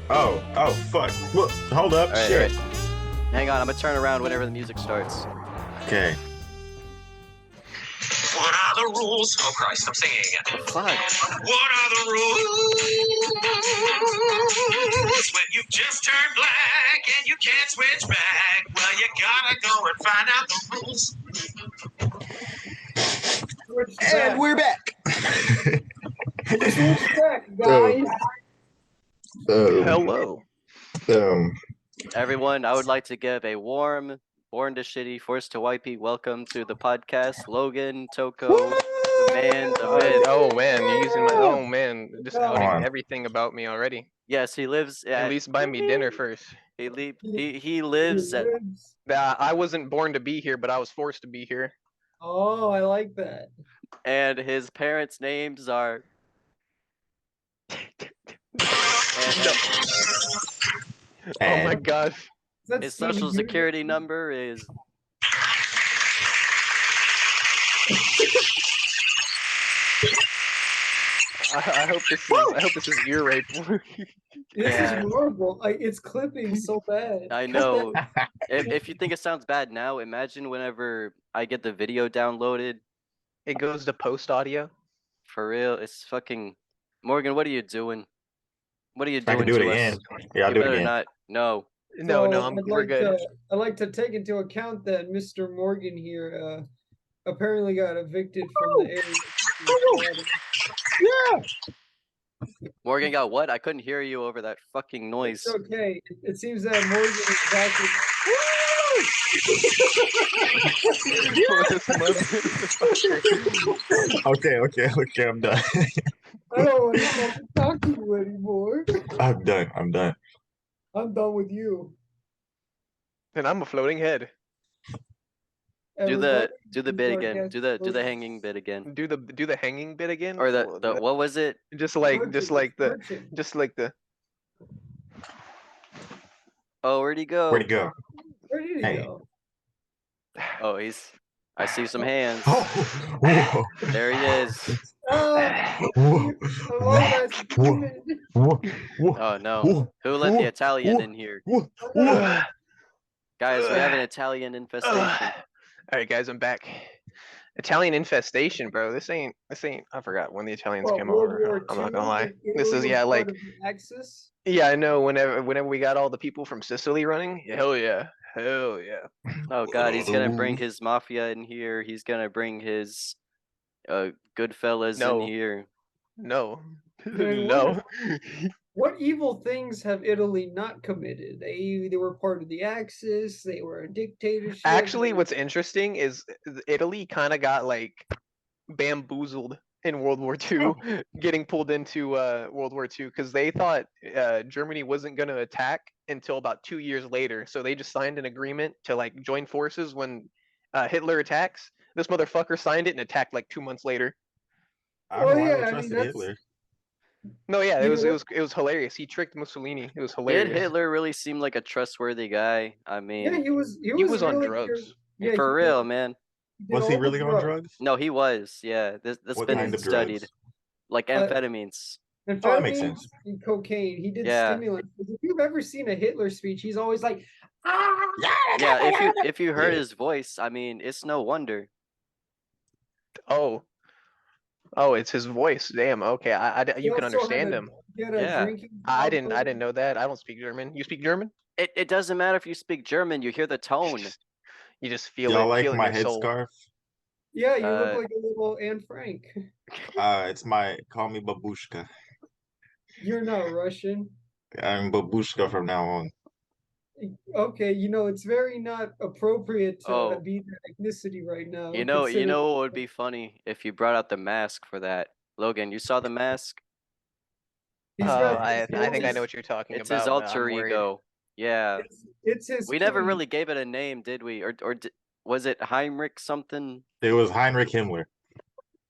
Oh, fuck. Well, hold up. All right, Shit. all right. Hang on, I'm gonna turn around whenever the music starts. Okay. What are the rules? Oh Christ, I'm singing again. Fuck. What are the rules when you've just turned black and you can't switch back? Well, you gotta go and find out the rules. And we're back. Switch back, guys. Hello. Everyone, I would like to give a warm, born to shitty, forced to wipey welcome to the podcast. Logan, Toko, the man, the myth. Oh man, you're using my. Oh man, just Come outing on. everything about me already. Yes, he lives At least buy me dinner first. He lives at. I wasn't born to be here, but I was forced to be here. Oh, I like that. And his parents' names are. Oh my gosh. Is that His Stevie social Junior? security number is. I hope this is ear rape. This Yeah. is horrible. Like, it's clipping so bad. I know. If you think it sounds bad now, imagine whenever I get the video downloaded. It goes to post audio. For real, it's fucking. Morgan, what are you doing? What are you I doing can do it to again. us? Yeah, I'll You do it better again. not. No. No, So we're good. I'd like to take into account that Mr. Morgan here apparently got evicted from the area. Morgan got what? I couldn't hear you over that fucking noise. It's okay. It seems that Morgan is back Okay, I'm done. I don't want to talk to you anymore. I'm done. I'm done with you. And I'm a floating head. Do the Everybody, bit our again. guest Do the host. hanging bit again. Do the hanging bit again? Or the what was it? just like the Merchant. Oh, where'd he go? Where'd he go? Where did he Hey. go? Oh, I see some hands. Oh, whoa, There he is. Oh, whoa, oh, that's good. whoa, Oh no. whoa, Who let the Italian in here? whoa. Guys, we have an Italian infestation. All right, guys, I'm back. Italian infestation, bro. This ain't. I forgot when the Italians What, came World over. War I'm not II, gonna lie. when This Italy is was yeah, part like of the Axis? yeah, I know. Whenever we got all the people from Sicily running, hell yeah. Oh god, he's gonna bring his mafia in here. He's gonna bring his Goodfellas No. in here. No, Dude, no. What evil things have Italy not committed? They were part of the Axis. They were a dictatorship. Actually, what's interesting is Italy kind of got like bamboozled in World War II, getting pulled into World War II because they thought Germany wasn't going to attack until about 2 years later. So they just signed an agreement to like join forces when Hitler attacks. This motherfucker signed it and attacked like 2 months later. I don't know why I yeah, would I trust mean, Hitler. No, yeah, You it was know it was hilarious. He tricked Mussolini. It was Did hilarious. Hitler really seem like a trustworthy guy? I mean, yeah, he was. He was on really drugs. Yeah, for he real, did- man. did Was he all the really on drugs? No, he was. Yeah, that's What been kind of studied. drugs? Like amphetamines. And Oh, that makes sense. and cocaine. He did Yeah. stimulants. If you've ever seen a Hitler speech, he's always like, ah. Yeah, if you heard Yeah. his voice, I mean, it's no wonder. Oh, it's his voice. Damn. Okay, He you can also had understand a- him. he had a Yeah. drinking I problem. didn't know that. I don't speak German. You speak German? It doesn't matter if you speak German, you hear the tone. You just feel Y'all it. like feel it in my your soul. headscarf? Yeah, you look Uh, like a little Anne Frank. It's my call me babushka. You're not Russian. I'm babushka from now on. Okay, it's very not appropriate to Oh. be that ethnicity right now. You know considering- what would be funny if you brought out the mask for that. Logan, you saw the mask? He's Oh, got- I think I his- know what you're talking It's about. his but alter I'm worried. ego. Yeah. It's his. We never tweet. really gave it a name, did we? Or was it Heinrich something? It was Heinrich Himmler.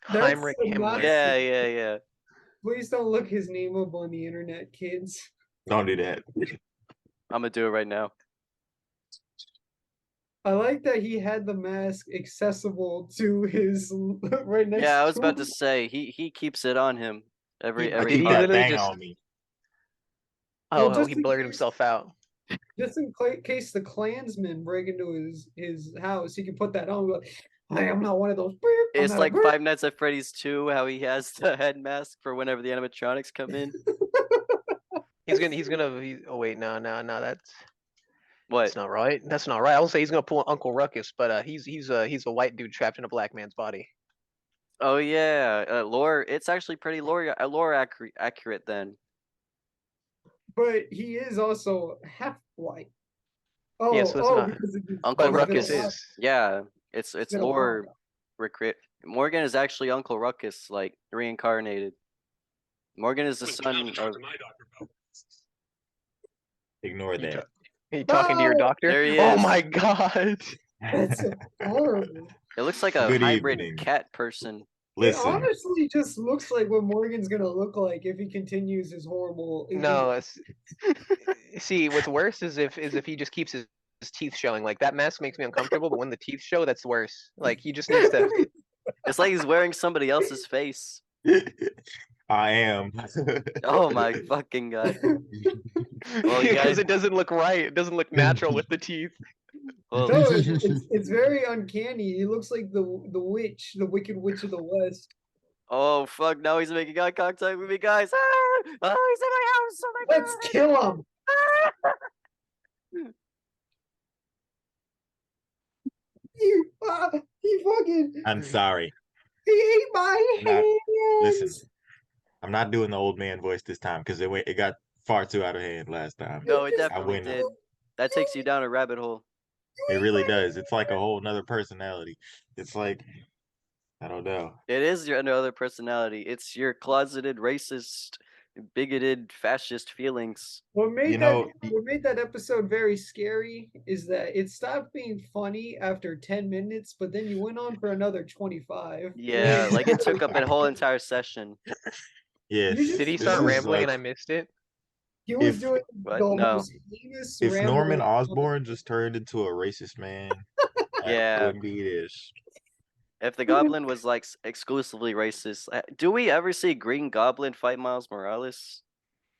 That's Heinrich the Himmler. Nazi. Yeah. Please don't look his name up on the internet, kids. Don't do that. I'm gonna do it right now. I like that he had the mask accessible to his right next. Yeah, I was to about him. to say he keeps it on him I every did keep he that literally thing just- on me. Oh, just he in blurred case- himself out. Just in case the Klansmen break into his house, he can put that on. And be like, hey, I'm not one of those. I'm It's not a like bird." Five Nights at Freddy's 2, how he has the head mask for whenever the animatronics come in. Oh wait, no, that's What? not right. That's not right. I will say he's gonna pull Uncle Ruckus, but he's a white dude trapped in a black man's body. Oh yeah, lore. It's actually pretty lore accurate then. But he is also half white. Oh, Yeah, so that's not- because Uncle But Ruckus Ruckus. is. Yeah, it's been a lore. while. Recreate. Morgan is actually Uncle Ruckus, like reincarnated. Morgan is the son of. Ignore You that. Are you talking to your Oh! doctor? There he Oh is. my god. That's horrible. It looks like a Good hybrid evening. cat person. It Listen, honestly just looks like what Morgan's gonna look like if he continues his horrible. No, see, what's worse is if he just keeps his teeth showing. Like that mask makes me uncomfortable, but when the teeth show, that's worse. Like he just needs to. It's like he's wearing somebody else's face. I am. Oh my fucking god. Well, you Because guys. it doesn't look right. It doesn't look natural with the teeth. Well, No, it's very uncanny. He looks like the witch, the Wicked Witch of the West. oh fuck! Now he's making eye contact with me, guys. Ah! Oh, he's in my house. Oh my god. Let's kill him. He fucking. I'm sorry. He ate my Not- hands. Listen, I'm not doing the old man voice this time because it got far too out of hand last time. No, it I definitely win. did. That takes you down a rabbit hole. It really does. It's like a whole nother personality. It's like I don't know. It is your other personality. It's your closeted, racist, bigoted, fascist feelings. What made You know, that episode very scary is that it stopped being funny after 10 minutes, but then you went on for another 25. Yeah, like it took up a whole entire session. Yes. You just- Did he this start is rambling like- and I missed it? He was If- doing What? the No. most heinous If Norman rambling- Osborn just turned into a racist man, Yeah. that would be this. If the Goblin was like exclusively racist, do we ever see Green Goblin fight Miles Morales?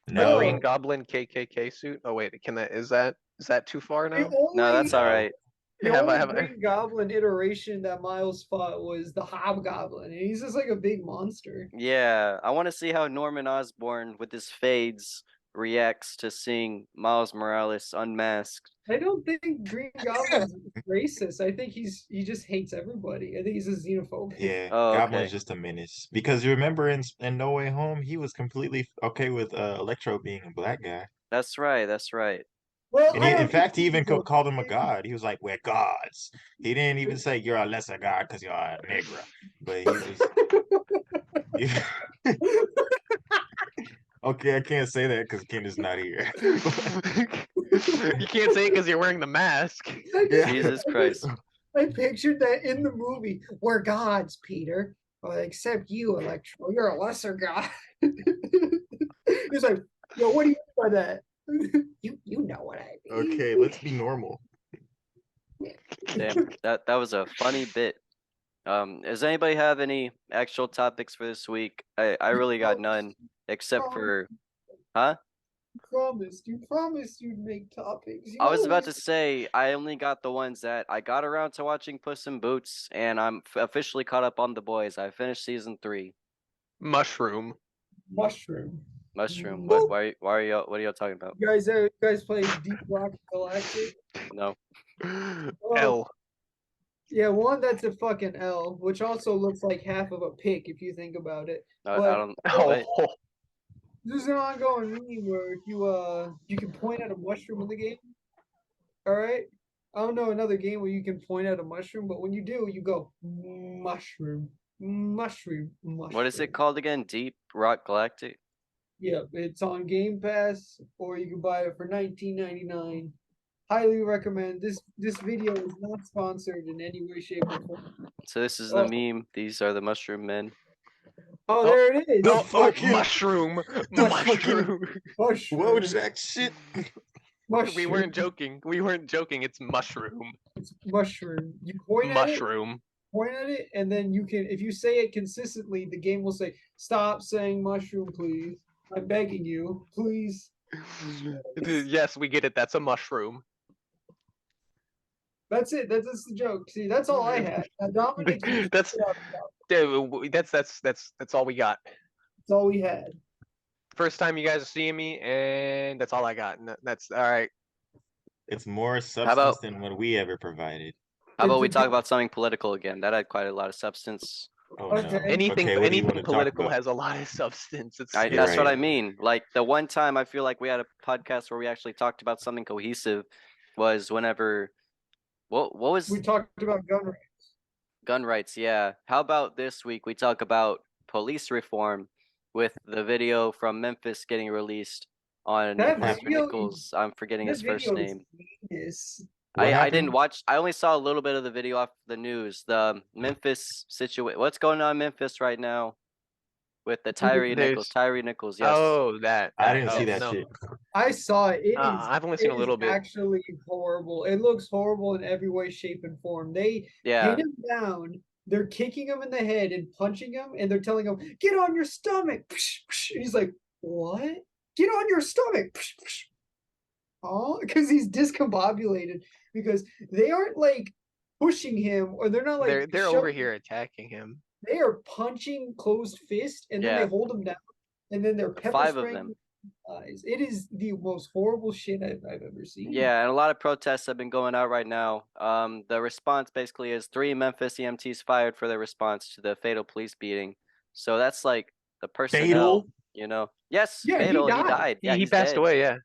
A No. Green Goblin KKK suit? Oh wait, is that too far The now? No, only- that's all right. The Have I- only have I- Green Goblin iteration that Miles fought was the Hobgoblin, and he's just like a big monster. Yeah, I want to see how Norman Osborn with his fades reacts to seeing Miles Morales unmasked. I don't think Green Goblin's racist. I think he just hates everybody. I think he's a xenophobe. Yeah, Oh, Goblin's okay. just a menace. Because you remember in No Way Home, he was completely okay with Electro being a black guy. That's right. That's right. Well, And I in don't fact, he think even he's called him a okay. god. He was like, "We're gods." He didn't even say you're a lesser god because you're a negra. But he was. Okay, I can't say that because Ken is not here. You can't say it because you're wearing the mask. Yeah. Jesus Christ. I pictured that in the movie. We're gods, Peter. Well, except you, Electro. You're a lesser god. He's like, yo, what do you mean by that? you know what I mean. Okay, let's be normal. Damn, that was a funny bit. Does anybody have any actual topics for this week? I really got none except for, huh? You promised you'd make topics. You I was about to always- say I only got the ones that I got around to watching Puss in Boots, and I'm officially caught up on The Boys. I finished season 3. Mushroom. mushroom. Mushroom. Woo! Why are y'all? What are y'all talking about? You guys play Deep Rock Galactic? No. L. Yeah, one that's a fucking L, which also looks like half of a pick if you think about it. I But- don't. Oh, What? There's an ongoing meme where you can point at a mushroom in the game. All right. I don't know another game where you can point at a mushroom, but when you do, you go mushroom, mushroom, mushroom. What is it called again? Deep Rock Galactic. Yeah, it's on Game Pass, or you can buy it for $19.99. Highly recommend. This video is not sponsored in any way, shape, or form. So this is the Oh. meme. These are the Mushroom Men. Oh, there it is. The Oh, fucking- mushroom. the Mushroom. Mushroom. What was that shit? Mushroom. We weren't joking. We weren't joking. It's mushroom. It's mushroom. You point at it. Mushroom. Point at it, and then you can, if you say it consistently, the game will say, "Stop saying mushroom, please. I'm begging you, please." Yes, we get it. That's a mushroom. That's it. That's the joke. See, that's all I had. Now, Dominic, you just That's figured out that's all we got. that's all we had. First time you guys are seeing me, and that's all I got. And that's all right. It's more about- substance than what we ever provided. How about we It's a talk good- about something political again? That had quite a lot of substance. Oh Okay. no. Anything Okay, what do you want anything to talk political about? has a lot of substance. It's I, You're that's what right. I mean. Like the one time I feel like we had a podcast where we actually talked about something cohesive was whenever what was We talked about gun rights. gun rights, yeah. How about this week we talk about police reform with the video from Memphis getting released on That Officer video Nichols. I'm forgetting his That first video is name. heinous. What I didn't happened? watch. I only saw a little bit of the video off the news. The Memphis situation. What's going on in Memphis right now with the Tyree Nichols? There's- Tyree Nichols. Yes. Oh, that. I didn't see oh, that no. shit. I saw it. It is. I've only seen a it is little bit. Actually horrible. It looks horrible in every way, shape, and form. They Yeah. pin him down. They're kicking him in the head and punching him, and they're telling him, "Get on your stomach." And he's like, "What? Get on your stomach." Oh, because he's discombobulated. Because they aren't like pushing him, or they're not like They're over shoving- here attacking him. They are punching closed fist, and then Yeah. they hold him down, and then they're pepper Five of spraying them. his eyes. It is the most horrible shit I've ever seen. Yeah, and a lot of protests have been going out right now. The response basically is 3 Memphis EMTs fired for their response to the fatal police beating. So that's like the personnel, Fatal? you know. Yes, Yeah, he fatal. He died. died. Yeah, he he's passed dead. away. Yeah.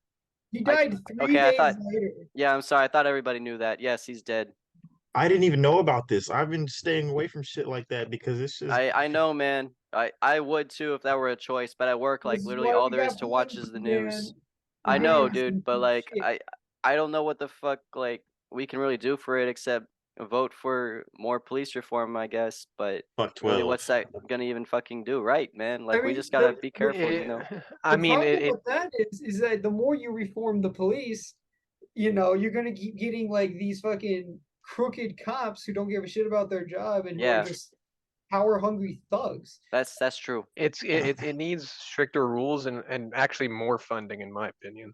He died 3 okay, I days thought- later. Yeah, I'm sorry. I thought everybody knew that. Yes, he's dead. I didn't even know about this. I've been staying away from shit like that because it's just I know, man. I would too if that were a choice, but at work, like This is literally why all we there is got to watch Logan, is the man. news. The I know, man is dude, some but like shit. I don't know what the fuck like we can really do for it except vote for more police reform, I guess. But fuck really, 12. what's that gonna even fucking do, right, man? Like we mean, just gotta the- be careful, you know. I The mean, problem it with that is that the more you reform the police, you're gonna keep getting like these fucking crooked cops who don't give a shit about their job and who Yeah. are just power hungry thugs. That's true. it needs stricter rules and actually more funding, in my opinion.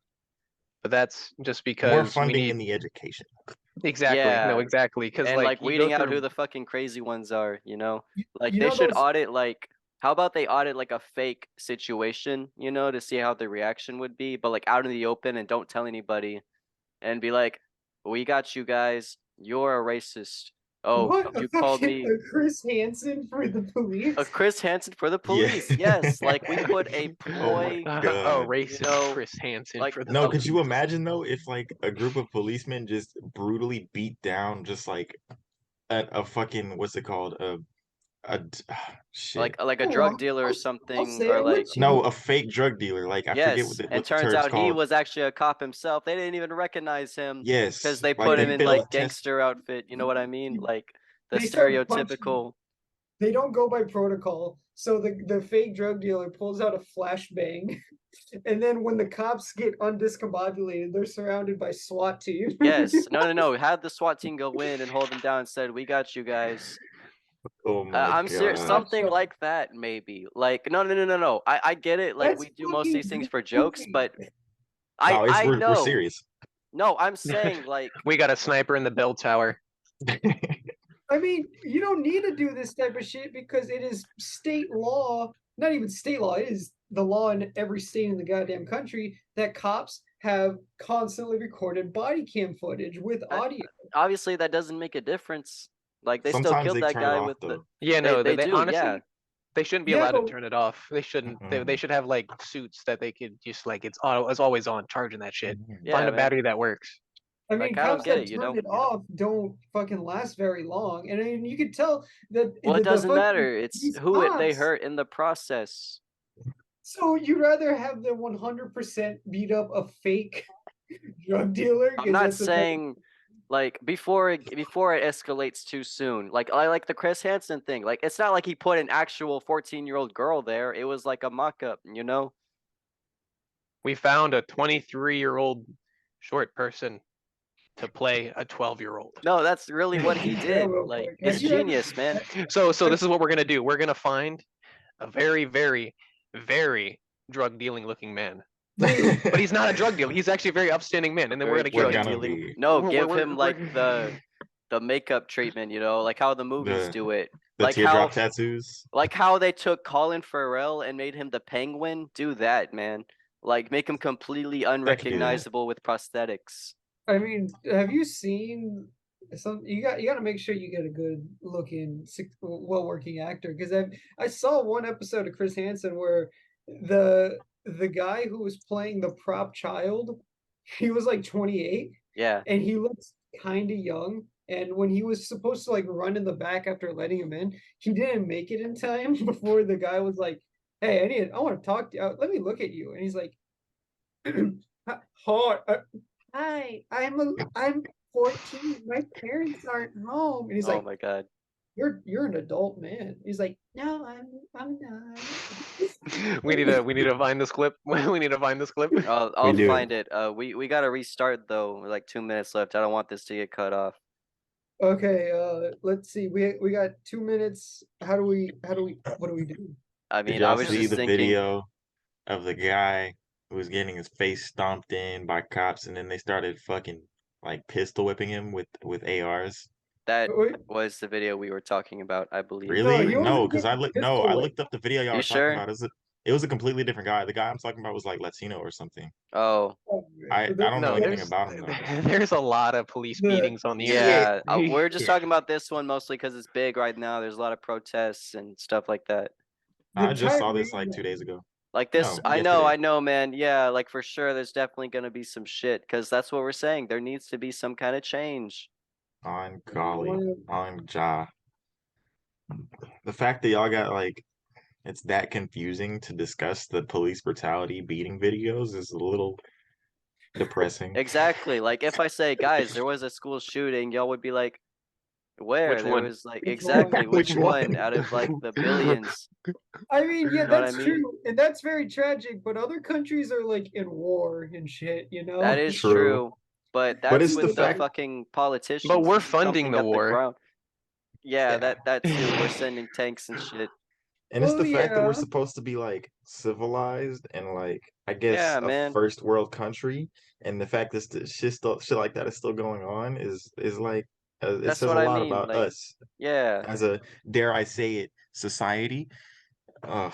But that's just because More we funding need in the education. exactly. Yeah. No, exactly. Because And like you go weeding out through- who the fucking crazy ones are, you know? Like you they know should those- audit like how about they audit like a fake situation, you know, to see how the reaction would be, but like out in the open and don't tell anybody and be like, "We got you guys. You're a racist. Oh, What? you A called fucking- me a Chris Hansen for the police? a Chris Hansen for the Yeah. police." Yes, like we put a Oh my ploy. God. oh, racist know, Chris Hansen like- for the No, could you police. imagine though if like a group of policemen just brutally beat down just like a fucking what's it called shit. like a Oh, drug I'll- dealer or I'll something, say or it like with you. No, a fake drug dealer. Like I forget yes, what the, and what the turns term's out he called. was actually a cop himself. They didn't even recognize him. Yes, Because they like, put him in failed like the test. gangster outfit, you know what I mean? Like the They start punching- stereotypical. They don't go by protocol. So the fake drug dealer pulls out a flashbang. And then when the cops get undiscombobulated, they're surrounded by SWAT team. Yes, no. Had the SWAT team go in and hold them down and said, "We got you guys." Oh my I'm serious, God. something Gotcha. like that, maybe. Like no. I get it. Like That's we do most of these fucking things for jokes, goofy. but No, I we're know. serious. No, I'm saying like We got a sniper in the bell tower. I mean, you don't need to do this type of shit because it is state law, not even state law, it is the law in every state in the goddamn country that cops have constantly recorded body cam footage with audio. obviously that doesn't make a difference. Like they still Sometimes killed they that turn guy it off with the. though. Yeah, They- no, they they do, honestly yeah. they shouldn't be Yeah, allowed to but- turn it off. They shouldn't. They Mm-mm. should have like suits that they could just like it's always on charging that shit. Yeah, Find a man. battery that works. I Like, mean, I don't cops get that it, you turn know? it off don't fucking last very long. And I mean, you could tell that. Well, the it doesn't fucking- matter. It's these who they cops- hurt in the process. So you'd rather have them 100% beat up a fake drug dealer? I'm 'Cause not that's a better- saying like before it escalates too soon. Like I like the Chris Hansen thing. Like it's not like he put an actual 14-year-old girl there. It was like a mock-up, you know? We found a 23-year-old short person to play a 12-year-old. No, that's really what he Yeah, did. real Like quick. it's Have you ever- genius, man. So this is what we're gonna do. We're gonna find a very, very, very drug dealing looking man. But he's not a drug dealer. He's actually a very upstanding man. And then we're Very gonna kill We're him. gonna dealing. be No, We're- give we're- him we're- like the makeup treatment, you know, like how the movies the do it. the Like teardrop how tattoos. like how they took Colin Farrell and made him the Penguin. Do that, man. Like make him completely I could do that. unrecognizable with prosthetics. I mean, have you seen some? You got to make sure you get a good looking, well working actor. Because I saw one episode of Chris Hansen where the guy who was playing the prop child, he was like 28, Yeah. and he looks kind of young. And when he was supposed to like run in the back after letting him in, he didn't make it in time before the guy was like, "Hey, I want to talk to you. Let me look at you." And he's like, "Hard. Hi, I'm 14. My parents aren't home." And he's Oh like, my god. "You're an adult man." He's like, "No, I'm not." We need to find this clip. We need to find this clip. I'll do. find it. We gotta restart though. With like 2 minutes left. I don't want this to get cut off. Okay, let's see. We got 2 minutes. What do we do? I Did mean, I y'all was see just the thinking video of the guy who was getting his face stomped in by cops, and then they started fucking like pistol whipping him with ARs? that Wait, was the video we were talking about, I believe. Really? he wasn't No, because getting no, pistol I whipped. looked up the video y'all You were talking sure? about. It was a completely different guy. The guy I'm talking about was like Latino or something. Oh, Oh, I the- don't know No, anything about him though. there's a lot of police The- beatings on the internet. yeah. We're just talking about this one mostly because it's big right now. There's a lot of protests and stuff like that. the I just saw this Tyree like 2 days ago. Like this, No, I yesterday. know, man. Yeah, like for sure, there's definitely gonna be some shit because that's what we're saying. There needs to be some kind of change. On golly, on Ja. The fact that y'all got like it's that confusing to discuss the police brutality beating videos is a little depressing. Exactly. Like if I say, guys, there was a school shooting, y'all would be like, where? Which There one? was like Which exactly one? which Which one one? out of like the billions. I mean, yeah, You know what I that's mean? true, and that's very tragic. But other countries are like in war and shit, you know. That is True. true. But But that's it's the with the fact- fucking politicians. But we're This is funding something the at war. ground. Yeah, Yeah. that too. We're sending tanks and shit. And it's Well, the fact that yeah. we're supposed to be like civilized and like I guess Yeah, a man. first world country, and the fact that shit like that is still going on is like it That's says what a I lot mean. about Like, us yeah. as a dare I say it society. Ugh,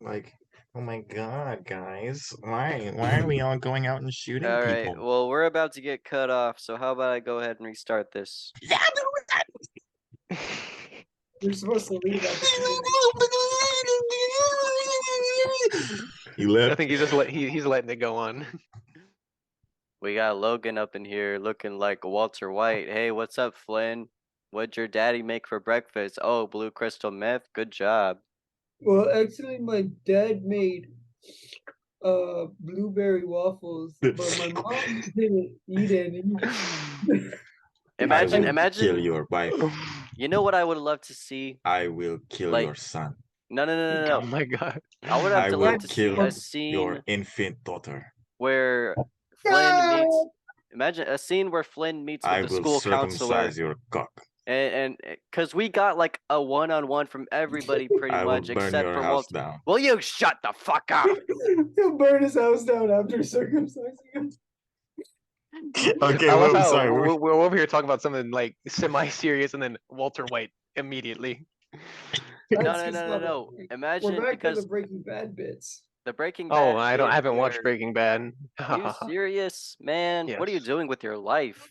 like oh my god, guys, why are we all going out and shooting All right. people? Well, we're about to get cut off, so how about I go ahead and restart this? You're supposed to leave at the He I left. think he's letting it go on. We got Logan up in here looking like Walter White. Hey, what's up, Flynn? What'd your daddy make for breakfast? Oh, blue crystal meth. Good job. Well, actually, my dad made blueberry waffles, but my mom didn't eat any. Imagine, I will kill imagine. your wife. You know what I would love to see? I will kill Like- your son. No, no, no, no, Oh no. my god. I would have I to will love to see kill a your scene infant daughter. where Flynn meets. Imagine a scene where Flynn meets with I the will school counselor, circumcise your cock. and because we got like a one-on-one from everybody pretty I will much burn except your for house Walter. down. Will you shut the fuck up? He'll burn his house down after circumcising him. Okay, I love well, how sorry. we're over here talking about something like semi-serious, and then Walter White immedially. No, That's no, just no, no, not no. it. Imagine We're back to because the Breaking Bad bits. the Breaking Oh, Bad. I bit haven't watched where- Breaking Bad. You serious, man? What are you Yes. doing with your life?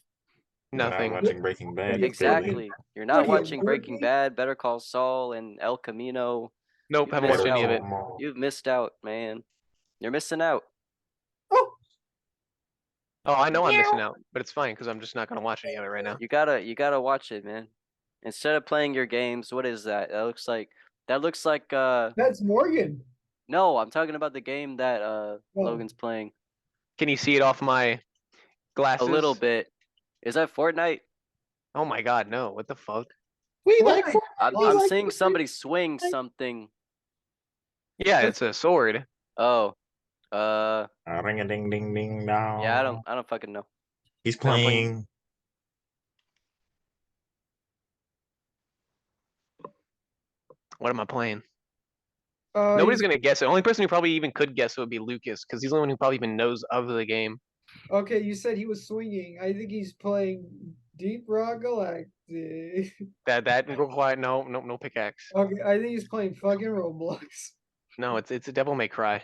You're not Nothing. watching Breaking Bad. you Exactly. You're What not are you, watching Breaking working? Bad, Better Call Saul, and El Camino. Nope, You haven't missed watched any of out. it. You've missed out, man. You're missing out. Oh, Oh, I know I'm missing out, but it's fine because I'm just not gonna watch any of it right now. You gotta watch it, man. Instead of playing your games, what is that? That looks like that's Morgan. no, I'm talking about the game that Oh. Logan's playing. Can you see it off my A glasses? little bit. Is that Fortnite? Oh my god, no! What the fuck? We like I'm seeing somebody swing something. Yeah, it's a sword. Oh. Ring a ding ding ding dong. Yeah, I don't fucking know. He's Then I'm playing- playing. What am I playing? Nobody's he's- gonna guess it. Only person who probably even could guess it would be Lucas, because he's the only one who probably even knows of the game. Okay, you said he was swinging. I think he's playing Deep Rock Galactic. That require no pickaxe. Okay, I think he's playing fucking Roblox. No, it's a Devil May Cry.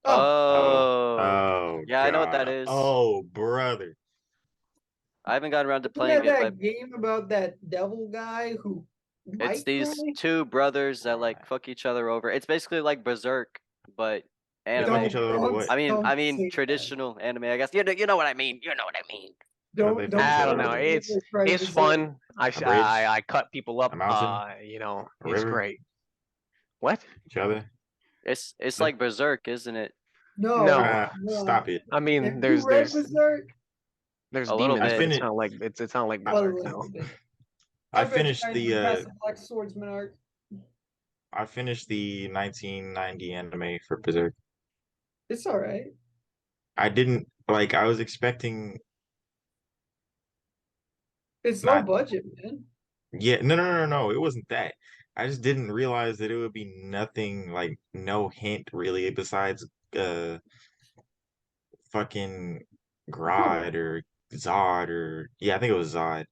Oh, Oh, Oh, oh, yeah, I know what that God. is. Oh, brother. I haven't gotten around to isn't playing that it, that but game about that devil guy who it's might these play? two brothers that like fuck each other over. It's basically like Berserk, but They fuck each anime. other over what? Don't say that. Traditional anime, I guess. You know what I mean. You know what I mean. What they Don't fuck each I other don't know. over? It's fun. bridge? I cut people up. A mountain? You A it's river? great. What? Each other? It's Yeah. like Berserk, isn't it? No, No. Stop it. Have I mean, you there's read Berserk? A little demons. bit. But it's not like it's not like I- Berserk. A No. little bit. I bet you finished guys the went past the Black Swordsman arc. I finished the 1990 anime for Berserk. It's all right. I didn't like I was expecting It's low not budget, man. no, it wasn't that. I just didn't realize that it would be nothing like no hint really besides fucking Grodd or Zod or yeah, I think it was Zod.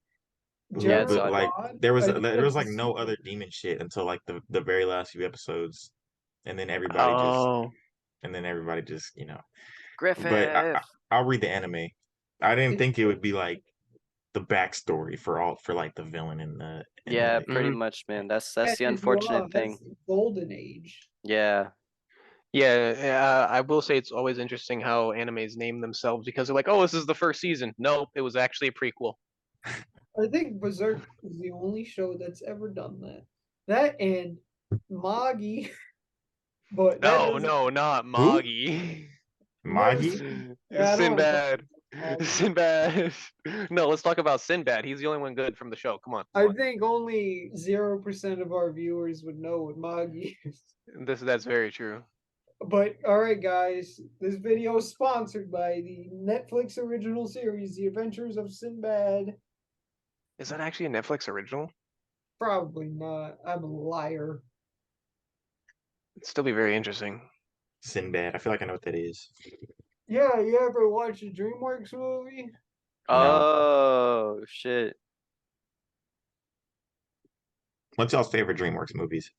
Yeah, it's But Zod. like Zod? there was I think there was that's like no other demon shit until like the very last few episodes, and then everybody just But Griffith. I'll read the anime. I didn't It's- think it would be like the backstory for like the villain Yeah, the pretty Mhm. much, man. That's that the is unfortunate raw. thing. That's the golden age. Yeah. Yeah, I will say it's always interesting how animes name themselves because they're like, oh, this is the first season. Nope, it was actually a prequel. I think Berserk is the only show that's ever done that. That and Magi. But that No, doesn't- no, not Magi. Magi. Yeah, I don't wanna talk Sinbad. Magi. Sinbad. No, let's talk about Sinbad. He's the only one good from the show. Come on. I think only 0% of our viewers would know what Magi is. That's very true. But all right, guys, this video is sponsored by the Netflix original series, The Adventures of Sinbad. Is that actually a Netflix original? Probably not. I'm a liar. It'd still be very interesting. Sinbad. I feel like I know what that is. Yeah, you ever watch a DreamWorks movie? Oh shit. What's y'all's favorite DreamWorks movies?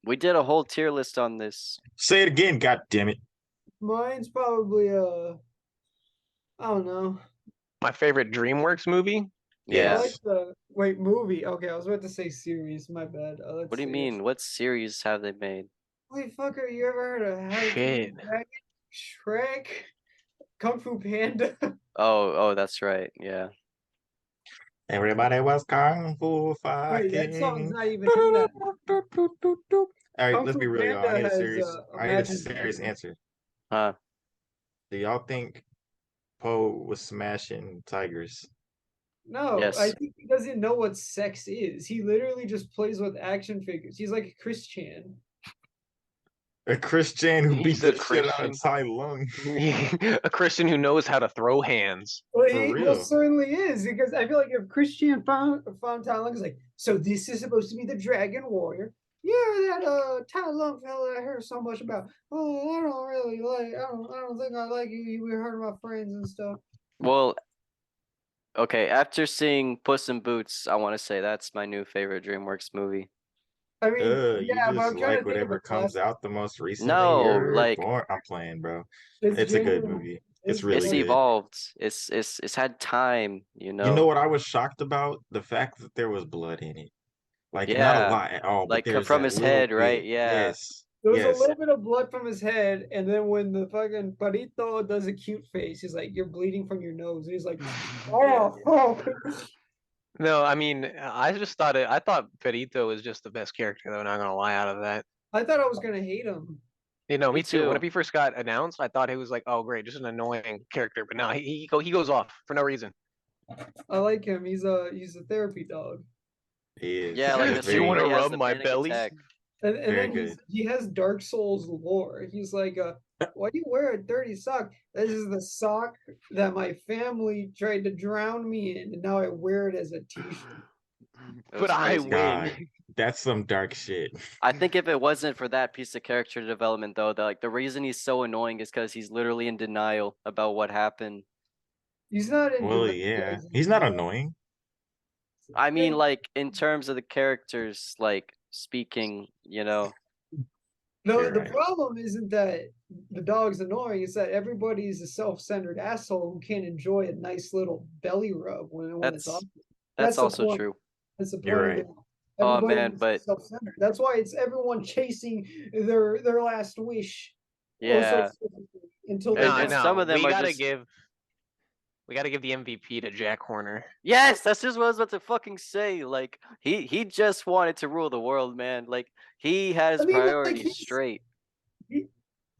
We did a whole tier list on this. Say it again, god damn it. Mine's probably I don't know. My favorite DreamWorks movie? I Yeah. Yes. like the movie. Okay, I was about to say series. My bad. Let's What do you see. mean? What series have they made? Wait, fucker, you ever heard of How to Train Shit. Your Dragon? Shrek, Kung Fu Panda? Oh, that's right. Yeah. Everybody was kung fu Wait, fighting. that song's not even in that. All right, Kung let's Fu be real, y'all. Panda I need a has, serious. I need a Imagine serious Dragons. answer. Huh. Do y'all think Poe was smashing tigers? No, Yes. I think he doesn't know what sex is. He literally just plays with action figures. He's like a Christian. A Christian who He's beats a the shit out of Christian. Tai Lung. A Christian who knows how to throw hands. Well, For he real. most certainly is, because I feel like if Christian found Tai Lung is like, so this is supposed to be the Dragon Warrior. Yeah, that Tai Lung fella I heard so much about. Oh, I don't really like. I don't think I like you. You heard my friends and stuff. Well, okay, after seeing Puss in Boots, I want to say that's my new favorite DreamWorks movie. I mean, You yeah, but just I'm trying to like think of whatever a comes classic. out the most recently. No, You're like born. I'm playing, bro. It's It's a good genuine- movie. It's really it's good. evolved. It's had time, You know what I was shocked about? The fact that there was blood in it. Like not Yeah, a lot at all, but like there's from that his little head, right? bit. Yeah. Yes. There was Yes. a little bit of blood from his head, and then when the fucking Parito does a cute face, he's like, "You're bleeding from your nose," and he's like, "Oh, No, I mean, I just thought I thought Perito was just the best character, though, not gonna lie out of that. I thought I was gonna hate him." You know, Me me too. When too. he first got announced, I thought he was like, oh great, just an annoying character. But no, he goes off for no reason. I like him. He's a therapy dog, He is. Yeah, like He's the Do you very want to scene he has rub the my panic belly? attack. and Very then good. he has Dark Souls lore. He's like, "Why do you wear a dirty sock? This is the sock that my family tried to drown me in, and now I wear it as a t-shirt." It But was I crazy. win. That's some dark shit. I think if it wasn't for that piece of character development, though, the reason he's so annoying is because he's literally in denial about what happened. He's not in Well, denial, yeah, guys. he's not annoying. I mean, like in terms of the characters, like speaking, you know. No, You're the right. problem isn't that the dog's annoying. It's that everybody's a self-centered asshole who can't enjoy a nice little belly rub when it's off. That's the also point. true. That's the You're point of right. it. Oh, Everybody man, is but- self-centered. That's why it's everyone chasing their last wish. Yeah. Until And- they and die. some of them we are gotta just- give. We gotta give the MVP to Jack Horner. Yes, that's just what I was about to fucking say. Like he just wanted to rule the world, man. Like he has I mean, like, priorities he's- straight.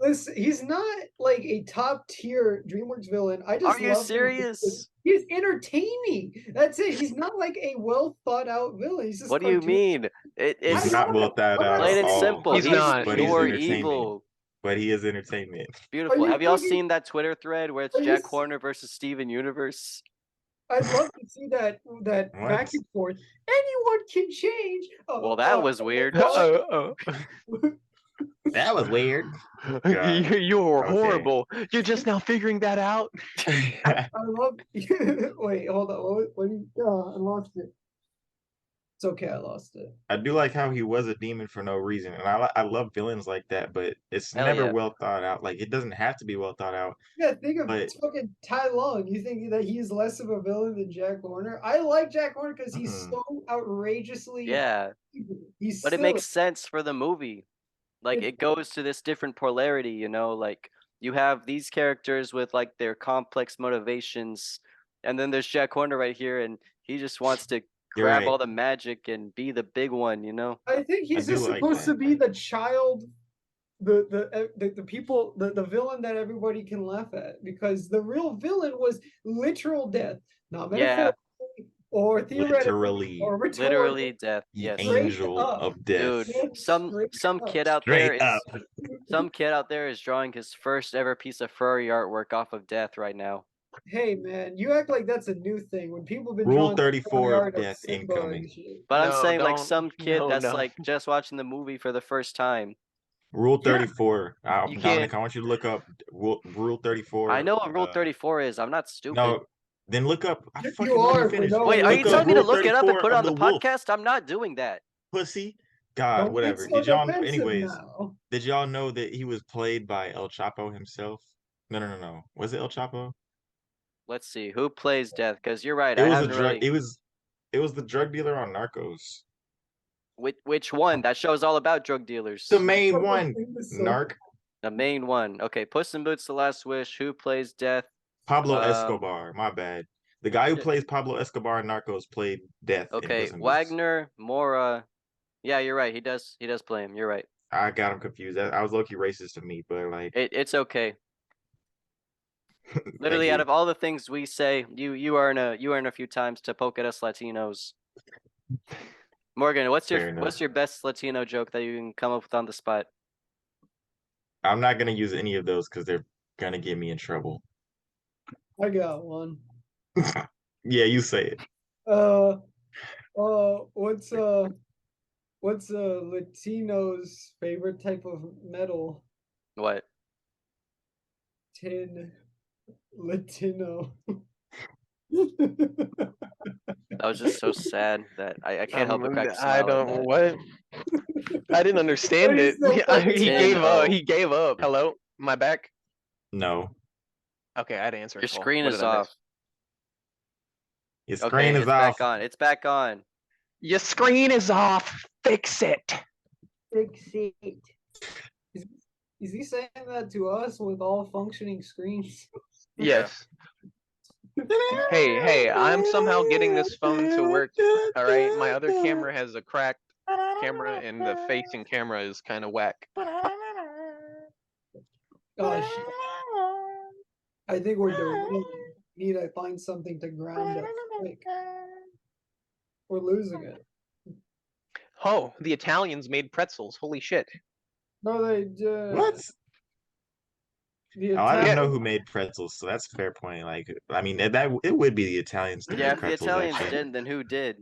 Listen, he's not like a top tier DreamWorks villain. I just Are you love him because serious? he's entertaining. That's it. He's not like a well thought out villain. He's just What do you cartoon- mean? He's It's not well thought I'm out not plain at and all. simple. He's not. But he's pure entertainment. evil. But he is entertainment. Beautiful. you Have y'all fucking- seen that Twitter thread where it's Are you Jack s- Horner versus Steven Universe? I'd love to see that What? back and forth. Anyone can change. Well, that was weird. That was weird. You're Okay. horrible. You're just now figuring that out. I love. Wait, hold on. What do you? I lost it. It's okay. I lost it. I do like how he was a demon for no reason, and I love villains like that, but it's Hell never yeah. well thought out. Like it doesn't have to be well thought out. Yeah, think of But- fucking Tai Lung. You think that he's less of a villain than Jack Horner? I like Jack Horner because he's so outrageously. Yeah, evil. He's but it silly. makes sense for the movie. Like It- it goes to this different polarity, you know, like you have these characters with like their complex motivations, and then there's Jack Horner right here, and he just wants to You're grab right. all the magic and be the big one, you know? I think he's do just like supposed to that. be the child, the people, the villain that everybody can laugh at, because the real villain was literal death, not Yeah. metaphorically or theoretically Literally. or rhetorically. Literally death. The Yes. Straight angel up. of death. Dude, Straight some up. kid out there Straight is up. some kid out there is drawing his first ever piece of furry artwork off of death right now. Hey man, you act like that's a new thing when people have been Rule drawing 34 art of death Simba incoming. and shit. But I'm No, saying like don't. some kid No, that's no. like just watching the movie for the first time. Rule Yeah. 34. You Dominic, can't- I want you to look up Rule 34. I know what Rule 34 is. I'm not stupid. No, then look up. I You fucking let are me for finish. no Wait, are you Look up telling me to Rule look it up and 34 put it on of the wolf. podcast? I'm not doing that. Pussy. God, Don't get whatever. so Did y'all know? defensive Anyways, now. did y'all know that he was played by El Chapo himself? No. Was it El Chapo? Let's see who plays Death, because you're right. It I was a haven't drug. really. It was the drug dealer on Narcos. Which one? That show's all about drug dealers. The main one, Thing is so- Narc. The main one. Okay, Puss in Boots: The Last Wish. Who plays Death? Pablo Um, Escobar. My bad. The guy who Yeah. plays Pablo Escobar in Narcos played Death. in Okay, Puss in Boots. Wagner, Mora. Yeah, you're right. He does play him. You're right. I got him confused. I was low-key racist to me, but like, It's okay. thank Literally, out you. of all the things we say, you earn a few times to poke at us Latinos. Morgan, what's Fair enough. your best Latino joke that you can come up with on the spot? I'm not gonna use any of those because they're gonna get me in trouble. I got one. Yeah, you say it. What's Latino's favorite type of metal? What? Tin Latino. That was just so sad that I can't help but crack a smile. I at don't. that. What? I didn't understand That it. is so fucking He sad. gave up. Oh. He gave up. Hello, my back. No, Okay, I had to answer. Your a call. screen What is did I miss? off. your Okay, screen is it's off. back on. It's back on. Your screen is off. Fix it. Fix it. Is he saying that to us with all functioning screens? Yes. Hey, I'm somehow getting this phone to work. All right, my other camera has a cracked camera, and the facing camera is kind of whack. Oh shit. I think we're doing. We need to find something to ground us quick. We're losing it. Oh, the Italians made pretzels. Holy shit. No, they did. What? The Oh, I don't know Italian. who made pretzels, so that's a fair point. Like, I mean, that it would be the Italians to Yeah, make if the pretzels, Italians actually. didn't, then who did?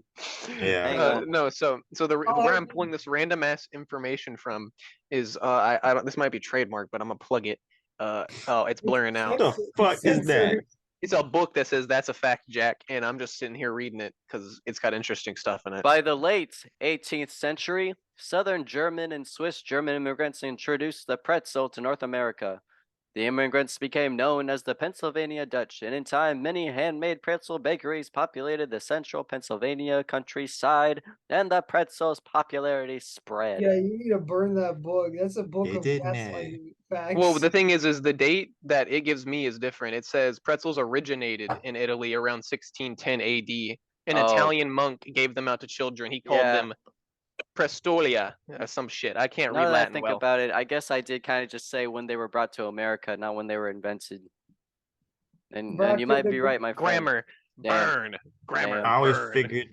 Yeah. Hang on. No, so Oh, where I'm pulling this random ass information from is I don't, this might be trademark, but I'm gonna plug it. Oh, it's blurring out. The fuck is that? It's a book that says that's a fact, Jack, and I'm just sitting here reading it because it's got interesting stuff in it. By the late 18th century, Southern German and Swiss German immigrants introduced the pretzel to North America. The immigrants became known as the Pennsylvania Dutch, and in time, many handmade pretzel bakeries populated the central Pennsylvania countryside, and the pretzel's popularity spread. Yeah, you need to burn that book. That's a book It of didn't. gaslighting facts. Well, the thing is the date that it gives me is different. It says pretzels originated in Italy around 1610 AD. An Oh. Italian monk gave them out to children. He called Yeah. them prestolia, some shit. I can't Now read that I Latin think well. about it, I guess I did kind of just say when they were brought to America, not when they were invented. And Back you to might the be right, my friend. Grammar, Damn. burn, grammar, Damn. I always burn. figured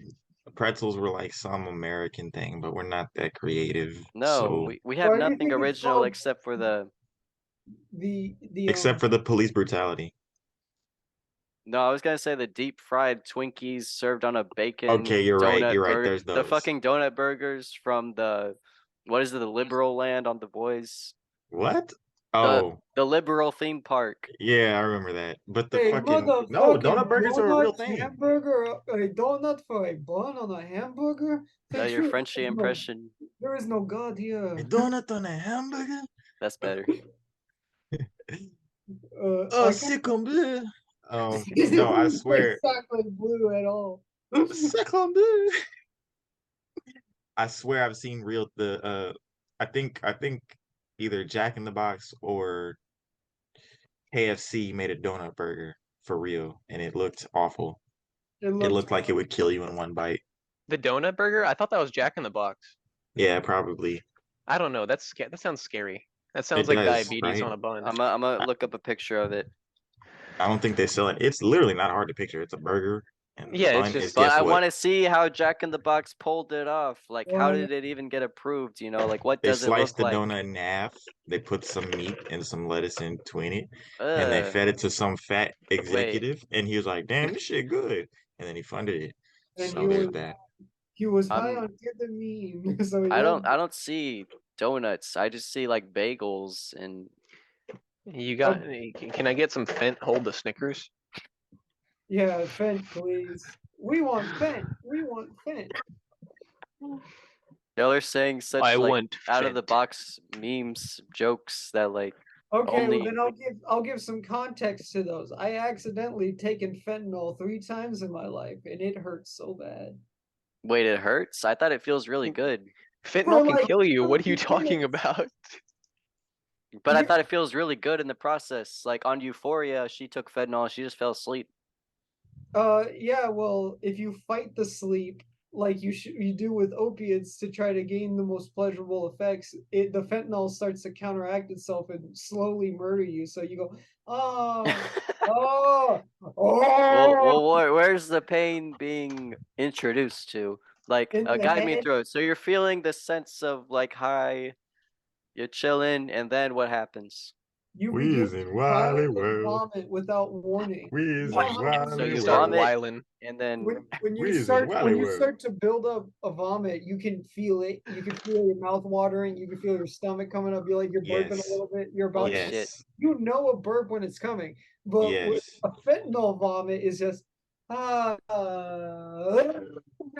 pretzels were like some American thing, but we're not that creative. No, So, we have Why do you nothing think it's original called except for the. the except for the police brutality. No, I was gonna say the deep fried Twinkies served on a bacon Okay, you're right. donut You're right. burger. There's The those. fucking donut burgers from the what is it, the Liberal Land on The Boys? What? Oh, The Liberal theme park. yeah, I remember that. But the Hey, fucking no, motherfucking donut burgers are a real donut thing. hamburger, a donut for a bun on a hamburger. Your True, Frenchie impression. there is no God A here. donut on a hamburger? That's better. Oh, I sicum bleu. No, I swear. Exactly blue at all. Sicum bleu. I swear I've seen I think either Jack in the Box or KFC made a donut burger for real, and it looked awful. It looked like it would kill you in one bite. The donut burger? I thought that was Jack in the Box. Yeah, probably. I don't know. That sounds scary. That sounds It like does, diabetes right? on a bun. I'm gonna look up a picture of it. I don't think they sell it. It's literally not hard to picture. It's a burger, and the Yeah, it's bun just- is But guess I what? want to see how Jack in the Box pulled it off. Like, how Well, did it even get approved? You know, like what They does it sliced look the like? donut in half. They put some meat and some lettuce in between it, and they Ugh. fed it to some fat executive. And he was like, "Damn, this shit good." And then he funded it. And So he there's was- that. He was high I'm- on ketamine. So he I loved don't see donuts. I just see like bagels and You got? Can I get some Fent? Hold the Snickers. Yeah, Fent, please. We want Fent. We want Fent. y'all are saying such I like want out of the Fent. box memes, jokes that like Okay, Only- well then I'll give some context to those. I accidentally taken fentanyl 3 times in my life, and it hurts so bad. wait, it hurts. I thought it feels really good, Fentanyl can like kill you. What are you 30 talking minutes. about? but I Yeah. thought it feels really good in the process. Like on Euphoria, she took fentanyl, she just fell asleep. Yeah, well, if you fight the sleep like you do with opiates to try to gain the most pleasurable effects, the fentanyl starts to counteract itself and slowly murder you. So you go, oh, oh, oh. Where's the pain being introduced to? Like, In the guide me head. through it. So you're feeling the sense of like high, you're chilling, and then what happens? You begin Wheezing to Wily violently World. vomit without warning. Wheezing know how- Wily So you You World. start vomit. whiling. And then When you Wheezing start Wally when you World. start to build up a vomit, you can feel it. You can feel your mouth watering. You can feel your stomach coming up. You're like you're burping Yes. a little bit. You're about Holy shit. Yes. you know a burp when it's coming. But with Yes. a fentanyl vomit is just so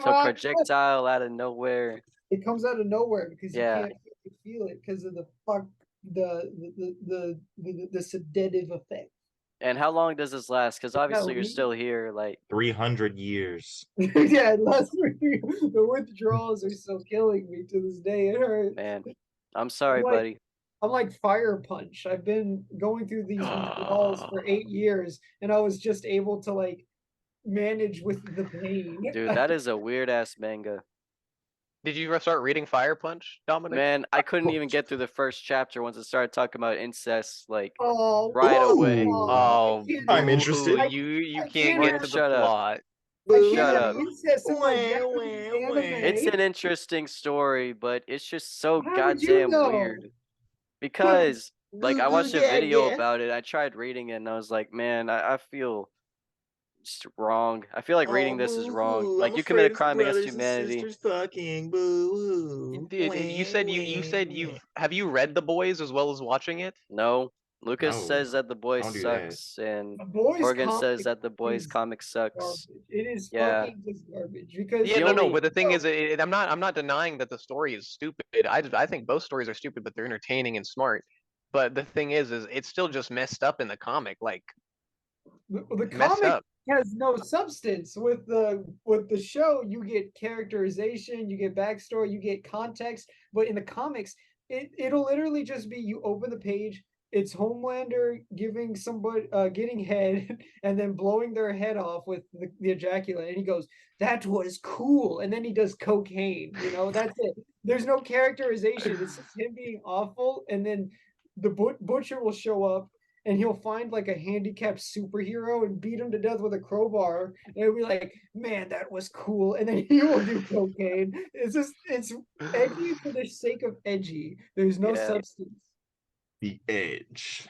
projectile out of nowhere. it comes out of nowhere because Yeah. you can't feel it because of the sedative effect. And how long does this last? Because obviously you're we- still here. Like, 300 years. Yeah, the withdrawals are still killing me to this day. It hurts. man, I'm sorry, like- buddy. I'm like Fire Punch. I've been going through these withdrawals for 8 years, and I was just able to like manage with the pain. Dude, that is a weird ass manga. Did you start reading Fire Punch, Dominic? Man, I couldn't even get through the first chapter once it started talking about incest. Like, Oh, right away. Oh, I can't- I'm interested. You I can't can't get have- to the Shut up. plot. I can't Shut have up. incest in my Wah, Japanese wah, wah. anime. It's an interesting story, but it's just so How did you goddamn know? weird. Because Like I watched a video about it. I tried reading it, and I was like, man, I feel just wrong. I feel like reading this is wrong. Like you commit a crime against humanity. Fucking boo. Dude, you said you've have you read The Boys as well as watching it? No, Lucas No, says that The Boys don't do that. sucks, and The Boys Morgan comic says that The Boys is comic sucks. garbage. It is Yeah. fucking just garbage because Yeah, The no, only- but the thing is, I'm not denying that the story is stupid. I think both stories are stupid, but they're entertaining and smart. But the thing is it's still just messed up in the comic, like the messed comic up. has no substance. With the show, you get characterization, you get backstory, you get context. But in the comics, it'll literally just be you open the page. It's Homelander giving somebody getting head and then blowing their head off with the ejaculate, and he goes, "That was cool," and then he does cocaine. You know, that's it. There's no characterization. It's just him being awful, and then the butcher will show up and he'll find like a handicapped superhero and beat him to death with a crowbar, and he'll be like, "Man, that was cool," and then he will do cocaine. It's edgy for the sake of edgy. There's no Yeah. substance. The Edge.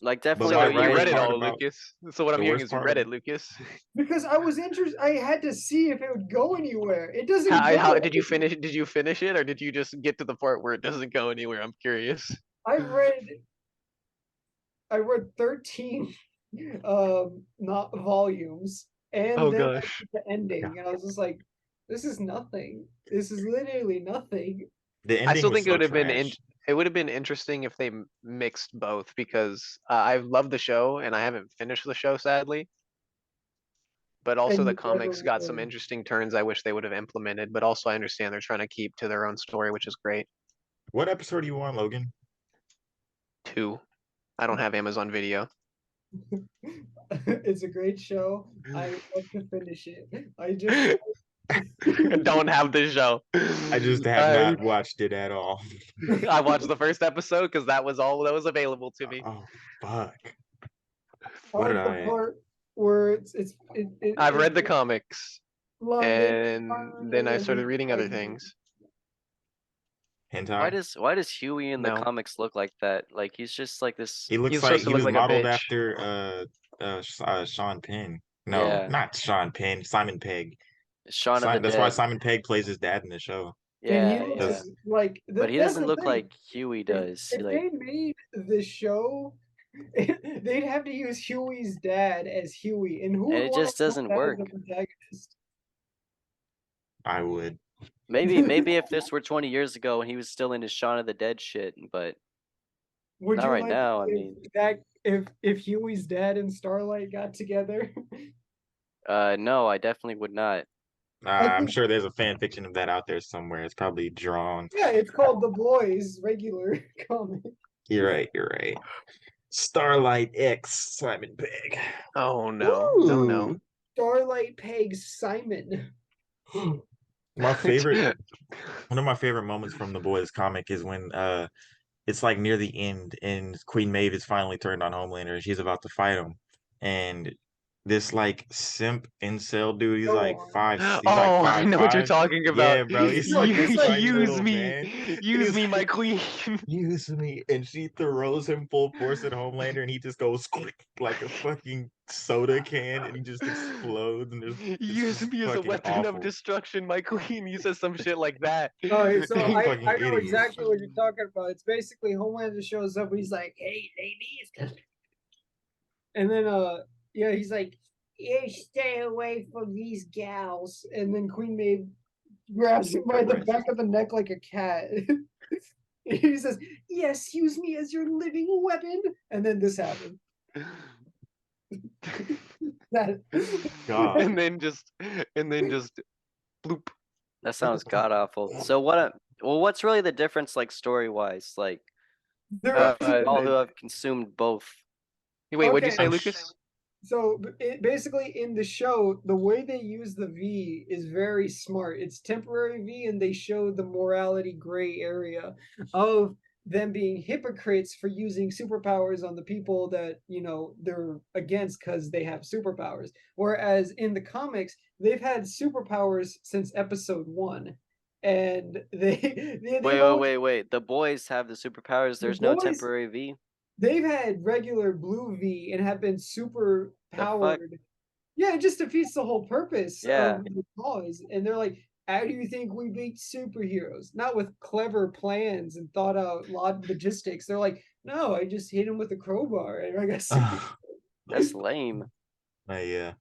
Like But definitely So why- the you read writing. it part all, about- Lucas. So what I'm the hearing worst is you part read of- it, Lucas. Because I was interested, I had to see if it would go anywhere. It doesn't. How go did you finish? Did you finish it, or did you just get to the part where it doesn't go anywhere? I'm curious. I read 13 not volumes, and Oh, then gosh. the ending, and I was just like, this is nothing. This is literally nothing. The ending I still was think it so would have been trash. it would have been interesting if they mixed both because I love the show and I haven't finished the show sadly. But also And the you never comics got some will. interesting turns I wish they would have implemented. But also I understand they're trying to keep to their own story, which is great. What episode are you on, Logan? 2. I don't have Amazon Video. It's a great show. I love to finish it. I just Don't have the show. I just have not watched it at all. I watched the first episode because that was all that was available to me. Oh fuck! I What like did the I? part where I've read the it's comics London, and then I and started he's reading other pregnant. things. Hentai. Why does Huey in the No. comics look like that? Like he's just like this. He looks He's like supposed to he look was like a modeled bitch. after Sean Penn. No, Yeah. not Sean Penn. Simon Pegg. Shaun of the That's why Dead. Simon Pegg plays his dad in the show. And he Yeah, looks yeah. like But he that's doesn't the look thing. like Huey does. If Like they made the show, they'd have to use Huey's dad as Huey, and who And would it want just to put doesn't that as work. the protagonist? I would. maybe if this were 20 years ago and he was still into Shaun of the Dead shit, but Would Not you right like now, I if mean. that if Huey's dad and Starlight got together? no, I definitely would not. I'm think- sure there's a fan fiction of that out there somewhere. It's probably drawn. Yeah, it's called The Boys regular comic. You're right. You're right. Starlight X Simon Pegg. Oh no, no, no. Starlight pegs Simon. My favorite, one of my favorite moments from the Boys comic is when it's like near the end and Queen Maeve is finally turned on Homelander and she's about to fight him, and this like simp incel dude, he's Go like on. five. He's Oh, like I know what you're 5'5". talking about. Yeah, bro, he's No, like You- he's this like, tiny use little me, man. use He's me, my like, queen. Use me, and she throws him full force at Homelander, and he just goes like a fucking soda can, and he just explodes. And it's Use just me as a fucking weapon awful. of destruction, my queen. He says some shit like that. Oh, so Fucking I know idiot. exactly what you're talking about. It's basically Homelander shows up. He's like, "Hey, ladies," and then yeah, he's like, "You stay away from these gals." And then Queen Maeve grabs him by the back of the neck like a cat. He says, "Yes, use me as your living weapon." And then this happened. That God. and then just bloop. That sounds god awful. So what's really the difference, like story wise? Like there are all who have consumed both. Wait, what'd you Okay. say, I'm Lucas? So basically in the show, the way they use the V is very smart. It's temporary V, and they show the morality gray area of them being hypocrites for using superpowers on the people that, you know, they're against because they have superpowers. Whereas in the comics, they've had superpowers since episode 1. and they've Wait, always wait. The boys have the superpowers. the There's no boys temporary V. they've had regular blue V and have been super The fuck? powered. Yeah, it just defeats the whole purpose Yeah. of the cause. And they're like, how do you think we beat superheroes? Not with clever plans and thought out logistics. They're like, no, I just hit him with a crowbar and I got super. That's lame. Yeah.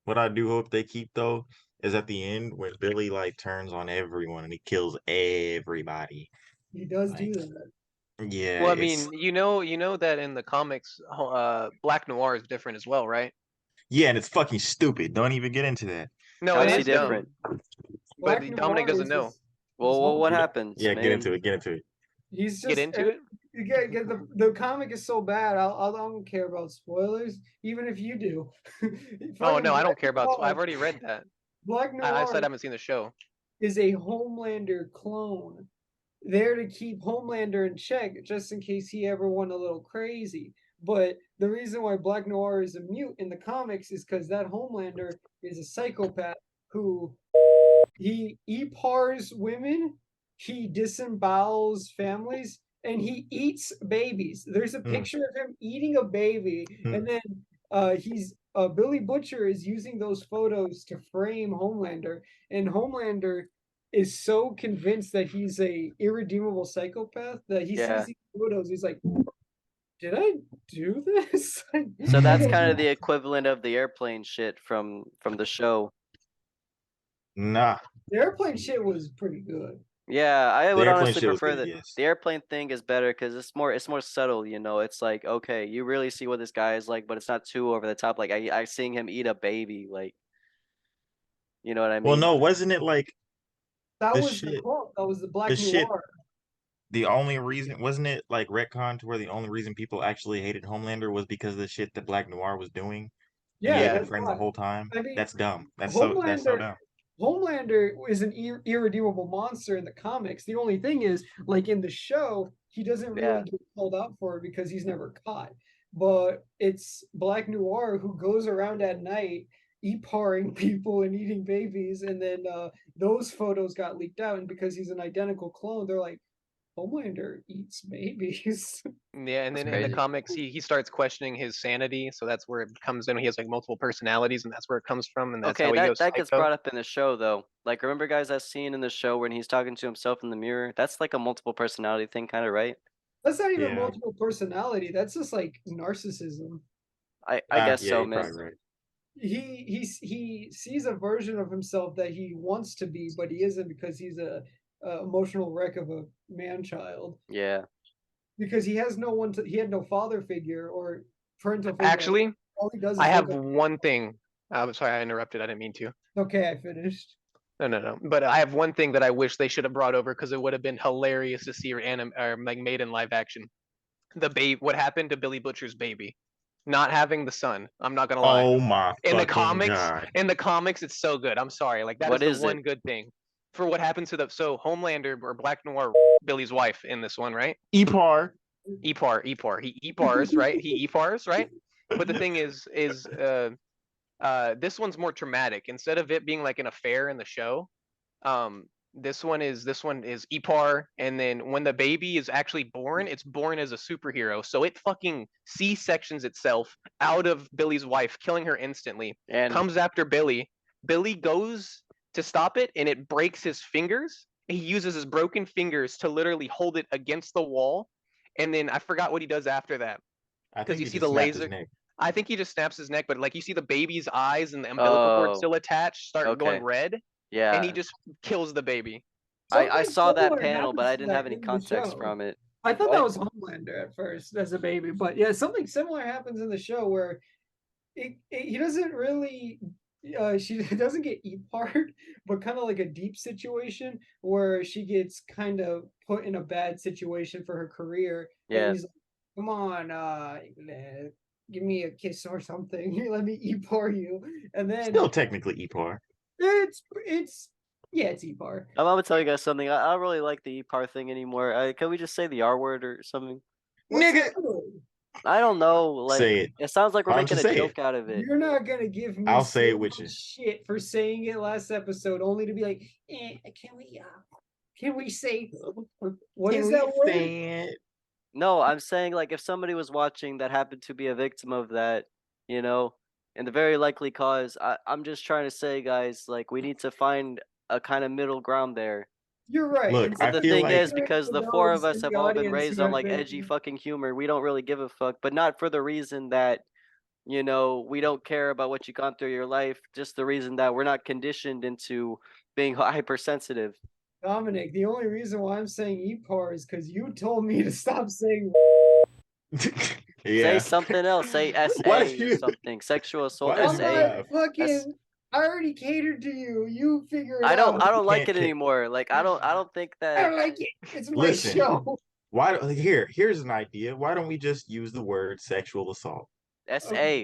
What I do hope they keep though is at the end when Billy like turns on everyone and he kills everybody. He does do Like, that. yeah, Well, I it's mean, you know that in the comics, Black Noir is different as well, right? yeah, and it's fucking stupid. Don't even get into that. No, How it is he is dumb, different? but Black Dominic Noir doesn't is know. his Well, what own- happens, Yeah, man? get into it. Get into it. He's just Get into it. You get the comic is so bad. I don't care about spoilers, even if you do. Oh Fucking no, I don't Black care about. Noir- I've already read that. Black I Noir said I haven't seen the show. is a Homelander clone, there to keep Homelander in check, just in case he ever went a little crazy. But the reason why Black Noir is a mute in the comics is because that Homelander is a psychopath who he pars women, he disembowels families, and he eats babies. There's a picture of him eating a baby, and then he's Billy Butcher is using those photos to frame Homelander, and Homelander is so convinced that he's a irredeemable psychopath that he Yeah. sees these photos. He's like, "Did I do this?" So that's kind of the equivalent of the airplane shit from the show. Nah, The airplane shit was pretty good. Yeah, I the would airplane honestly shit was prefer good, that. yes. The airplane thing is better because it's more subtle, you know. It's like, okay, you really see what this guy is like, but it's not too over the top. Like I seeing him eat a baby, like, you know what I Well, mean? no, wasn't it like That the was the shit? quote. That was the Black The shit. Noir. The only reason wasn't it like retcon to where the only reason people actually hated Homelander was because of the shit that Black Noir was doing, and he Yeah, had been Yeah. that's friends why. the whole time. I mean, That's dumb. That's so Homelander dumb. Homelander is an irredeemable monster in the comics. The only thing is, like in the show, he doesn't really Yeah. get called out for it because he's never caught. But it's Black Noir who goes around at night e-parring people and eating babies, and then those photos got leaked out, and because he's an identical clone, they're like, Homelander eats babies. Yeah, and That's then in the crazy. comics, he starts questioning his sanity, so that's where it comes in. He has like multiple personalities, and that's where it comes from, and that's Okay, how he goes that gets psycho. brought up in the show though. Like, remember guys that scene in the show when he's talking to himself in the mirror? That's like a multiple personality thing, kind of, right? That's not even Yeah. multiple personality. That's just like narcissism. I guess Yeah, so, you're man. probably right. He sees a version of himself that he wants to be, but he isn't because he's a emotional wreck of a man child. Yeah. Because he has no one to, he had no father figure or parental figure. Actually, all he does is I have look up- one thing. I'm sorry, I interrupted. I didn't mean to. Okay, I finished. No. But I have one thing that I wish they should have brought over because it would have been hilarious to see her like made in live action. What happened to Billy Butcher's baby? Not having the son. I'm not gonna lie. Oh my In the fucking comics, god! in the comics, it's so good. I'm sorry. Like that What is is the it? one good thing. For what happened to so Homelander or Black Noir, Billy's wife in this one, right? Epar. Epar. He epars, right? He epars, right? But the thing is this one's more traumatic. Instead of it being like an affair in the show, this one is Epar, and then when the baby is actually born, it's born as a superhero. So it fucking C-sections itself out of Billy's wife, killing her instantly. And Comes after Billy. Billy goes to stop it, and it breaks his fingers. He uses his broken fingers to literally hold it against the wall, and then I forgot what he does after that. I 'Cause think you he see just the snapped his laser- neck. I think he just snaps his neck, but like you see the baby's eyes and the umbilical cord Oh, still attached start going okay. red, and yeah, he just kills the baby. I Something saw that similar panel, but happens I to didn't that have any in the context show. from it. I thought What? that was Homelander at first as a baby, but yeah, something similar happens in the show where he doesn't really she doesn't get e-part, but kind of like a deep situation where she gets kind of put in a bad situation for her career, Yeah. and he's like, come on, give me a kiss or something. Let me e-part you, and then Still technically Epar. it's yeah, it's e-part. I'm gonna tell you guys something. I don't really like the E-Par thing anymore. Can we just say the R word or something? What's Nigga. the other one? I don't know. Like, Say it. it sounds like we're Why don't you making a say joke it? out of it. You're not gonna give me I'll say it so with you. much shit for saying it last episode, only to be like, can we say what is that word? No, I'm saying like if somebody was watching that happened to be a victim of that, you know, and the very likely cause, I'm just trying to say, guys, like we need to find a kind of middle ground there. You're right. Look, But I the feel thing like is, because the four of those us in have the all been audience raised who on have like been edgy fucking humor, we don't really give a fuck. But not for the reason that, you know, we don't care about what you've gone through your life, just the reason that we're not conditioned into being hypersensitive. Dominic, the only reason why I'm saying EPAR is because you told me to stop saying. Say yeah. something else. Say Why SA did or you? something. Sexual assault Why did I'm you SA. not laugh? fucking. I already catered to you. You figure it I out. don't like Can't it anymore. Like I don't think I that don't like it. It's my Listen. show. Why? Here's an idea. Why don't we just use the word sexual assault? SA,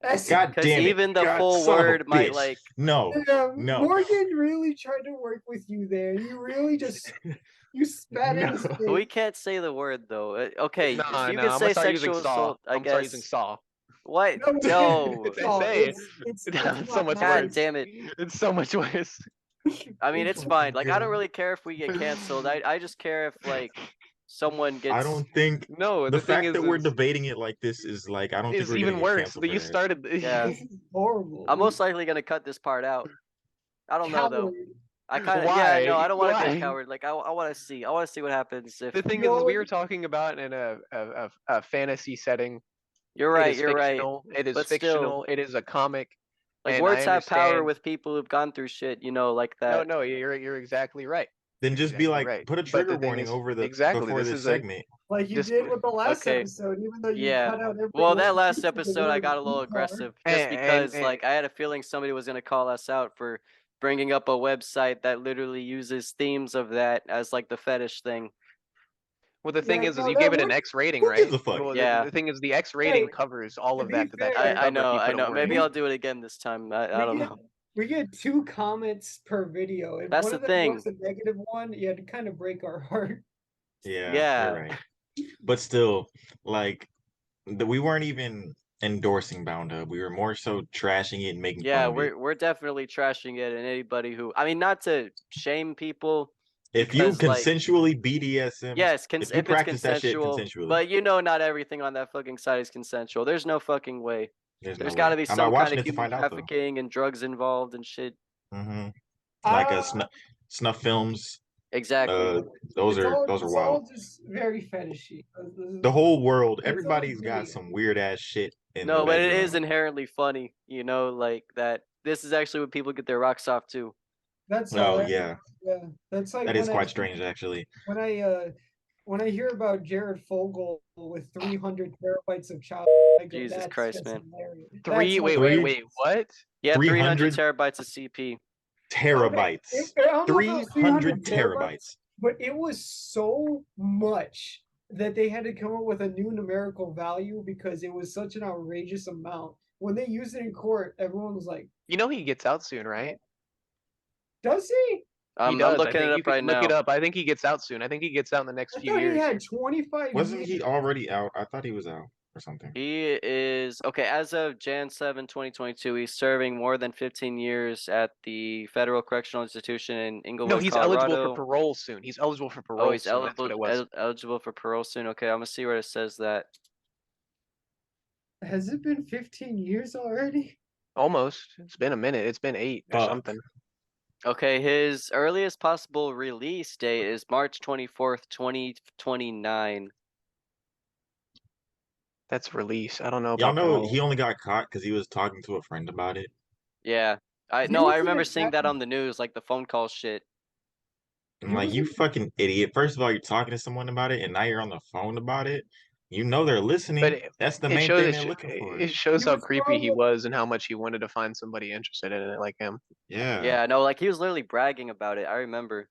That's God because damn it! even the God, full son of a word might bitch! like No, no, Morgan really tried to work with you there. You really just you spat in his no. we face. can't say the word though. Okay, Nah, you nah, can I'm say gonna start using sexual saw. assault, I I'm gonna start using guess. saw. What? No, we No. can't. It's No, SA. it's It's so not much God worse. damn it. It's so much worse. I mean, it's Oh fine. my Like I don't God. really care if we get canceled. I just care if like someone I gets don't think No, the the thing fact that we're is debating it like this is like I don't think is we're gonna even get worse. canceled for You that. started. yeah. This is horrible. I'm most likely gonna cut this part out. I don't know though. Coward. I kind of no, I Why? don't want to be a Why? coward. Like I want to see. I want to see what happens if The thing You is, we already- are talking about in a fantasy setting. you're It right. is You're right. fictional. It is But still, fictional. It is a comic, like and I words have power understand. with people who've gone through shit. You know, like No, that. no, you're exactly right. Then You're just be exactly like, right. put a But trigger the thing warning is, over the exactly, before this this is a segment. like you just did with the last Okay. episode, even though you Yeah. cut out every Well, that word last except for the episode I word got a little EPAR. aggressive just because like I had a feeling somebody was gonna call us out for bringing up a website that literally uses themes of that as like the fetish thing. well, the thing Yeah, is no, you that gave it an would. X rating, Who right? gives a fuck? Well, Yeah. the thing is the X rating Hey, covers all to of be that that fair, should I cover if know, you I put a know. Maybe warning. I'll do it again this time. I don't know. We get 2 comments per video. If That's one the of them thing. was a negative one, yeah, to kind of break our heart. Yeah, Yeah. you're right. But still, like we weren't even endorsing Bound Hub. We were more so trashing it and making Yeah, fun of it. we're definitely trashing it, and anybody who I mean, not to shame people, If you because like consensually BDSM, yes, if you if it's practice that shit consensual, consensually, but you know, not everything on that fucking site is consensual. There's no fucking way. there's no There's got to way. be I'm some not kind watching of it to human find out though. trafficking and drugs involved and shit. Hmm Like Uh, snuff films. Exactly. Those it's are it's wild. all just very fetishy. The whole world, It's all everybody's got video. some weird ass shit in the No, but it is bedroom. inherently funny, you know, like that. This is actually what people get their rocks off to. That's Oh hilarious. yeah, Yeah, that's like that is quite strange actually. when I hear about Jared Fogle with 300 terabytes of child, I go, Jesus that's Christ, just man. hilarious. Wait, what? Yeah, 300 300 terabytes of CP. terabytes. I don't know if it was 300 terabytes. but it was so much that they had to come up with a new numerical value because it was such an outrageous amount. When they used it in court, everyone was like, You know he gets out soon, right? "Does he?" I'm does. I looking think it you up could right look now. it up. I think he gets out soon. I think he gets out in the next I few thought he years. had 25 Wasn't years. he already out? I thought he was out or something. He is okay as of Jan 7, 2022. He's serving more than 15 years at the Federal Correctional Institution in Inglewood, No, he's eligible for Colorado. parole soon. He's eligible for Oh, parole he's soon. That's what it was. eligible for parole soon. Okay, I'm gonna see where it says that. Has it been 15 years already? Almost. It's been a minute. It's been 8 or Fuck. something. Okay, his earliest possible release date is March 24th, 2029. That's release. I don't know Y'all about know parole. he only got caught because he was talking to a friend about it. Yeah. I He no, was I in remember a seeing that cabin. on the news, like the phone call shit. I'm He like, was you in- fucking idiot. First of all, you're talking to someone about it, and now you're on the phone about it. You know they're listening. But That's the it main shows thing it, they're looking for. it shows He how was creepy he probably- was and how much he wanted to find somebody interested in it like him. Yeah. Yeah, no, like he was literally bragging about it. I remember.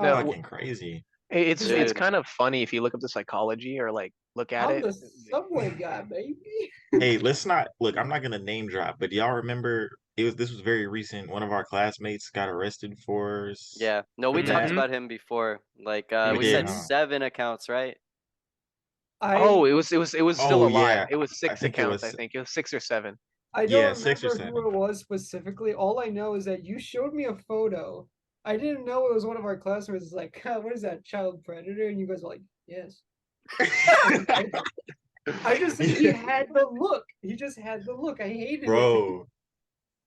No, Fucking crazy. It's Dude. kind of funny if you look up the psychology or like look at I'm it. the subway guy, baby. Hey, let's not look. I'm not gonna name drop, but y'all remember this was very recent. One of our classmates got arrested for. Yeah. No, we for talked that. about him before. Like We we did, said huh? 7 accounts, right? Oh, it was still Oh, a lie. yeah, It was I 6 think it accounts, I was. think. It was 6 or 7. I Yeah, don't 6 or remember who 7. it was specifically. All I know is that you showed me a photo. I didn't know it was one of our classmates. It's like, what is that, child predator? And you guys were like, yes. I just think he had the look. He just had the look. I hated it. Bro,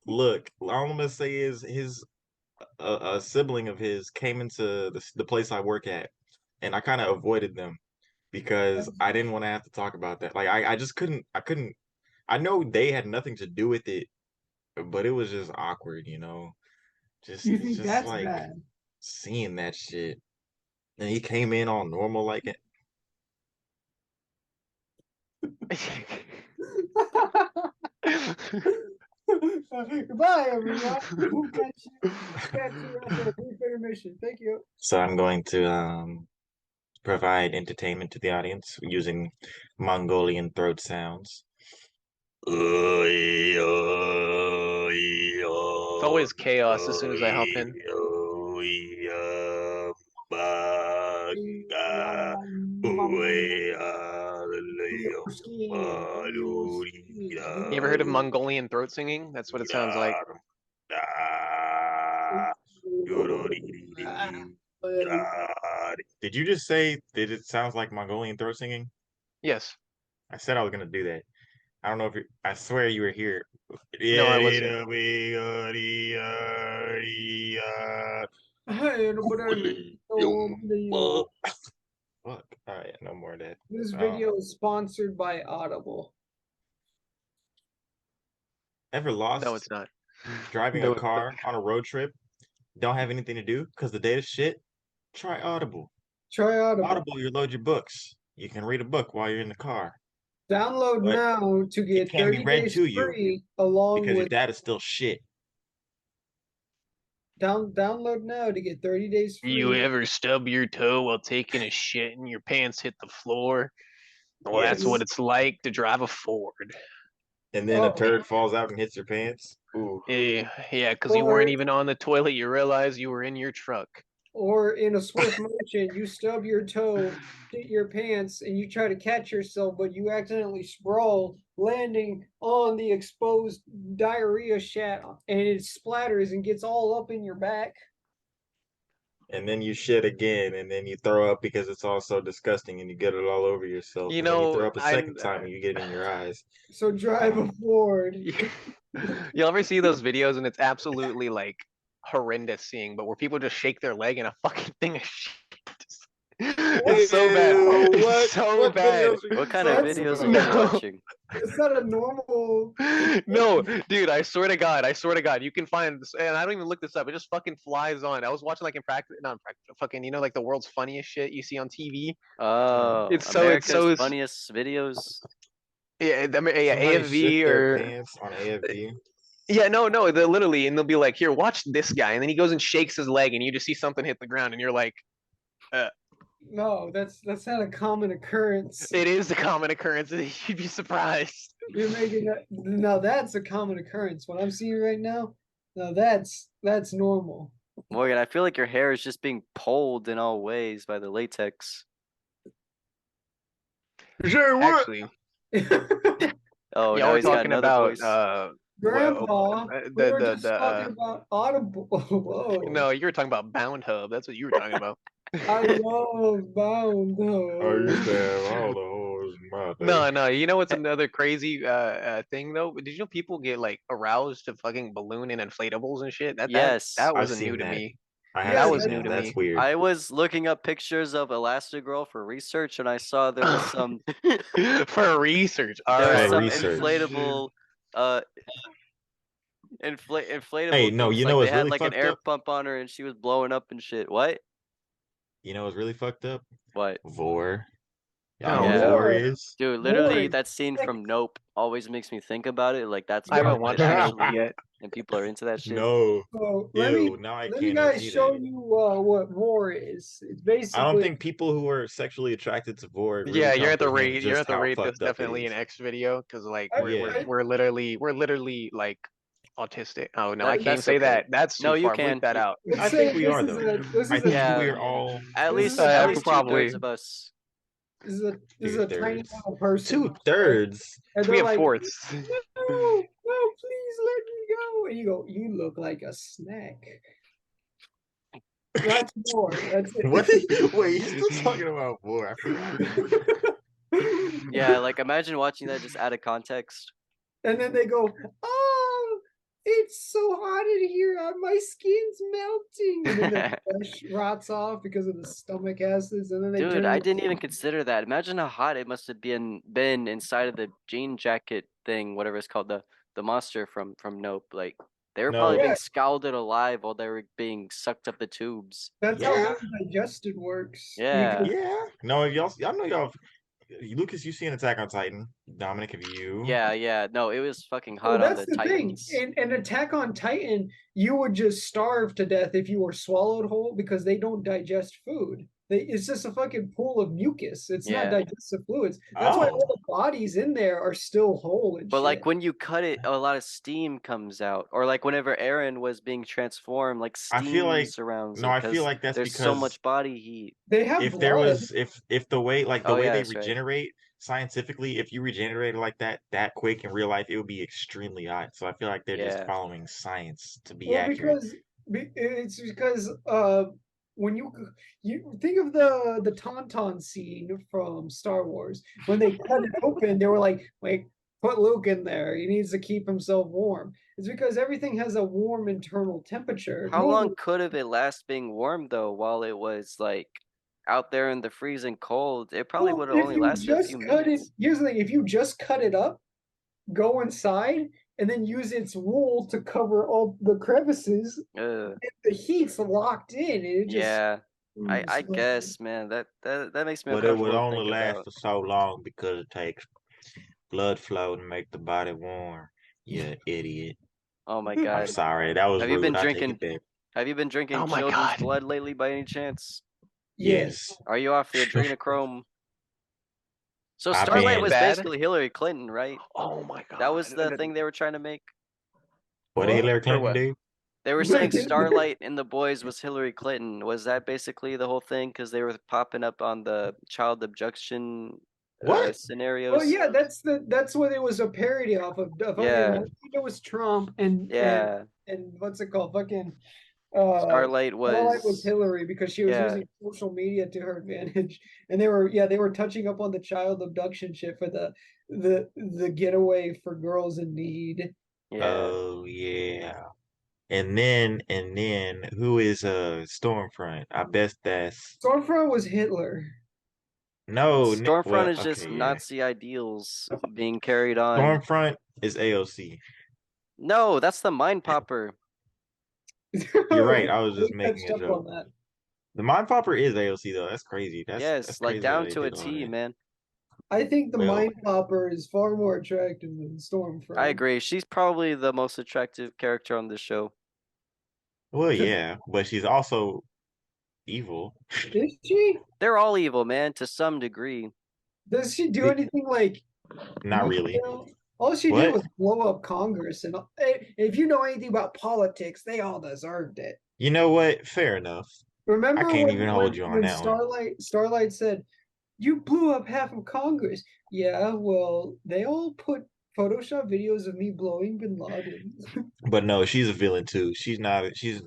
look, all I'm gonna say is a sibling of his came into the place I work at, and I kind of avoided them because I didn't want to have to talk about that. Like I just couldn't. I know they had nothing to do with it, but it was just awkward, you know. You It's think just that's like bad? seeing that shit, and he came in all normal like it. Goodbye, everyone. Catch you after a brief intermission. Thank you. So I'm going to provide entertainment to the audience using Mongolian throat sounds. It's always chaos as soon as I hop in. You ever heard of Mongolian throat singing? That's what it sounds like. Did you just say that it sounds like Mongolian throat singing? Yes. I said I was gonna do that. I don't know if I swear you were here. No, I wasn't. Fuck. All right, no more of that. This video is sponsored by Audible. Ever lost No, it's not. driving No, a car on a road trip? Don't have anything to do because the data's shit? Try Audible. Try Audible. Audible, you load your books. You can read a book while you're in the car. Download But now to get it can be 30 read days to you free along because your with data's still shit. download now to get 30 days free. You ever stub your toe while taking a shit and your pants hit the floor? Well, that's Yes. what it's like to drive a Ford. And then a Oh. turd falls out and hits your pants. Ooh. Yeah, because you weren't even on the toilet. You realize you were in your truck. Or in a swift motion, you stub your toe, shit your pants, and you try to catch yourself, but you accidentally sprawl, landing on the exposed diarrhea shat, and it splatters and gets all up in your back. And then you shit again, and then you throw up because it's all so disgusting, and you get it all over yourself. You And then you know, throw up a second time, and you get it in your eyes. So drive a Ford. You'll ever see those videos and it's absolutely like horrendous seeing, but where people just shake their leg and a fucking thing of shit. It's so bad. Ew, It's so bad. What kind of That's videos are no- you watching? It's not a normal. No, dude, I swear to God, you can find this, and I don't even look this up. It just fucking flies on. I was watching like in practice, not in practice, fucking, like the world's funniest shit you see on TV. Oh, It's so- America's funniest videos. Yeah, I mean, yeah, Somebody AFV shit their or pants on AFV. yeah, no, they're literally, and they'll be like, "Here, watch this guy," and then he goes and shakes his leg, and you just see something hit the ground, and you're like, No, that's not a common occurrence. "It is a common occurrence." You'd be surprised. You're making that now. That's a common occurrence. What I'm seeing right now, now that's normal. Morgan, I feel like your hair is just being pulled in all ways by the latex. Actually, Oh, yeah, now we're he's got talking another about voice. Grandpa, we were just the talking about Audible. Whoa. no, you were talking about Bound Hub. That's what you were talking about. I love Bound. I used to have all the holes in my face. No, you know what's another crazy thing though? Did you know people get like aroused to fucking balloon and inflatables and shit? Yes. That I've wasn't seen new to that. me. I That have was seen new that. to That's me. weird. I was looking up pictures of Elastigirl for research, and I saw there was some For research. All there was right. some research. inflatable inflatable Hey, no, things. you Like know they what's had really like an fucked air up? pump on her, and she was blowing up and shit. What? You know what's really fucked up? What? Vor. Y'all Oh, know yeah. what Vor is? Dude, literally, Boring. that scene from Nope always makes me think about it. Like that's I haven't real watched and Nope actually, yet. and people are into that shit. No. So let me Ew, now I let me can't guys see show that. you what war is. It's basically. I don't think people who are sexually attracted to Vor really Yeah, you're at the comprehend rate. You're just at the how rate. That's fucked up it definitely is. an X video because like I- Yeah. we're literally like autistic. Oh no, I can't even That's say okay. that. That's too No, you far. can. Bleep that out. Let's I say think we this are is though. a- this I is think a- Yeah. we are all. At This least is- at Yeah, least probably. 2/3 of us. This is a tiny 2/3. little person. 2/3. And they're 3 like, fourths. no, please let me go. And you go, you look like a snack. That's more. That's it. What? Wait, you still talking about more? I forgot. Yeah, like imagine watching that just out of context. And then they go, oh, it's so hot in here. My skin's melting. And then the flesh rots off because of the stomach acids. And then they Dude, turn I into didn't even consider that. Imagine how hot it must have been inside of the jean jacket thing, whatever it's called, the monster from Nope. Like they were probably No. Yeah. being scalded alive while they were being sucked up the tubes. That's Yeah. how digestion works. Yeah. Yeah. No, y'all know y'all. Lucas, you seen Attack on Titan? Dominic, have you? Yeah. No, it was fucking Well, hot on that's the the Titans. thing. In Attack on Titan, you would just starve to death if you were swallowed whole because they don't digest food. It's just a fucking pool of mucus. It's not Yeah. digestive fluids. That's why Oh. all the bodies in there are still whole and But shit. like when you cut it, a lot of steam comes out. Or like whenever Eren was being transformed, like I feel steam like surrounds no, it I feel 'cause like that's there's so because much body heat. They have if there blood. was if the way like the Oh way yeah, they that's right. regenerate scientifically, if you regenerated like that quick in real life, it would be extremely hot. So I feel like they're just Yeah. following science to be Well, accurate. it's because when you think of the Tauntaun scene from Star Wars, when they cut it open, they were like, wait, put Luke in there. He needs to keep himself warm. It's because everything has a warm internal temperature. How long Normally, could have it last being warm though while it was like out there in the freezing cold? It probably well, would have if only you lasted a just few cut it, minutes. here's the thing: if you just cut it up, go inside, and then use its wool to cover all the crevices, Ugh. the heat's locked in, and it just Yeah. I smells. guess, man, that makes me But it would uncomfortable to only think last about. for so long because it takes blood flow to make the body warm. You idiot. Oh my I'm god. sorry, that was Have you been rude. I take drinking it back. have you been drinking Oh my children's God. blood lately by any chance? Yes. Are you off the adrenochrome? So I've Starlight been- was Bad? basically Hillary Clinton, right? Oh my God. That was the thing they were trying to make. What did What? Hillary Or Clinton what? do? They were saying Starlight and the boys was Hillary Clinton. Was that basically the whole thing? Because they were popping up on the child abduction What? scenarios. Well, yeah, that's what it was a parody off of. Fucking, Yeah. I think it was Trump Yeah. and what's it called? Fucking Starlight Starlight was was Hillary because she was yeah. using social media to her advantage, and they were touching up on the child abduction shit for the getaway for girls in need. Yeah. Oh yeah. And then who is Stormfront? I bet that's Stormfront was Hitler. no. Stormfront Well, is just okay, yeah. Nazi ideals being carried on. Stormfront is AOC. No, that's the Mind Popper. You're right. I was We just making touched a up on joke. that. The Mind Popper is AOC though. That's crazy. That's Yes, like crazy that down they to a did all T, that. man. I think the Well- Mind Popper is far more attractive than Stormfront. I agree. She's probably the most attractive character on this show. Well, yeah, but she's also evil. Is she? They're all evil, man, to some degree. Does she do The- anything like? Not really. All she What? did was blow up Congress, and if you know anything about politics, they all deserved it. You know what? Fair enough. Remember I can't even hold you on when that one. Starlight said, "You blew up half of Congress." Yeah, well, they all put Photoshop videos of me blowing Bin Laden. But no, she's a villain too. She's not. She's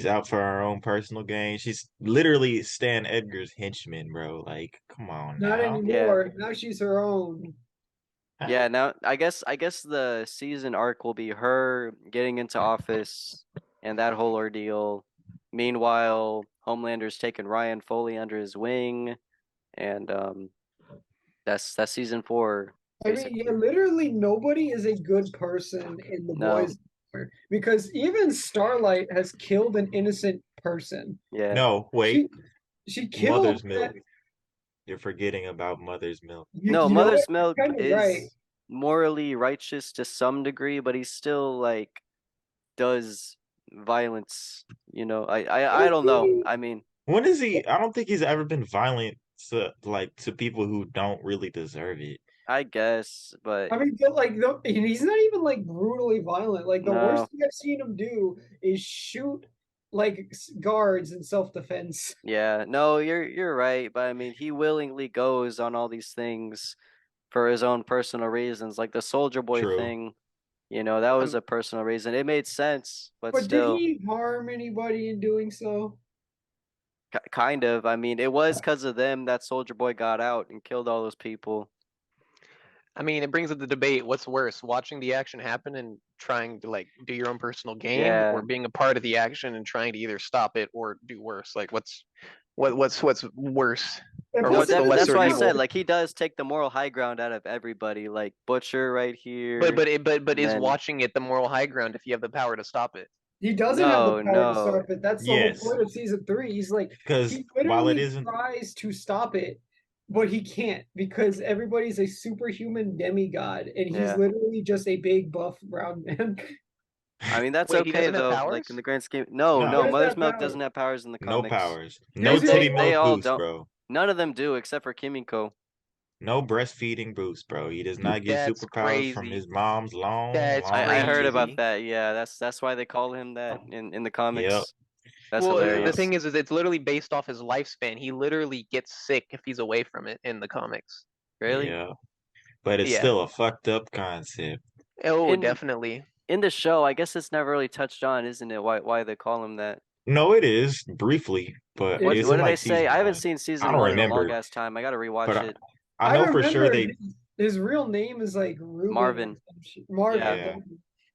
out for her own personal gain. She's literally Stan Edgar's henchman, bro. Like, come on Not now. anymore. Now she's her own. Yeah, now I guess the season arc will be her getting into office and that whole ordeal. Meanwhile, Homelander's taking Ryan Foley under his wing, and that's season 4. I mean, Basically. yeah, literally nobody is a good person in the No. boys anymore, because even Starlight has killed an innocent person. Yeah. No, wait. She killed Mother's that- milk. You're forgetting about Mother's milk. No, you know Mother's what? Milk You're kinda is right. morally righteous to some degree, but he's still like does violence. You know, I don't know. Okay. I mean, When is he? I don't think he's ever been violent to people who don't really deserve it. I guess, but I mean, but like, he's not even like brutally violent. Like the No. worst thing I've seen him do is shoot like guards in self-defense. Yeah, no, you're right, but I mean, he willingly goes on all these things for his own personal reasons, like the Soldier Boy True. thing. That was I'm a personal reason. It made sense, but But did still, he harm anybody in doing so? kind of. I mean, it was because of them that Soldier Boy got out and killed all those people. I mean, it brings up the debate. What's worse, watching the action happen and trying to like do your own personal game, Yeah. or being a part of the action and trying to either stop it or do worse? Like, what's worse, And or No, plus what's it the that's doesn't lesser why I evil? said like he does take the moral high ground out of everybody, like Butcher right here. But is then watching it the moral high ground if you have the power to stop it? He doesn't have the no, power to no. stop it. That's the whole Yes, point of season 3. He's like, because he while it literally isn't, tries to stop it, but he can't because everybody's a superhuman demigod, and he's Yeah. literally just a big buff brown man. I mean, that's Wait, he okay doesn't have though. Like powers? in the grand scheme, He no, no, doesn't Mother's have Milk powers. doesn't have powers in the no comics. powers, no Here's the They titty only they milk all boost, don't. bro. None of them do except for Kimiko. No breastfeeding boost, bro. He does not get That's superpowers from crazy. his mom's long, That's I long heard about crazy. titty. that. Yeah, that's why they call him that in the Yep. comics. That's Well, the hilarious. Yeah. thing is it's literally based off his lifespan. He literally gets sick if he's away from it in the comics. Really? Yeah. But it's Yeah. still a fucked up concept. Oh, In definitely. in the show, I guess it's never really touched on, isn't it? Why they call him that? No, it is briefly, but It's it's What in do they like say? I season haven't one. seen I season don't one in a long remember, ass time. I gotta but rewatch it. I I know for sure remember they. his real name is like Ruben or Marvin. some shit. Marvin. Yeah.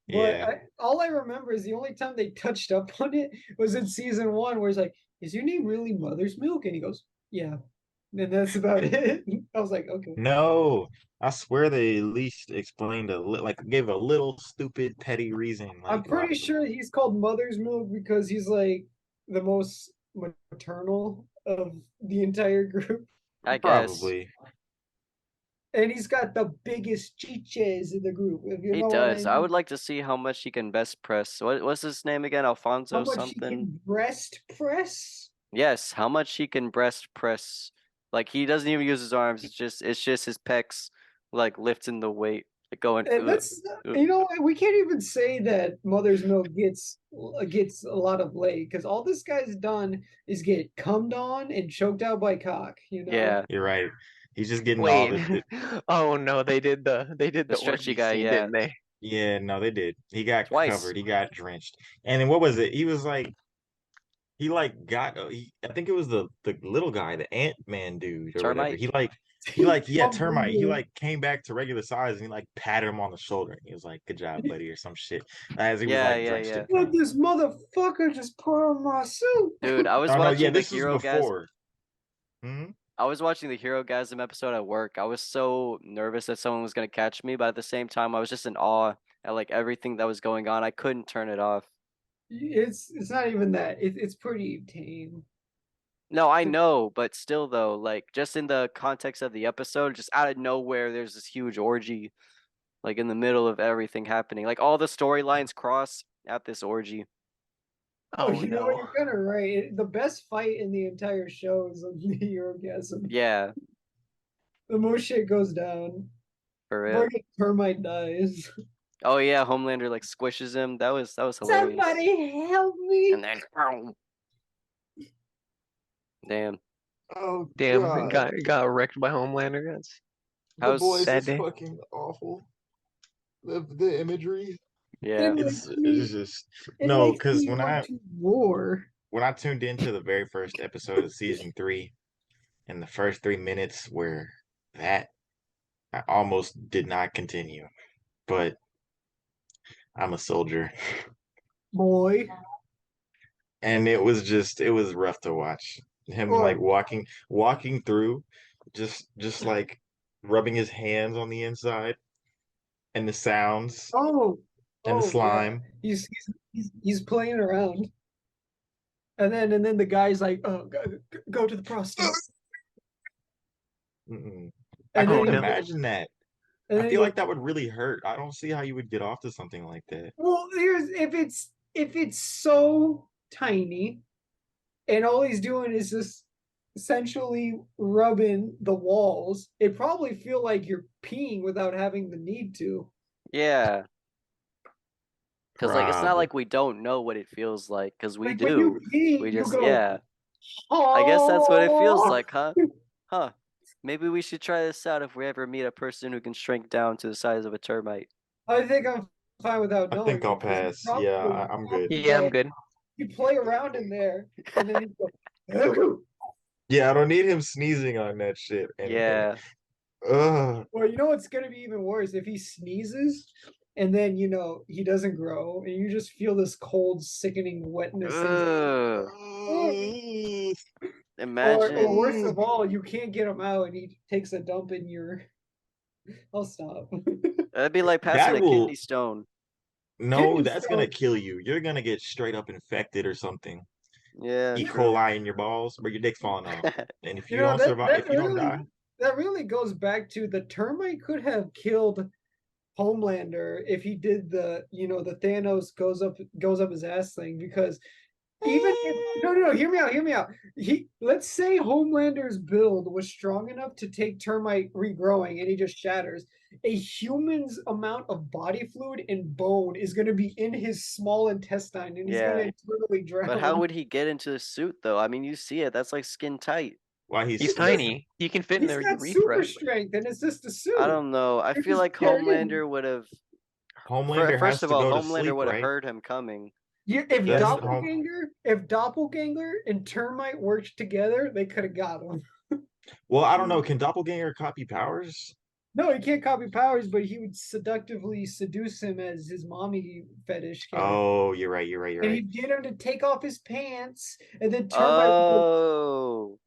Yeah, But yeah. all I remember is the only time they touched up on it was in season 1, where it's like, "Is your name really Mother's Milk?" And he goes, "Yeah." And that's about it. I was like, "Okay." No, I swear they at least explained like gave a little stupid petty reason. I'm Like, why? pretty sure he's called Mother's Milk because he's like the most maternal of the entire group, I guess Probably. and he's got the biggest chiches in the group. If you he know what I does. I mean. would like to see how much he can best press. What's his name again? How Alfonso much he something. can breast press? Yes, how much he can breast press. Like he doesn't even use his arms. It's just his pecs like lifting the weight, like going. And that's we can't even say that Mother's Milk gets a lot of leg because all this guy's done is get cummed on and choked out by cock. Yeah, You're right. He's just getting all Wait. the. Oh no, they did the stretchy orgy guy. scene, Yeah, didn't they? Yeah, no, they did. He got twice. covered. He got drenched. And then what was it? He was like, he like got. I think it was the little guy, the Ant Man dude or whatever. Termite. Yeah, Pumped him termite. He good. like came back to regular size and he like patted him on the shoulder. He was like, "Good job, buddy," or some shit. As he was like drenched Yeah. in Let cum. this motherfucker just put on my suit. Dude, I was Oh no, yeah, watching the this was Hero Gas. before. Hmm. I was watching the Hero Gasm episode at work. I was so nervous that someone was gonna catch me, but at the same time, I was just in awe at like everything that was going on. I couldn't turn it off. It's not even that. It's pretty tame. No, I know, but still though, like just in the context of the episode, just out of nowhere, there's this huge orgy, like in the middle of everything happening. Like all the storylines cross at this orgy. Oh, Oh you know, no. you're kind of right. The best fight in the entire show is on the orgasm. Yeah, The most shit goes down. for real. Friggin' termite dies. Oh yeah, Homelander like squishes him. That was hilarious. Somebody help me! And then, ow. Damn. Oh Damn, God, got wrecked by Homelander. That's How's sad day. fucking awful. The imagery. yeah. It's just It no, makes because me want to roar. when I tuned into the very first episode of season 3, in the first 3 minutes where that I almost did not continue, but I'm a soldier, Boy. and it was rough to watch him like Oh, walking through, just like rubbing his hands on the inside, and the sounds oh, and the oh, yeah. slime. He's playing around. And then the guy's like, "Oh, go to the prostate." Mm-mm. I And can't then no. imagine that. and I then he feel goes, like that would really hurt. I don't see how you would get off to something like that. well, here's if it's so tiny, and all he's doing is just essentially rubbing the walls, it probably feel like you're peeing without having the need to. Yeah. Because like it's not Probably. like we don't know what it feels like, because we Like when you do. pee, We you just go, yeah. I guess that's what it feels oh. like, huh? Huh. Maybe we should try this out if we ever meet a person who can shrink down to the size of a termite. I think I'm fine without I knowing think I'll because you pass. Yeah, probably I'm good. Yeah, I'm good. you play around in there and then you go. Yeah, I don't need him sneezing on that shit. Yeah. Well, you know what's gonna be even worse if he sneezes and then he doesn't grow and you just feel this cold, sickening wetness inside. Ugh. Or Imagine. worst of all, you can't get him out and he takes a dump in your. I'll stop. That'd be like passing That a will kidney stone. no, Kidney that's gonna stone. kill you. You're gonna get straight up infected or something. Yeah, E. true. coli in your balls, or your dick's falling off. And if You you know don't that survive, that if you don't really die, that really goes back to the termite could have killed Homelander if he did the Thanos goes up his ass thing because even if no, hear me out. Let's say Homelander's build was strong enough to take termite regrowing and he just shatters. A human's amount of body fluid and bone is going to be in his small intestine and he's going Yeah. to internally drown. But how would he get into the suit though? I mean, you see it. That's like skin tight. why He's tiny. He can fit in He's the got super urethra. strength and it's just a suit. I don't know. I It's feel just like carried in. Homelander would have. Homelander First has of to all, go to Homelander sleep, would have right? heard him coming. If Doesn't Hom- Doppelganger and Termite worked together, they could have got him. Well, I don't know. Can Doppelganger copy powers? No, he can't copy powers, but he would seductively seduce him as his mommy fetish character. Oh, you're right. You're And right. he'd get him to take off his pants, and then Termite Oh.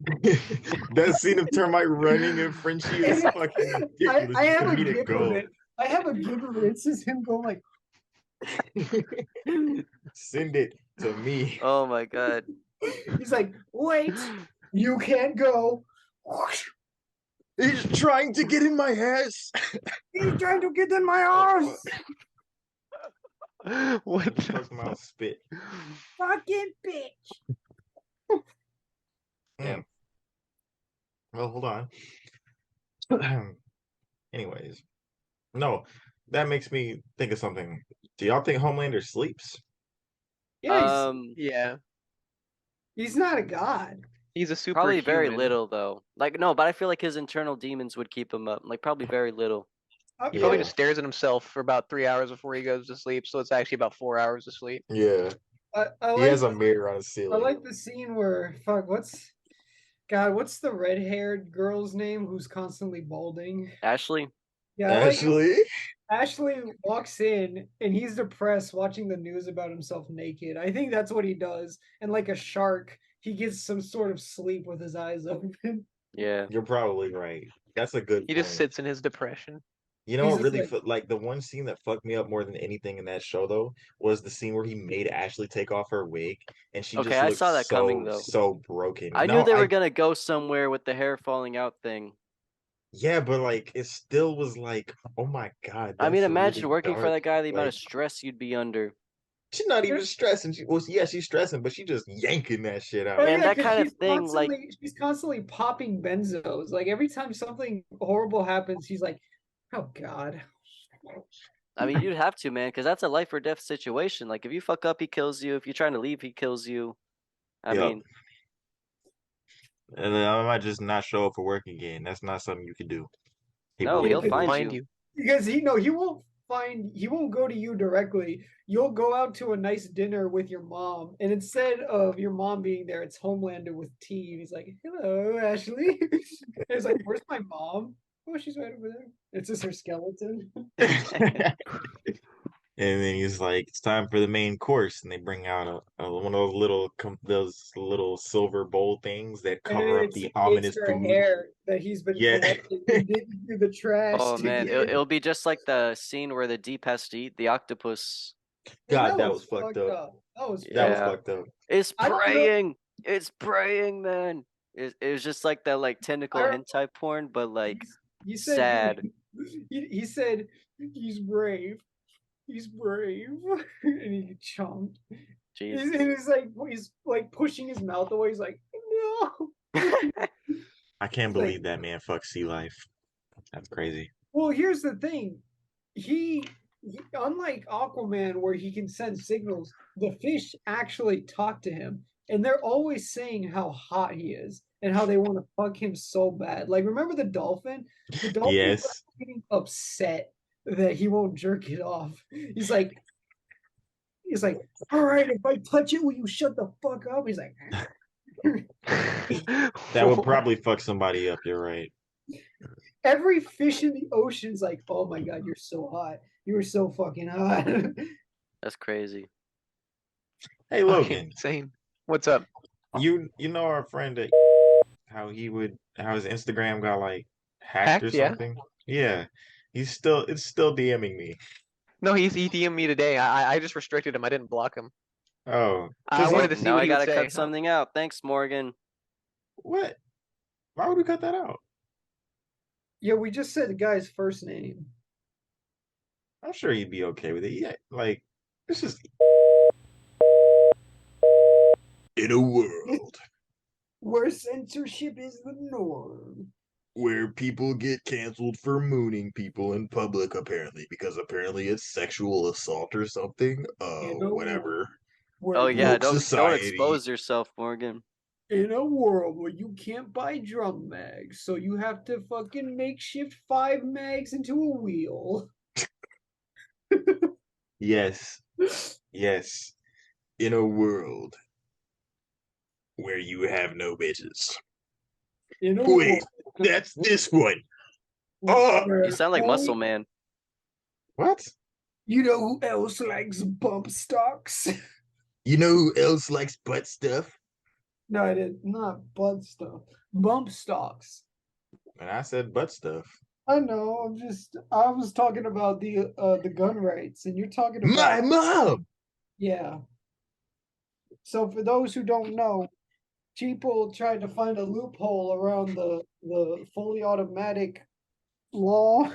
That scene of Termite running in Frenchie is would. fucking ridiculous. I You have a comedic gif of gold. it. I have a gif of it. It's just him going like, Send it to me. Oh my god. he's like, wait, you can't go. He's trying to get in my ass. He's trying to get in my arms. What He's the talking about spit. Fucking bitch. Mm. Well, hold on. Anyways, no, that makes me think of something. Do y'all think Homelander sleeps? Yeah, Yeah, he's not a god. he's a super Probably very little though. Like no, but I feel like his internal demons would keep him up. Like probably very little. He probably Yeah. just stares at himself for about 3 hours before he goes to sleep, so it's actually about 4 hours of sleep. Yeah. I He like has a mirror on his I ceiling. like the scene where what's the red-haired girl's name who's constantly balding? Ashley. Yeah, I like Ashley. Ashley walks in and he's depressed watching the news about himself naked. I think that's what he does. And like a shark, he gets some sort of sleep with his eyes open. Yeah. You're probably right. That's a good He just point. sits in his depression. You know He's what just really like- like the one scene that fucked me up more than anything in that show though was the scene where he made Ashley take off her wig and she Okay, just I looked saw that so coming, though. so broken. I No, knew they were gonna go somewhere with the hair falling out thing. yeah, but like it still was like, oh my god. I mean, that's imagine really working for dark. that guy, the amount Like, of stress you'd be under. she's not even stressing. She's stressing, but she just yanking that shit out. Oh, Man, yeah, that 'cause kind of she's thing, like- she's constantly popping benzos. Like every time something horrible happens, she's like, "Oh God." I mean, you'd have to, man, because that's a life or death situation. Like, if you fuck up, he kills you. If you're trying to leave, he kills you. I Yep. mean, And then I might just not show up for work again. That's not something you could do. No, will he'll do it. find you. Because he won't go to you directly. You'll go out to a nice dinner with your mom, and instead of your mom being there, it's Homelander with tea. And he's like, "Hello, Ashley." And it's like, "Where's my mom?" "Oh, she's right over there." It's just her skeleton. And then he's like, "It's time for the main course," and they bring out one of those little silver bowl things that And then cover up the it's ominous her food. hair that he's been Yeah. collecting and digging through the trash. Oh to man, get. it'll be just like the scene where the deep has to eat the octopus. God, that was fucked up. That was That was Yeah. fucked up. It's I don't know- praying. It's praying, man. It was just like that, like tentacle I- hentai porn, but like He said, sad. He said he's brave. He's brave, and he chomped. Jeez. He's like pushing his mouth away. He's like, no. I can't Like- believe that man fucked sea life. That's crazy. Well, here's the thing. He unlike Aquaman, where he can send signals, the fish actually talk to him, and they're always saying how hot he is and how they want to fuck him so bad. Like, remember the dolphin? The dolphin's like Yes. getting upset that he won't jerk it off. He's like, all right, if I touch it, will you shut the fuck up? He's like, That would probably fuck somebody up. You're right. every fish in the ocean's like, oh my god, you're so hot. You were so fucking hot. That's crazy. Hey Fucking Logan, insane. What's up? you know our friend that how his Instagram got like hacked or Hacked, yeah. something? Yeah. It's still DMing me. No, he DM'd me today. I just restricted him. I didn't block him. Oh, I because wanted to see Now what I he would gotta say. cut something out. Thanks, Morgan. what? Why would we cut that out? Yeah, we just said the guy's first name. I'm sure he'd be okay with it. Yeah, like this is in a world Where censorship is the norm. where people get canceled for mooning people in public, apparently, because apparently it's sexual assault or something. Whatever. Oh yeah, Woke don't society. expose yourself, Morgan. In a world where you can't buy drum mags, so you have to fucking makeshift 5 mags into a wheel. Yes, yes. In a world where you have no bitches. In a Wait, world that's this one. Oh, where You sound like Muscle only- Man. what? You know who else likes bump stocks? You know who else likes butt stuff? No, it is not butt stuff. Bump stocks. And I said butt stuff. I know. I was talking about the gun rights, and you're talking My about mom. yeah. So for those who don't know, people tried to find a loophole around the fully automatic law.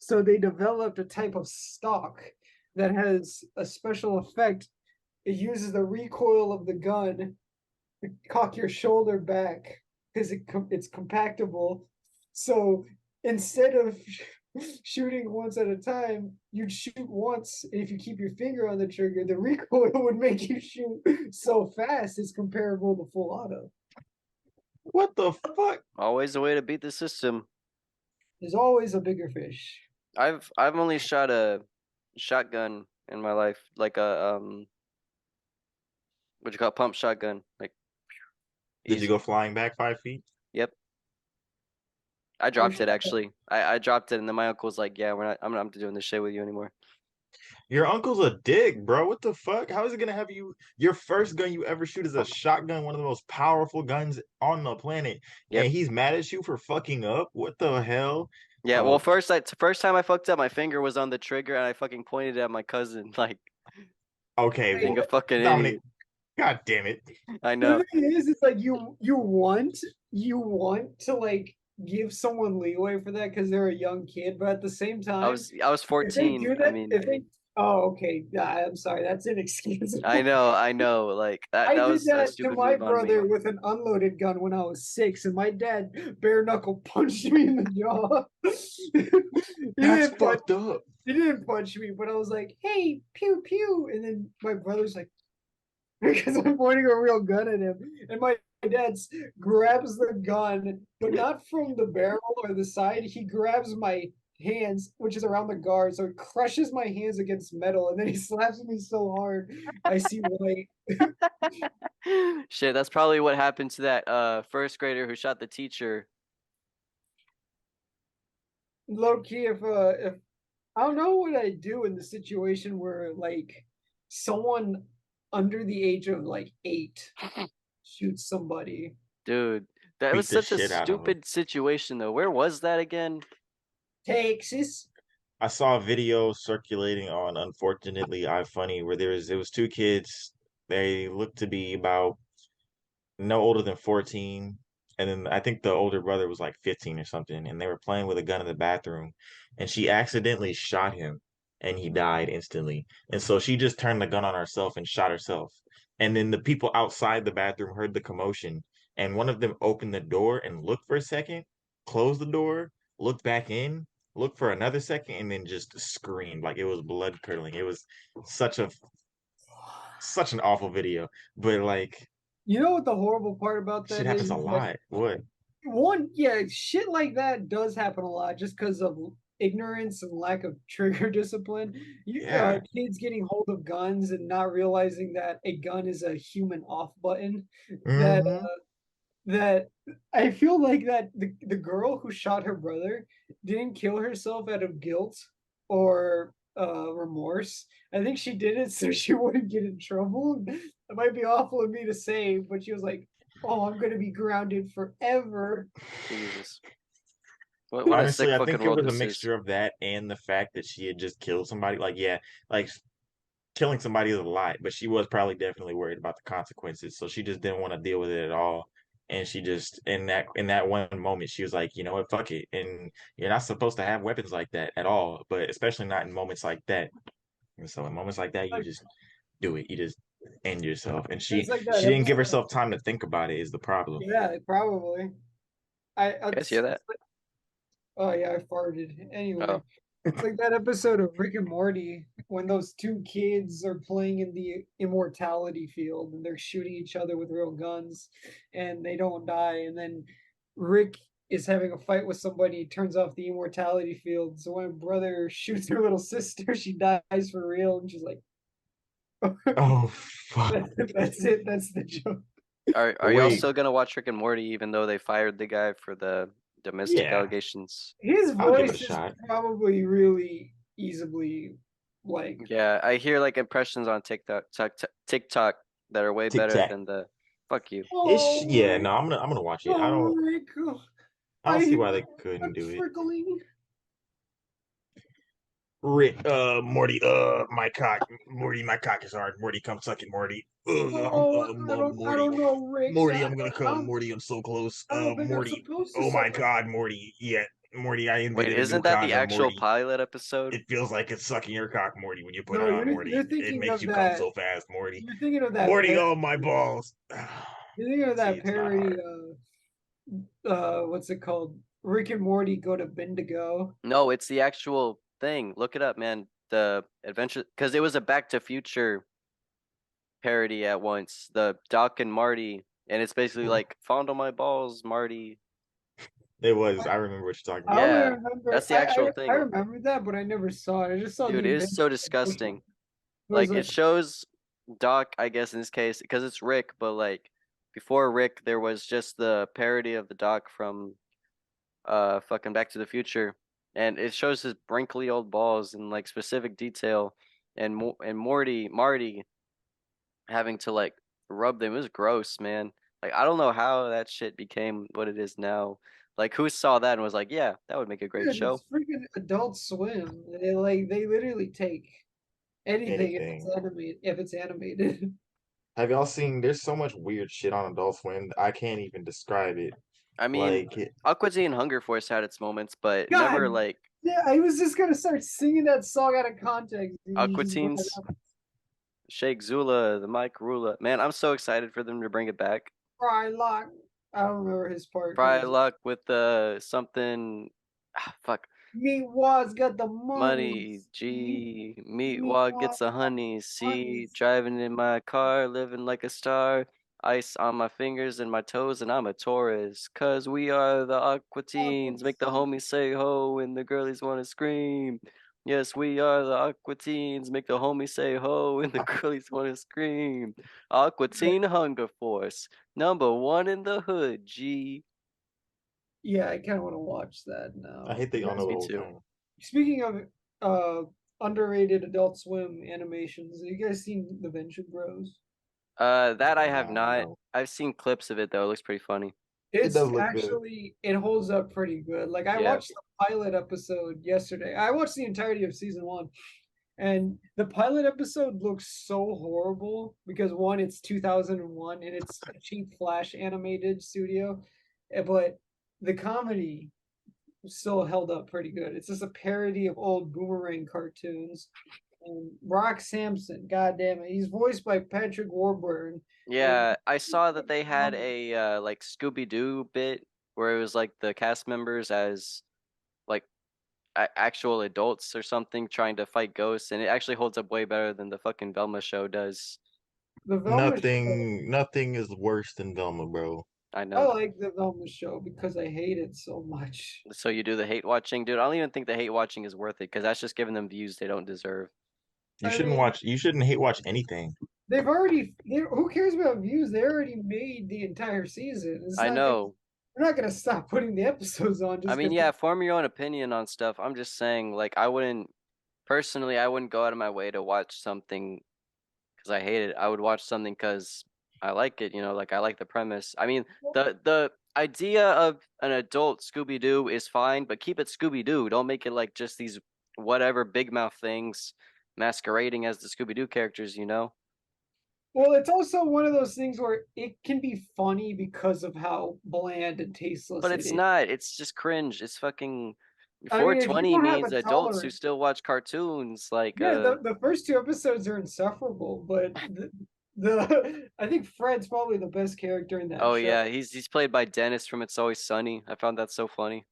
So they developed a type of stock that has a special effect. It uses the recoil of the gun to cock your shoulder back because it's compactable. So instead of shooting once at a time, you'd shoot once, and if you keep your finger on the trigger, the recoil would make you shoot so fast it's comparable to full auto. What the fuck? Always a way to beat the system. There's always a bigger fish. I've only shot a shotgun in my life, like a what you call pump shotgun. Like Did you easy. go flying back 5 feet? Yep. I dropped it shotgun. actually. I dropped it, and then my uncle's like, "Yeah, I'm not doing this shit with you anymore." Your uncle's a dick, bro. What the fuck? How is it gonna have you? Your first gun you ever shoot is a shotgun, one of the most powerful guns on the planet, Yep. and he's mad at you for fucking up. What the hell? Yeah. Oh. Well, first time I fucked up, my finger was on the trigger, and I fucking pointed at my cousin, like Okay, being a fucking Dominic. idiot. God damn it. I know. The thing is, it's like you want to like give someone leeway for that because they're a young kid, but at the same time, I was if they 14. do I that, mean, if they okay, I'm sorry, that's inexcusable. I know. Like I that did was a that to stupid my move on me. brother with an unloaded gun when I was 6, and my dad bare knuckle punched me in the jaw. That's fucked up. He didn't punch me, but I was like, "Hey, pew pew," and then my brother's like, because I'm pointing a real gun at him, and my dad grabs the gun, but not from the barrel or the side. He grabs my hands, which is around the guard, so it crushes my hands against metal, and then he slaps me so hard I see white. Shit, that's probably what happened to that first grader who shot the teacher. Low key, if I don't know what I'd do in the situation where like someone under the age of like 8 shoots somebody. Dude, that Beat was the such a shit out of him. stupid situation though. Where was that again? Texas. I saw a video circulating on unfortunately iFunny where it was 2 kids. They looked to be about no older than 14. And then I think the older brother was like 15 or something. And they were playing with a gun in the bathroom. And she accidentally shot him and he died instantly. And so she just turned the gun on herself and shot herself. And then the people outside the bathroom heard the commotion. And one of them opened the door and looked for a second, closed the door, looked back in, look for another second, and then just screamed like it was blood curdling. It was such a such an awful video, but like You know what the horrible part about shit that is? happens a lot. What? One, yeah, shit like that does happen a lot just because of ignorance and lack of trigger discipline. Yeah. Kids getting hold of guns and not realizing that a gun is a human off button. That Hmm. that I feel like that the girl who shot her brother didn't kill herself out of guilt or remorse. I think she did it so she wouldn't get in trouble. It might be awful of me to say, but she was like, "Oh, I'm gonna be grounded forever." Jesus. What a sick Honestly, I fucking think it world was a this is. mixture of that and the fact that she had just killed somebody. Like, yeah, like killing somebody is a lot, but she was probably definitely worried about the consequences. So she just didn't want to deal with it at all. And she just in that one moment, she was like, you know what, fuck it. And you're not supposed to have weapons like that at all, but especially not in moments like that. And so in moments like that, you Like, just do it. You just end yourself. And it's she like that she didn't give episode. herself time to think about it is the problem. Yeah, probably. You guys hear that? Oh yeah, I farted. Anyway, Oh. it's like that episode of Rick and Morty when those two kids are playing in the immortality field and they're shooting each other with real guns and they don't die. And then Rick is having a fight with somebody, turns off the immortality field. So when brother shoots her little sister, she dies for real. And she's like, Oh fuck. that's it. That's the joke. Are y'all Wait, still gonna watch Rick and Morty even though they fired the guy for the domestic yeah, allegations? His I'll give it a voice is shot. probably really easily like Yeah, I hear like impressions on TikTok that are way Tic better Tac. than the fuck you. It's oh yeah, Rick, no, I'm gonna watch it. I oh don't Rick, I I don't see hear why they a couldn't do it. trickling. Rick, Morty, my cock is hard. Morty, come suck it, Morty. Oh, I Morty, don't know, Rick. Morty, I'm gonna I come. don't, Morty, I'm so close. I don't think I'm Morty, supposed to oh my suck it. God, Morty, yeah, Morty, I Wait, invented a new isn't that the condom, actual Morty. pilot episode? It feels like it's sucking your cock, Morty, when you put No, it on, Morty. you're It thinking makes of you come that. so fast, Morty. You're thinking of that Morty, parody. oh my balls. You're thinking of See, that it's not parody. hard. What's it called? Rick and Morty go to Bendigo. No, it's the actual thing. Look it up, man. The adventure, because it was a Back to Future parody at once. The Doc and Marty, and it's basically like fondle my balls, Marty. It was. I remember what you're talking I about. only Yeah, remember. that's the actual I thing. remember that, but I never saw it. I just saw Dude, the it is invention. so disgusting. It was Like it shows Doc, I guess in this case, because it's Rick, but like before Rick, there was just the parody of the Doc from fucking Back to the Future, and it shows his wrinkly old balls in like specific detail, and Marty having to like rub them. It was gross, man. Like I don't know how that shit became what it is now. Like who saw that and was like, yeah, that would make a great Dude, show. it's freaking Adult Swim. They literally take anything if it's Anything. animated. If it's animated. Have y'all seen? There's so much weird shit on Adult Swim. I can't even describe it. I mean, Like, Aqua Teen Hunger Force had its moments, but God, never like yeah, I was just gonna start singing that song out of context. And you Aqua just brought it Teens, up. Shake Zula, the Mike Rula. Man, I'm so excited for them to bring it back. Frylock. I don't remember his part. Fry luck with the something. Fuck. Me was got the money. Money, See? G, meat Me walk was gets a got honey, the money. C, driving in my car, living like a star, ice on my fingers and my toes, and I'm a Taurus. Cause we are the Aqua Teens, make the homies say ho, and the girlies wanna scream. Yes, we are the Aqua Teens, make the homies say ho, and the girlies wanna scream. Aqua Teen Hunger Force, #1 in the hood, G. Yeah, I kind of want to watch that now. I hate they all know the Me whole too. thing. Speaking of underrated Adult Swim animations, have you guys seen The Venture Bros? That I have not. No. I've seen clips of it though. It looks pretty funny. It It's does look good. actually it holds up pretty good. Like I Yeah. watched the pilot episode yesterday. I watched the entirety of season 1. And the pilot episode looks so horrible because one, it's 2001 and it's a cheap Flash animated studio, but the comedy still held up pretty good. It's just a parody of old Boomerang cartoons. And Rock Sampson, goddamn it, he's voiced by Patrick Warburton. Yeah, I saw that they had a like Scooby Doo bit where it was like the cast members as like actual adults or something trying to fight ghosts, and it actually holds up way better than the fucking Velma show does. The Velma show, Nothing is worse than Velma, bro. I I know. like the Velma show because I hate it so much. So you do the hate watching, dude. I don't even think the hate watching is worth it because that's just giving them views they don't deserve. You I shouldn't mean, watch. You shouldn't hate watch anything. they've already. Who cares about views? They already made the entire season. It's I not. know. We're not gonna stop putting the episodes on just. I mean, 'cause yeah, form your own opinion on stuff. I'm just saying, like, I wouldn't personally, I wouldn't go out of my way to watch something because I hate it. I would watch something because I like it, you know, like I like the premise. I mean, the idea of an adult Scooby Doo is fine, but keep it Scooby Doo. Don't make it like just these whatever big mouth things masquerading as the Scooby Doo characters, you know? Well, it's also one of those things where it can be funny because of how bland and tasteless But it it's is. not. It's just cringe. It's fucking I mean, if you 420 don't have means a adults who tolerance, still watch cartoons. Like, yeah, the first two episodes are insufferable, but the I think Fred's probably the best character in that oh show. yeah, he's played by Dennis from It's Always Sunny. I found that so funny.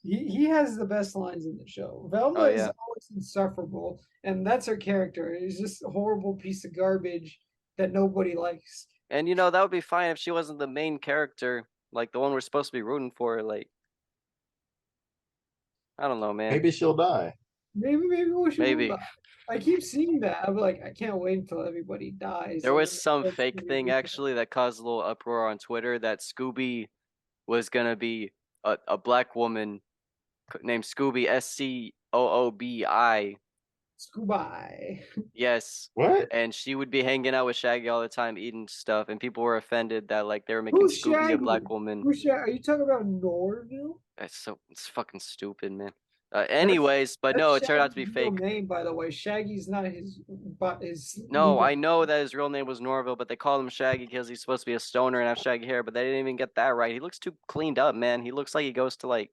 He has the best lines in the show. Velma Oh is yeah. always insufferable, and that's her character. It's just a horrible piece of garbage that nobody likes. And you know, that would be fine if she wasn't the main character, like the one we're supposed to be rooting for. Like, I don't know, man. Maybe she'll die. Maybe we should move Maybe. on. I keep seeing that. I'm like, I can't wait until everybody dies. There and was then some that's fake gonna thing be- actually that caused a little uproar on Twitter that Scooby was gonna be a black woman named Scooby Scoobi. Scooby. Yes. What? And she would be hanging out with Shaggy all the time eating stuff, and people were offended that like they were making Who's Scooby a Shaggy? black woman. Who's Shaggy? Are you talking about Norville? It's fucking stupid, man. Anyways, but no, That's it turned out to be Shaggy's real fake. name, by the way. Shaggy's not his, but his. No, legal- I know that his real name was Norville, but they called him Shaggy because he's supposed to be a stoner and have shaggy hair, but they didn't even get that right. He looks too cleaned up, man. He looks like he goes to like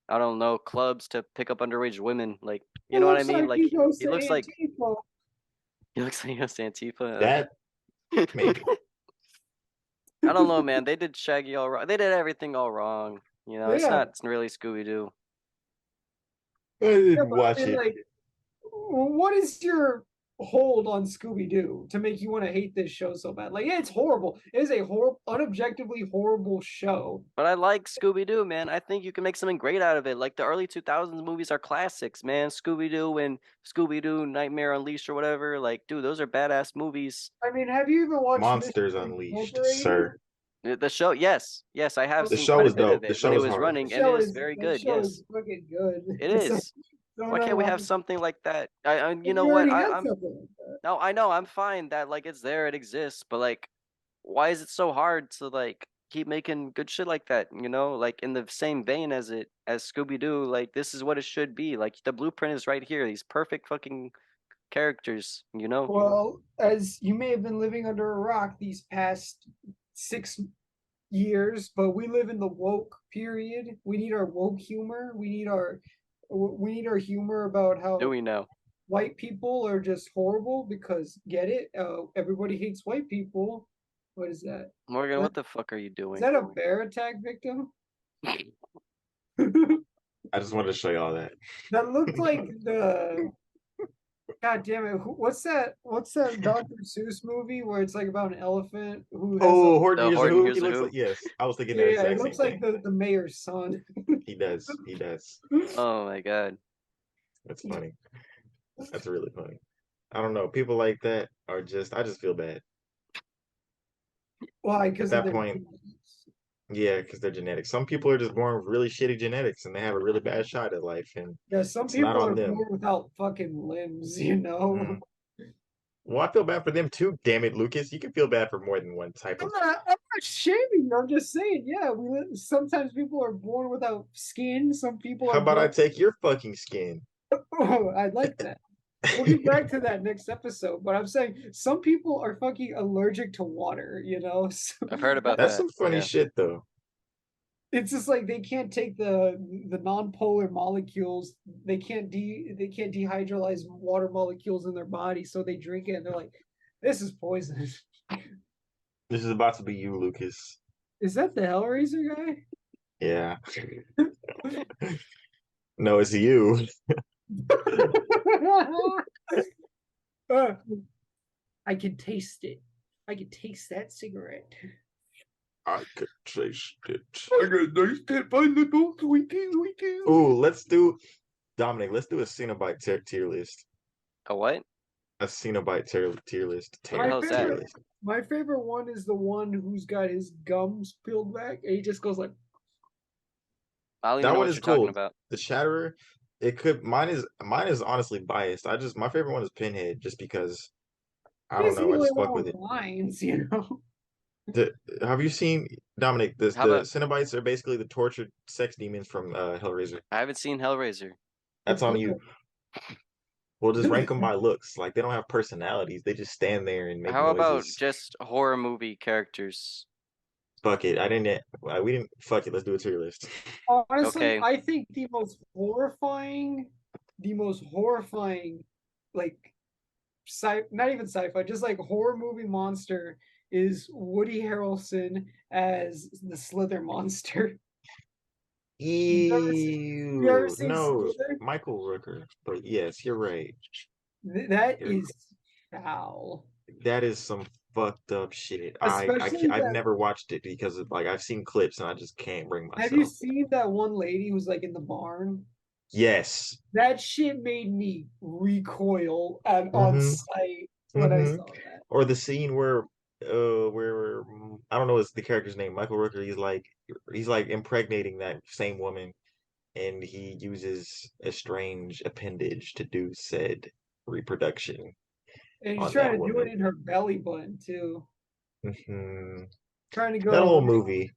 I don't know, clubs to pick up underage women. Like, you It know what I looks mean? like Like he goes he to looks like Antifa. he looks like he goes to Antifa. That maybe. I don't know, man. They did Shaggy all wrong. They did everything all wrong. You know, it's Yeah. not really Scooby Doo. I didn't Yeah, but I watch mean, it. like, what is your hold on Scooby Doo to make you want to hate this show so bad? Like, yeah, it's horrible. It is a horrible, unobjectively horrible show. But I like Scooby Doo, man. I think you can make something great out of it. Like the early 2000s movies are classics, man. Scooby Doo and Scooby Doo Nightmare Unleashed or whatever. Like, dude, those are badass movies. I mean, have you even watched Monsters Mystery Unleashed, Incorporated? sir. The show, yes, I have The seen show quite is a bit dope. of The it show when it is was hard. running, The and show it is is very that good. show Yes, is fucking good. it It's like, is. don't Why know can't we why. have something like that? You We know what? already have I'm something like that. no, I know I'm fine that like it's there, it exists, but like, why is it so hard to like keep making good shit like that? You know, like in the same vein as Scooby Doo. Like this is what it should be. Like the blueprint is right here. These perfect fucking characters. You know. Well, as you may have been living under a rock these past 6 years, but we live in the woke period. We need our woke humor. We need our humor about how Do we know? white people are just horrible because get it? Everybody hates white people. What is that? Morgan, That- what the fuck are you Is doing? that a bear attack victim? I just wanted to show y'all that. That looked like the. God damn it! What's that? What's that Dr. Seuss movie where it's like about an elephant who has Oh, a, Horton The Hears a Horton Who. Hears He a looks Who. like yes. I was thinking yeah, that yeah, it exact looks same like thing. the mayor's son. He does. He does. Oh my god. That's funny. That's really funny. I don't know. People like that are just. I just feel bad. Why? At Because that point, yeah, because they're genetic. Some people are just born with really shitty genetics and they have a really bad shot at life, and yeah, some it's not people on are them. born without fucking limbs, you know. Mm. Well, I feel bad for them too. Damn it, Lucas. You can feel bad for more than one type of. I'm not shaming you. I'm just saying, yeah, sometimes people are born without skin. Some people How are about I born. take your fucking skin? Oh, I like that. We'll get back to that next episode, but I'm saying some people are fucking allergic to water, you know? So I've heard about That's that. some funny Yeah. shit, though. it's just like they can't take the non-polar molecules. They can't dehydrolyze water molecules in their body, so they drink it and they're like, this is poisonous. This is about to be you, Lucas. Is that the Hellraiser guy? Yeah. No, it's you. Uh, I can taste it. I can taste that cigarette. I could taste it. I can taste it by the sweetie. Ooh, let's do Dominic. Let's do a Cenobite tier list. A what? A Cenobite tier list. What the hell is that? Tier list. My favorite one is the one who's got his gums peeled back and he just goes like. I don't even That know one what is you're talking cool. about. The Shatterer. It could. Mine is honestly biased. My favorite one is Pinhead, just because I don't He's the know. I only just fuck one with with it. lines, you know. Have you seen Dominic? The How about- Cenobites are basically the tortured sex demons from Hellraiser. I haven't seen Hellraiser. That's It's on good. you. We'll just rank them by looks. Like they don't have personalities. They just stand there and make How about noises. just horror movie characters? Fuck it. We didn't. Fuck it. Let's do a tier list. Honestly, Okay. I think the most horrifying, like, not even sci-fi, just like horror movie monster is Woody Harrelson as the Slither monster. You ever Ew. seen No, Slither? Michael Rooker. But yes, you're right. That You're is foul. That is some fucked up shit. Especially I've that. never watched it because I've seen clips and I just can't bring Have you myself. seen that one lady who's like in the barn? Yes. That shit made me recoil on Mm-hmm. sight when I Mm-hmm. saw that. Or the scene where I don't know what's the character's name, Michael Rooker, he's like impregnating that same woman and he uses a strange appendage to do said reproduction And he's on trying that to do it woman. in her belly button too. Hmm. Trying to That whole go movie.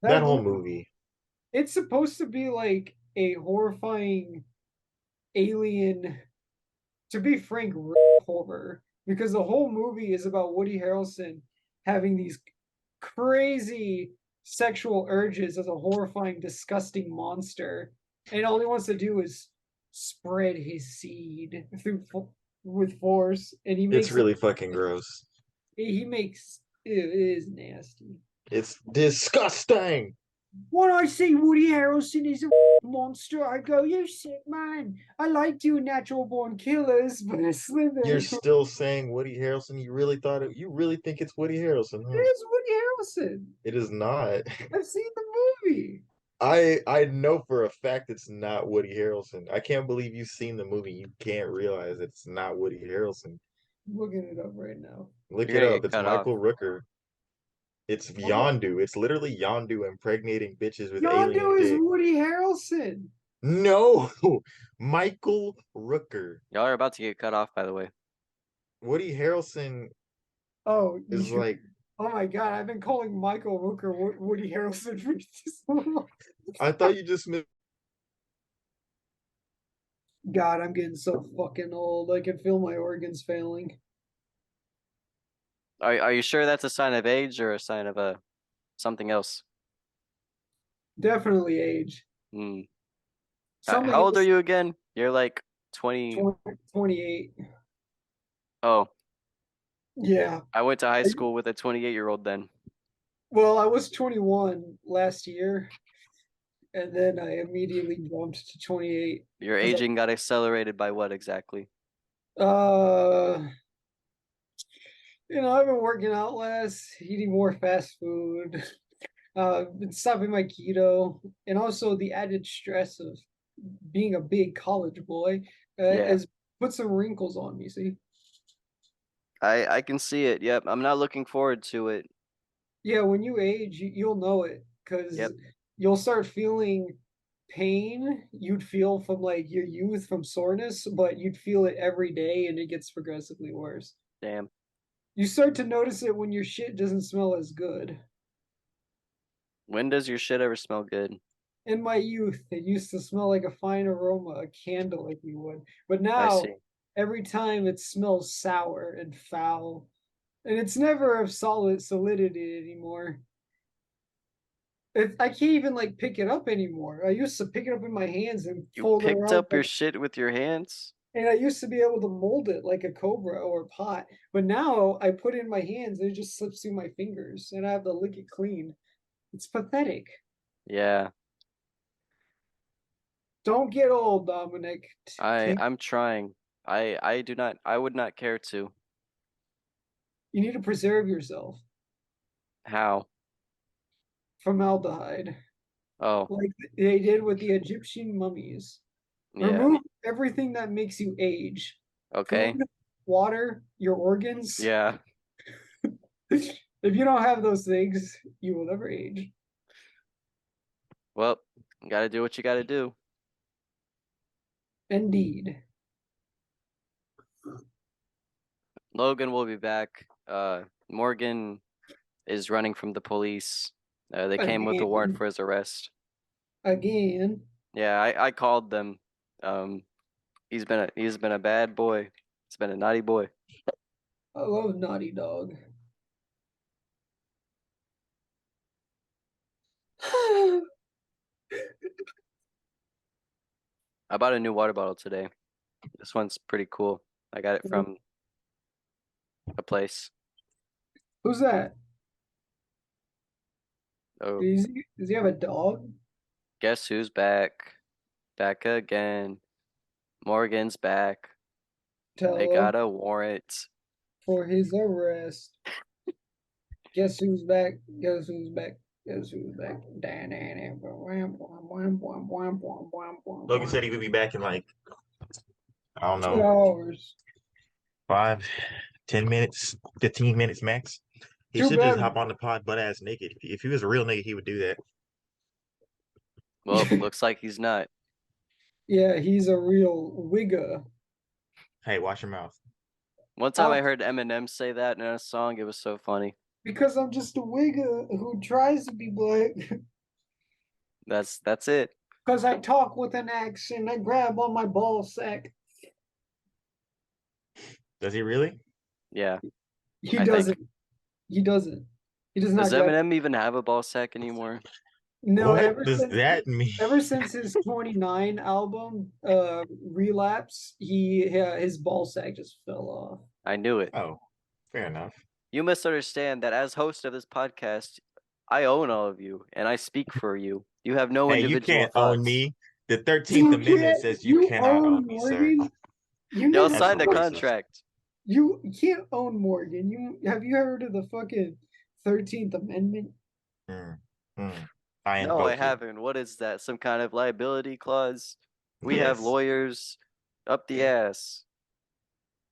that That whole movie. movie. It's supposed to be like a horrifying alien. To be frank, horror because the whole movie is about Woody Harrelson having these crazy sexual urges as a horrifying, disgusting monster, and all he wants to do is spread his seed with force, and It's really fucking gross. he makes it is nasty. It's disgusting. When I see Woody Harrelson is a monster, I go, "You sick man! I like doing natural born killers, but a Slither You're is still saying Woody Harrelson. You really think it's Woody Harrelson, huh? Woody Harrelson. It is not. I've seen the movie. I know for a fact it's not Woody Harrelson. I can't believe you've seen the movie. You can't realize it's not Woody Harrelson. I'm looking it up right now. Look You're it gonna up. get It's cut off. Michael Rooker. It's Yondu. It's literally Yondu impregnating bitches with alien Yondu is dick. Woody Harrelson. No, Michael Rooker. Y'all are about to get cut off, by the way. Woody Harrelson Oh, is like. oh my god! I've been calling Michael Rooker Woody Harrelson for this long. I thought you just missed. God, I'm getting so fucking old. I can feel my organs failing. Are you sure that's a sign of age or a sign of something else? Definitely age. Hmm. Something How old are else- you again? You're like 20. 28. Oh, Yeah. I went to high school with a 28-year-old then. Well, I was 21 last year, and then I immediately jumped to 28. Your 'Cause aging got accelerated by what exactly? I've been working out less, eating more fast food, been stopping my keto, and also the added stress of being a big college boy Yeah. has put some wrinkles on me. See? I can see it. Yep. I'm not looking forward to it. Yeah, when you age, you'll know it because Yep. you'll start feeling pain you'd feel from like your youth from soreness, but you'd feel it every day and it gets progressively worse. Damn. You start to notice it when your shit doesn't smell as good. When does your shit ever smell good? In my youth, it used to smell like a fine aroma, a candle, if you would. But I now, see. every time it smells sour and foul. And it's never of solid solidity anymore. I can't even like pick it up anymore. I used to pick it up in my hands and You fold it picked around, up your shit with your hands? and I used to be able to mold it like a cobra or a pot. But now I put it in my hands and it just slips through my fingers, and I have to lick it clean. It's pathetic. Yeah. Don't get old, Dominic. I'm trying. I would not care to. You need to preserve yourself. How? Formaldehyde. Oh, Like they did with the Egyptian mummies. yeah. Remove everything that makes you age. Okay. Food, water, your organs. Yeah. If you don't have those things, you will never age. Well, you gotta do what you gotta do. Indeed. Logan will be back. Morgan is running from the police. They came with a warrant for his arrest. Again. Yeah, I called them. He's been a bad boy. He's been a naughty boy. I love Naughty Dog. I bought a new water bottle today. This one's pretty cool. I got it from a place. Who's that? Oh, Does he have a dog? guess who's back? Back again. Morgan's back. Tell They him got a warrant. for his arrest. Guess who's back? Guess who's back? Guess who's back? Logan said he would be back in like, I don't 2 know, hours. 5, 10 minutes, 15 minutes max. He Too should just bad. hop on the pod butt ass naked. If he was a real nigga, he would do that. Well, looks like he's not. Yeah, he's a real wigger. Hey, watch your mouth. One time I heard Eminem say that in a song. It was so funny. Because I'm just a wigger who tries to be black. That's it. Because I talk with an accent. I grab on my ball sack. Does he really? Yeah. He I doesn't. think. He doesn't. He does not. Does Eminem even have a ball sack anymore? No, What does that mean? ever since his 29 album, Relapse, his ball sack just fell off. I knew it. Oh, fair enough. You misunderstand that as host of this podcast, I own all of you and I speak for you. You have no Hey, you individual can't thoughts. own me. The 13th You Amendment can't- says you cannot own me, sir. Morgan. You Y'all never signed a racist. contract. You can't own Morgan. Have you heard of the fucking 13th Amendment? I No, I invoke it. haven't. What is that? Some kind of liability clause? We have Yes. lawyers up the ass.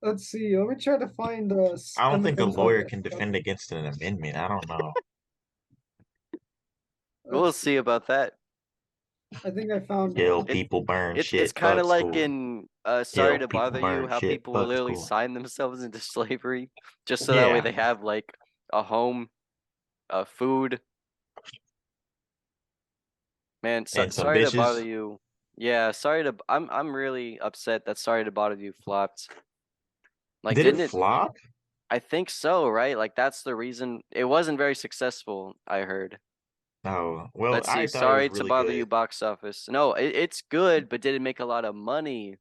Let's see. Let me try to find the. I don't think a lawyer can defend against an amendment. I don't know. We'll see about that. I think I found. Kill people, burn shit. It's kind of fuck like school. in Sorry Kill to people, Bother You, burn how shit, people will fuck literally school. sign themselves into slavery just so that way Yeah. they have like a home, food. Man, And some sorry to bother bitches. you. Yeah, I'm really upset that Sorry to Bother You flopped. Like, Did didn't it flop? I think so, right? Like that's the reason it wasn't very successful, I heard. No. Well, Let's see. I thought Sorry it was to really Bother good. You box office. No, it's good, but did it make a lot of money?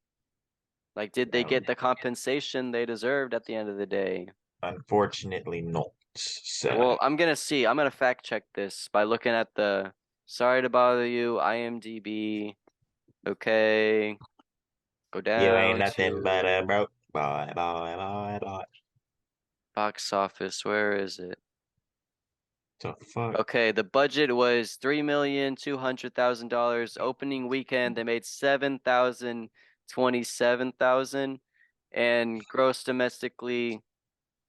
Like, did they No. get the compensation they deserved at the end of the day? Unfortunately, not. Sir. Well, I'm gonna see. I'm gonna fact check this by looking at the Sorry to Bother You, IMDb. Okay. Go down. You ain't nothing to but a broke boy. box office. Where is it? The fuck? Okay, the budget was $3,200,000. Opening weekend, they made 7,027,000, and gross domestically.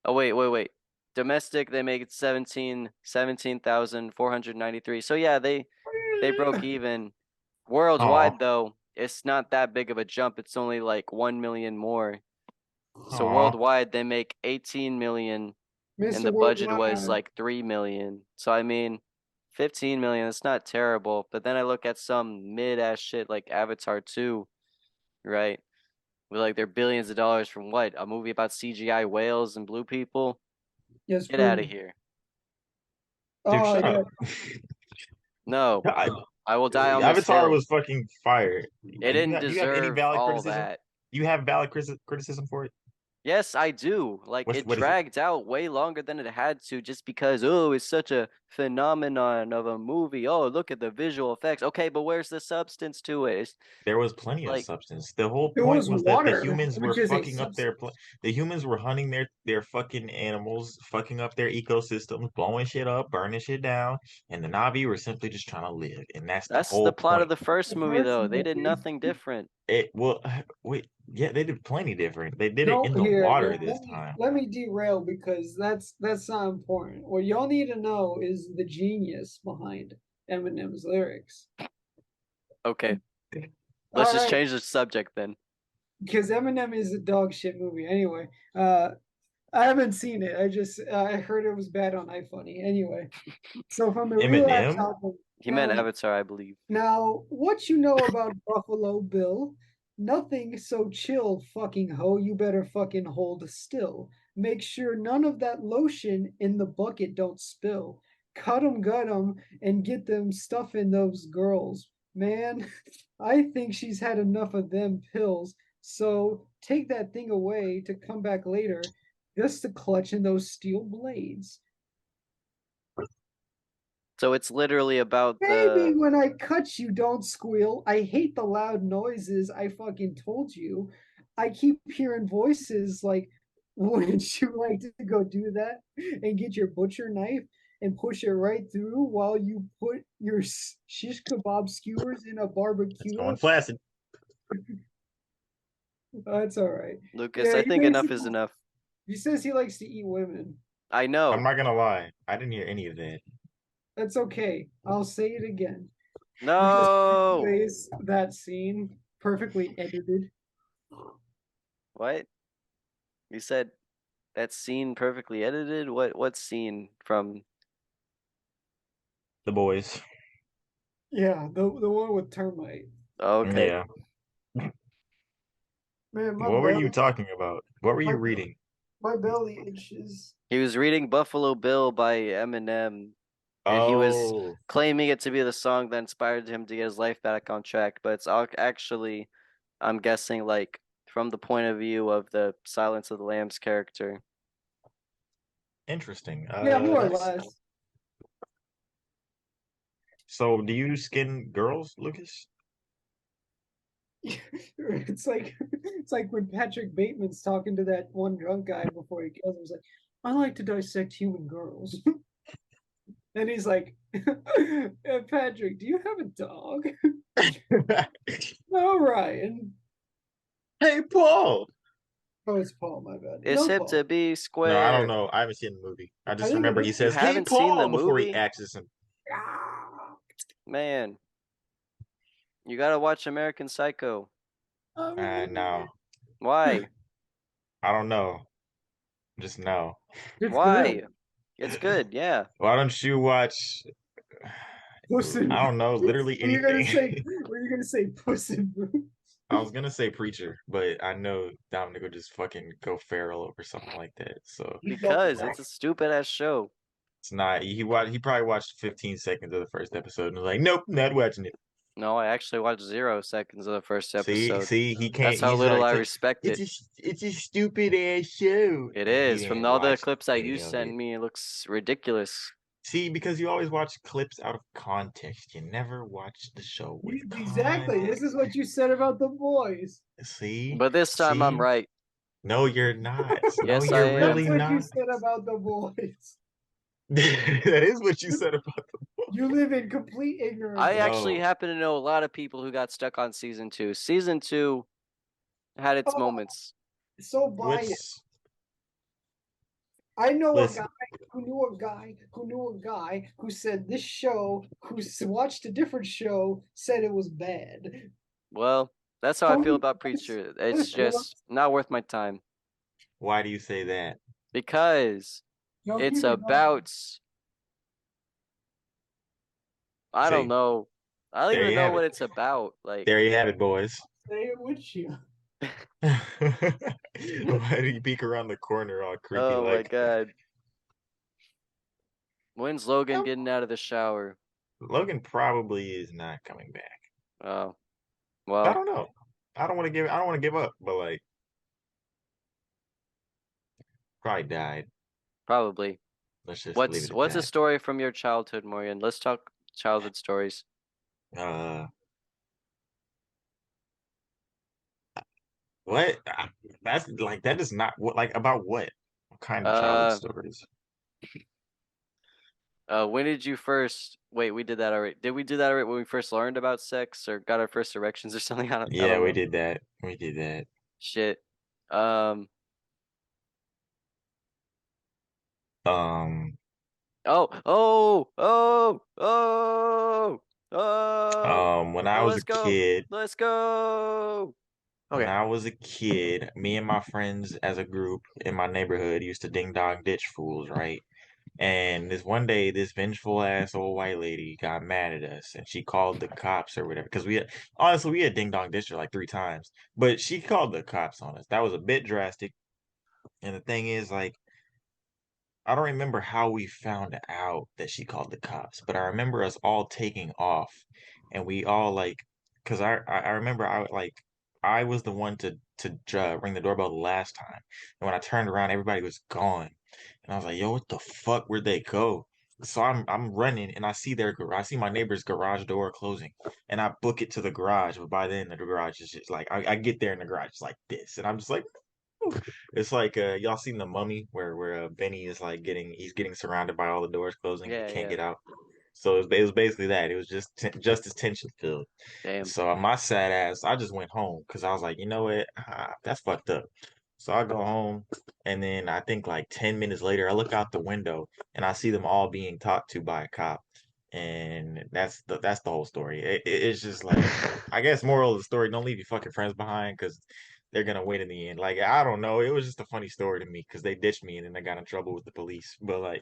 Oh wait. Domestic, they make it 17,493. So yeah, they broke even. Worldwide though, it's not that big of a jump. It's only like 1 million more. So Aw. worldwide, they make 18 million. And the budget was like 3 million. So I mean, 15 million, it's not terrible. But then I look at some mid-ass shit like Avatar 2, right? With like their billions of dollars from what? A movie about CGI whales and blue people? Yes, Get out of here. Dude, Oh, shut yeah. up. No. I will die on this Avatar hill. was fucking fire. It didn't deserve all that. You have valid criticism for it? Yes, I do. Like it What is it? dragged out way longer than it had to just because oh, it's such a phenomenon of a movie. Oh, look at the visual effects. Okay, but where's the substance to it? It's There was plenty of like substance. The whole It point was was that the water, humans were which is a fucking up substance. the humans were hunting their fucking animals, fucking up their ecosystems, blowing shit up, burning shit down, and the Na'vi were simply just trying to live. And that's the that's the whole plot of point. the first The movie first though. They did movie. nothing different. It well wait, yeah, they did plenty different. They did it No, in the here, water this time. let me derail because that's not important. What y'all need to know is the genius behind Eminem's lyrics. Okay, All let's just right, change the subject then. because Eminem is a dog shit movie. Anyway, I haven't seen it. I heard it was bad on iFunny. Anyway, so from the relapse Eminem? album. He meant Avatar, I believe. Now, what you know about Buffalo Bill? Nothing, so chill, fucking hoe. You better fucking hold still. Make sure none of that lotion in the bucket don't spill. Cut 'em, gut 'em, and get them stuffing those girls. Man, I think she's had enough of them pills. So take that thing away to come back later just to clutch in those steel blades. So it's literally about Baby, the when I cut you, don't squeal. I hate the loud noises. I fucking told you. I keep hearing voices like, wouldn't you like to go do that and get your butcher knife and push it right through while you put your shish kebab skewers in a It's barbecue? going flaccid. That's all right. Lucas. Yeah, I think enough is enough. he says he likes to eat women. I I'm know. not gonna lie. I didn't hear any of that. That's okay. I'll say it again. No. Anyways, that scene perfectly edited. What? You said that scene perfectly edited? What scene from The boys. Yeah, the one with termite. okay. Yeah. Man, What were you talking about? What were my, you reading? my belly itches. He was reading Buffalo Bill by Eminem, and he was Oh, claiming it to be the song that inspired him to get his life back on track, but it's actually, I'm guessing, like from the point of view of the Silence of the Lambs character. interesting. Yeah, more or That's less. so. Do you skin girls, Lucas? It's like when Patrick Bateman's talking to that one drunk guy before he kills him. He's like, I like to dissect human girls. And he's like, Patrick, do you have a dog? No, Ryan. Hey, Paul. Oh, it's Paul, my bad. It's No, hip Paul. to be No, I don't square. know. I haven't seen the movie. I I just think remember he You says, "Hey, haven't seen the Paul," before he movie? axes him. Man, you gotta watch American Psycho. No, Why? I don't know. Just no. It's Why? good. It's good, yeah. Why don't you watch? Puss in I don't know. Boots. Literally Were you gonna anything. say? Were you gonna say Puss in Boots? I was gonna say Preacher, but I know Dominic would just fucking go feral over something like that. So Because it's a stupid ass show. it's not. He probably watched 15 seconds of the first episode and was like, "Nope, not watching it." No, I actually watched 0 seconds of the first See, episode. see, he can't. That's how He's little like, I respect it. it's a stupid ass show. It And he is. From didn't all the watch clips that you any of sent it. me, it looks ridiculous. See, because you always watch clips out of context. You never watch the show with Exactly. This context. is what you said about the boys. See, But this time I'm see. right. No, you're not. No, Yes, I you're am. really That's what you not. said about the boys. That is what you said about the You live in complete ignorance. I actually No. happen to know a lot of people who got stuck on season 2. Season 2 had its Oh, moments. so biased. What's I know listen? a guy who knew a guy who knew a guy who said this show, who watched a different show, said it was bad. Well, that's how I feel Tony, about Preacher. It's just not worth my time. Why do you say that? Because no, it's keep it going. about I don't See, know. I don't there even you know have what it. it's about. Like, There you have it, boys. Say it with you. Why do you peek around the corner all creepy oh my like? god. When's Logan No, getting out of the shower? Logan probably is not coming back. Oh, I well, don't know. I don't want to give up, but like Probably died. Probably. Let's just leave What's it at what's a that. story from your childhood, Morgan? Let's talk childhood stories. Uh, what? That's like that is not what like about what? What kind of childhood Uh, stories? when did you first? Wait, we did that already. Did we do that already when we first learned about sex or got our first erections or something? I Yeah, don't we know. did that. We did that. Shit. Um. Um, Oh. Oh. Oh. Oh. Oh. when I Oh. was a Let's go. kid, Let's go. when Okay. I was a kid, me and my friends as a group in my neighborhood used to ding dong ditch fools, right? And this one day, this vengeful ass old white lady got mad at us, and she called the cops or whatever. Because we had honestly we had ding dong ditched her like 3 times, but she called the cops on us. That was a bit drastic. And the thing is, like, I don't remember how we found out that she called the cops, but I remember us all taking off, and we all like, because I remember I was the one to ring the doorbell the last time, and when I turned around, everybody was gone, and I was like, "Yo, what the fuck? Where'd they go?" So I'm running, and I see my neighbor's garage door closing, and I book it to the garage, but by then the garage is just like I get there and the garage is like this, and I'm just like, it's like y'all seen the Mummy where Benny is like he's getting surrounded by all the doors closing, he Yeah. can't Yeah. get out. So it was basically that. It was just as tension filled. Damn. So my sad ass, I just went home because I was like, you know what, that's fucked up. So I go home, and then I think like 10 minutes later, I look out the window and I see them all being talked to by a cop, and that's the whole story. It's just like, I guess moral of the story: don't leave your fucking friends behind because they're gonna win in the end. Like I don't know, it was just a funny story to me because they ditched me and then they got in trouble with the police. But like,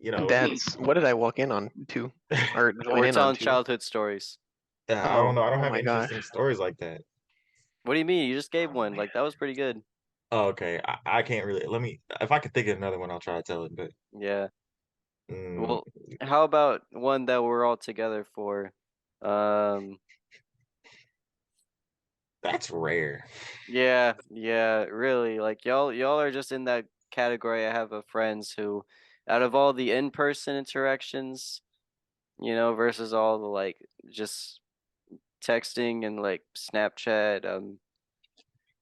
you know, That's what did I walk in on to or join We're in on telling to? childhood stories. I don't Oh, know. I don't oh have my interesting gosh. stories like that. What do you mean? You just gave Oh one. man. Like that was pretty good. Oh, okay. I can't really. Let me. If I could think of another one, I'll try to tell it. But Yeah. mm, Well, how about one that we're all together for? Um, that's rare. yeah, yeah, really. Like y'all are just in that category. I have of friends who, out of all the in-person interactions, versus all the like just texting and like Snapchat,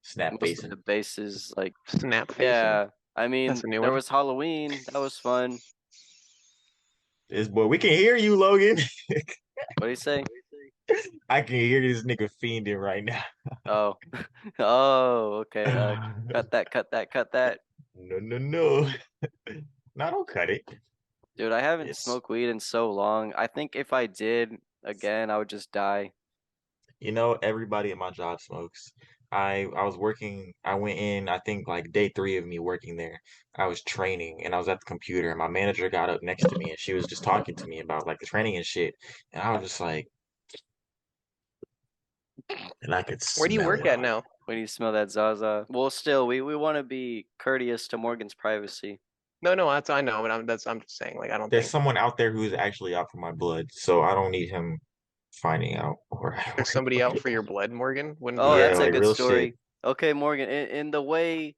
Snap most of the facing. bases, like, Snap facing. yeah. I That's mean, a new there one. was Halloween. That was fun. This boy, we can hear you, Logan. What do you say? I can hear this nigga fiending right now. Oh, oh, okay. Cut that, cut that, cut that. No, no, no. No, don't cut it. Dude, I haven't It's smoked weed in so long. I think if I did again, I would just die. everybody at my job smokes. I was working. I went in. I think like day 3 of me working there. I was training and I was at the computer. And my manager got up next to me and she was just talking to me about like the training and shit. And I was just like, and I could Where do you smell work it. at now? When you smell that Zaza. Well, still, we want to be courteous to Morgan's privacy. No, no, that's I know, but I'm just saying, like, I don't There's think someone out there who's actually out for my blood, so I don't need him finding out where I there's work. somebody out for your blood, Morgan. Wouldn't Oh, be Yeah, that's a like good real shit. story. Okay, Morgan, in the way,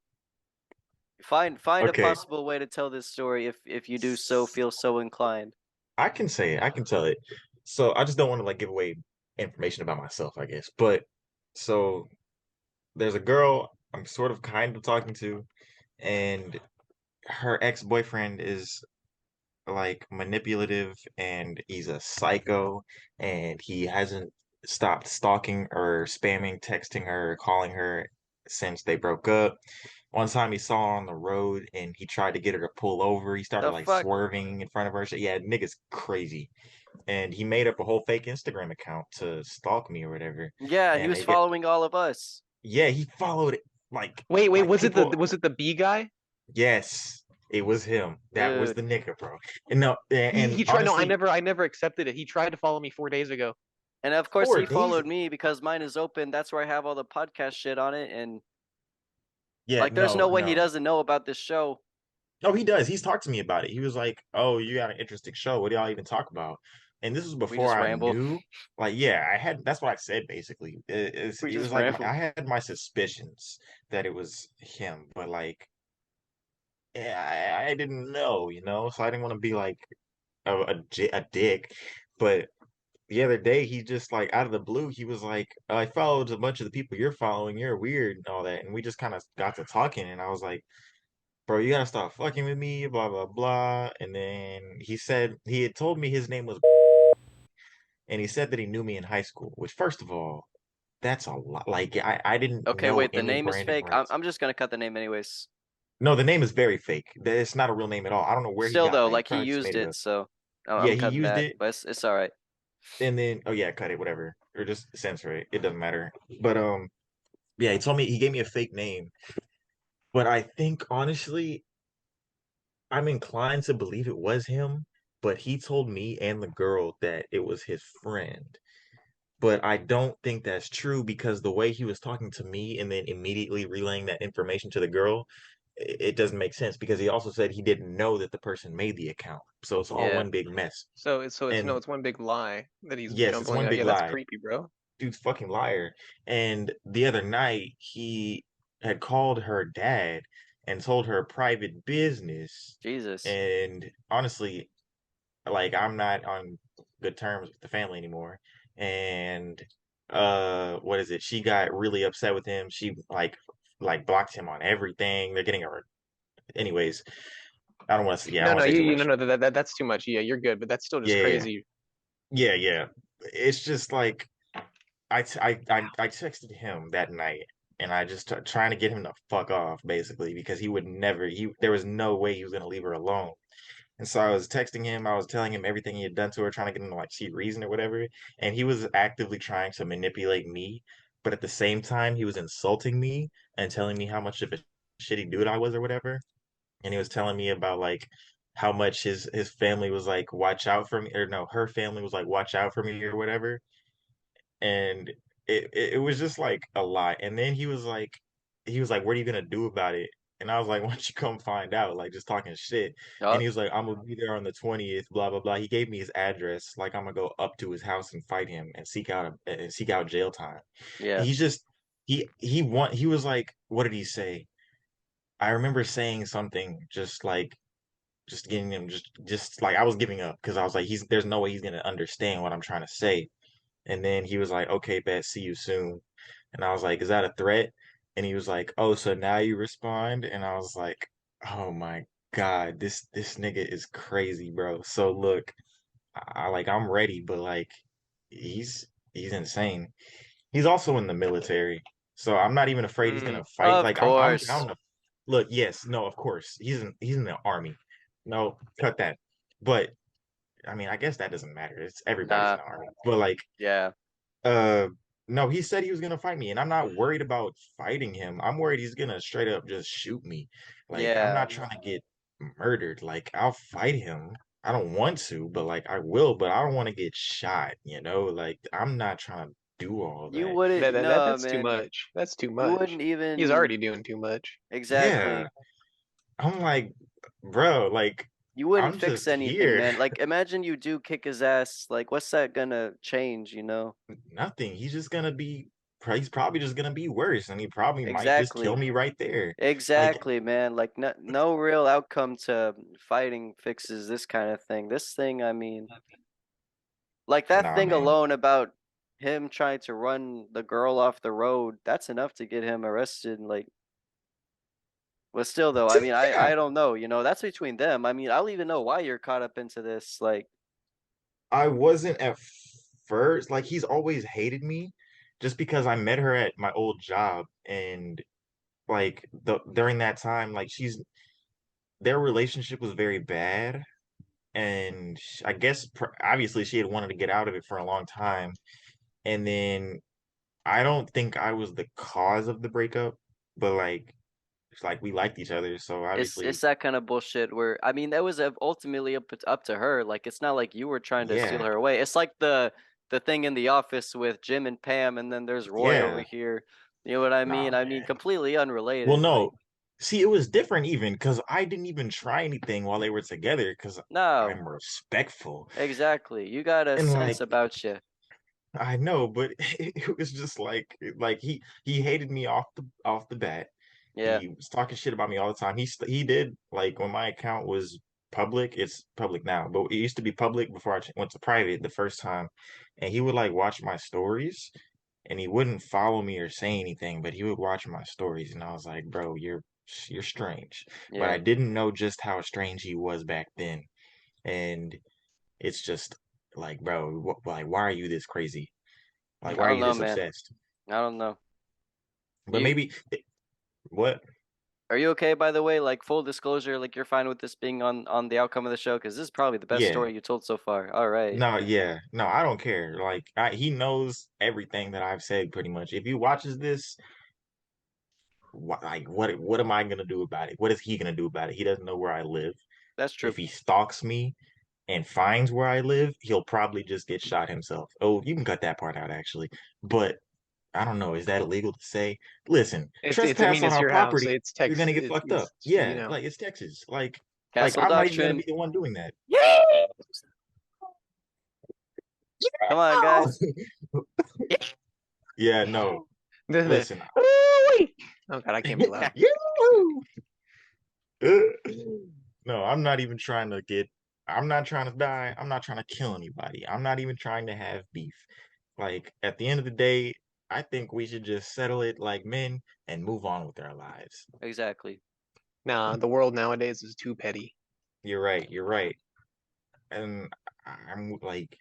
find a Okay, possible way to tell this story if you do so feel so inclined. I can say it. I can tell it. So I just don't want to like give away information about myself, I guess. But so there's a girl I'm sort of kind of talking to, and her ex-boyfriend is like manipulative and he's a psycho and he hasn't stopped stalking or spamming, texting her, calling her since they broke up. One time he saw her on the road and he tried to get her to pull over. He started The like fuck? swerving in front of her. Yeah, nigga's crazy. And he made up a whole fake Instagram account to stalk me or whatever. Yeah, he And was it get following all of us. yeah, he followed it like Wait, like was it people. the B guy? Yes, it was him. That was Dude. the nigga, bro. And no, and He tried. No, honestly, I never accepted it. He tried to follow me 4 days ago. And of course, he 4 days. followed me because mine is open. That's where I have all the podcast shit on it. And Yeah, like, there's no no, way he no. doesn't know about this show. Oh, he does. He's talked to me about it. He was like, "Oh, you got an interesting show. What do y'all even talk about?" And this was We before just I ramble. knew. Like, yeah, I had. That's what I said basically. We It just was like ramble. I had my suspicions that it was him, but like I didn't know, you know, so I didn't want to be like a dick. But the other day, he just like out of the blue, he was like, I followed a bunch of the people you're following. You're weird and all that. And we just kind of got to talking, and I was like, bro, you gotta stop fucking with me, blah blah blah. And then he said he had told me his name was, and he said that he knew me in high school. Which, first of all, that's a lot. Like I didn't Okay, know wait, the any name is Brandon fake. I'm Wrights. I'm just gonna cut the name anyways. No, the name is very fake. It's not a real name at all. I don't know where he Still got though, that. He like he probably just used made it it, up. so Yeah, I'm he cutting used that, it, but it's all right. and then oh yeah, cut it, whatever, or just censor it. It doesn't matter. But yeah, he told me he gave me a fake name, but I think honestly, I'm inclined to believe it was him. But he told me and the girl that it was his friend. But I don't think that's true because the way he was talking to me and then immediately relaying that information to the girl, it doesn't make sense because he also said he didn't know that the person made the account. So it's all Yeah. one big mess. So it's no, And it's one big lie that he's yes, it's jumbling one out. big Yeah, that's lie. creepy, bro. Dude's fucking liar. And the other night, he had called her dad and told her private business. Jesus. And honestly, like I'm not on good terms with the family anymore. And what is it? She got really upset with him. She like blocked him on everything. They're getting her anyways. I don't want to yeah, I No, don't no, want to say too no, much. no, that's too much. Yeah, you're good, but that's still just Yeah, crazy. yeah, yeah. It's just like I texted him that night and I just trying to get him to fuck off basically because he would never he there was no way he was gonna leave her alone. And so I was texting him, I was telling him everything he had done to her, trying to get him to like see reason or whatever. And he was actively trying to manipulate me, but at the same time he was insulting me and telling me how much of a shitty dude I was or whatever. And he was telling me about like how much his family was like watch out for me or no, her family was like watch out for me or whatever. And it was just like a lot. And then he was like, "What are you gonna do about it?" And I was like, "Why don't you come find out?" Like just talking shit. And Oh, he was like, "I'm gonna be there on the 20th, blah blah blah." He gave me his address, like I'm gonna go up to his house and fight him and seek out jail time. And yeah. he's just he was like, what did he say? I remember saying something just like just getting him just like I was giving up because I was like, he's there's no way he's gonna understand what I'm trying to say. And then he was like, okay, bet, see you soon. And I was like, is that a threat? And he was like, oh, so now you respond? And I was like, oh my God, this nigga is crazy, bro. So look, I like I'm ready, but like he's insane. He's also in the military. So I'm not even afraid he's Mm. gonna fight. Of Like I'm course. down to look, yes, no, of course. He's in the army. No, cut that. But I mean, I guess that doesn't matter. It's everybody's in Nah. the army. But like Yeah. uh, no, he said he was gonna fight me, and I'm not worried about fighting him. I'm worried he's gonna straight up just shoot me. Like, I'm Yeah. not trying to get murdered. Like, I'll fight him. I don't want to, but like I will, but I don't want to get shot, you know? Like, I'm not trying to do all You that. wouldn't no, That's too man. much. That's too You much. wouldn't He's even already doing too much. Yeah. exactly. I'm like, bro, like You wouldn't I'm fix just anything, here. man. Like imagine you do kick his ass. Like what's that gonna change, you know? Nothing. He's probably just gonna be worse, and he probably might just kill Exactly. me right there. Like, Exactly, man. Like no real outcome to fighting fixes this kind of thing. This thing, I mean, like that nah, thing man. alone about him trying to run the girl off the road, that's enough to get him arrested. Like, but still, though, I mean, Yeah. I don't know. You know, that's between them. I mean, I don't even know why you're caught up into this. Like, I wasn't at first. Like he's always hated me just because I met her at my old job and like during that time like she's their relationship was very bad and I guess obviously she had wanted to get out of it for a long time and then I don't think I was the cause of the breakup, but like it's like we liked each other, so it's obviously that kind of bullshit where I mean, that was ultimately up to her. Like, it's not like you were trying to steal yeah, her away. It's like the thing in the office with Jim and Pam, and then there's Roy over yeah. here. You know what I Nah, mean? I mean, man. completely Well, unrelated. Like, no. See, it was different even because I didn't even try anything while they were together because no, I'm respectful. exactly. You got a And sense like about you. I know, but it was just like he hated me off the bat. Yeah. He was talking shit about me all the time. He did like when my account was public. It's public now, but it used to be public before I went to private the first time. And he would like watch my stories, and he wouldn't follow me or say anything, but he would watch my stories, and I was like, bro, you're strange. But Yeah. I didn't know just how strange he was back then, and it's just like, bro, like why are you this crazy? Like I why are don't you know, this man. obsessed? I don't know. But You maybe what? are you okay, by the way? Like full disclosure, like you're fine with this being on the outcome of the show because this is probably the best Yeah. story you told so far. All right. No, yeah. No, I don't care. Like he knows everything that I've said pretty much. If he watches this, what am I gonna do about it? What is he gonna do about it? He doesn't know where I live. That's true. If he stalks me and finds where I live, he'll probably just get shot himself. Oh, you can cut that part out actually. But I don't know, is that illegal to say? Listen, I trespass mean, on it's our your house. property, It's you're Texas. gonna get fucked up. It's, you Yeah, know. like it's Texas. Like Castle I'm not even gonna doctrine. be the one doing that. Yeah. Come on, guys. Yeah, no. Listen. Oh God, I can't be loud. No, I'm not even trying to get. I'm not trying to die. I'm not trying to kill anybody. I'm not even trying to have beef. Like at the end of the day, I think we should just settle it like men and move on with our lives. Exactly. Nah, the world nowadays is too petty. You're right. You're right. And I'm like,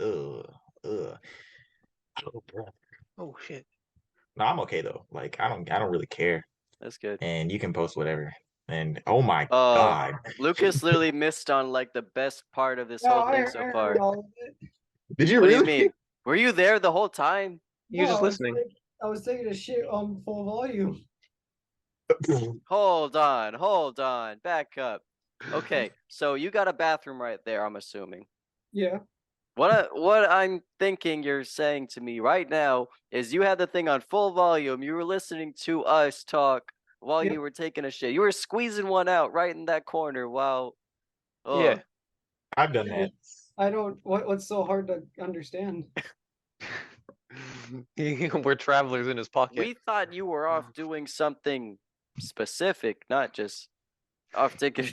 ugh, ugh. Oh, bro. Oh shit. No, I'm okay though. Like I don't really care. That's good. And you can post whatever. And oh my Oh, God. Lucas literally missed on like the best part of this No, whole I, thing I so heard far. all of it. Did you What do you really? mean? Were you there the whole time? You're just No, listening. I was taking a shit on full volume. Hold on, back up. Okay, so you got a bathroom right there, I'm assuming. Yeah. What I'm thinking you're saying to me right now is you had the thing on full volume. You were listening to us talk while Yep. you were taking a shit. You were squeezing one out right in that corner while Yeah. I've done that. I don't. What's so hard to understand? We're travelers in his pocket. We thought you were off doing something specific, not just off taking.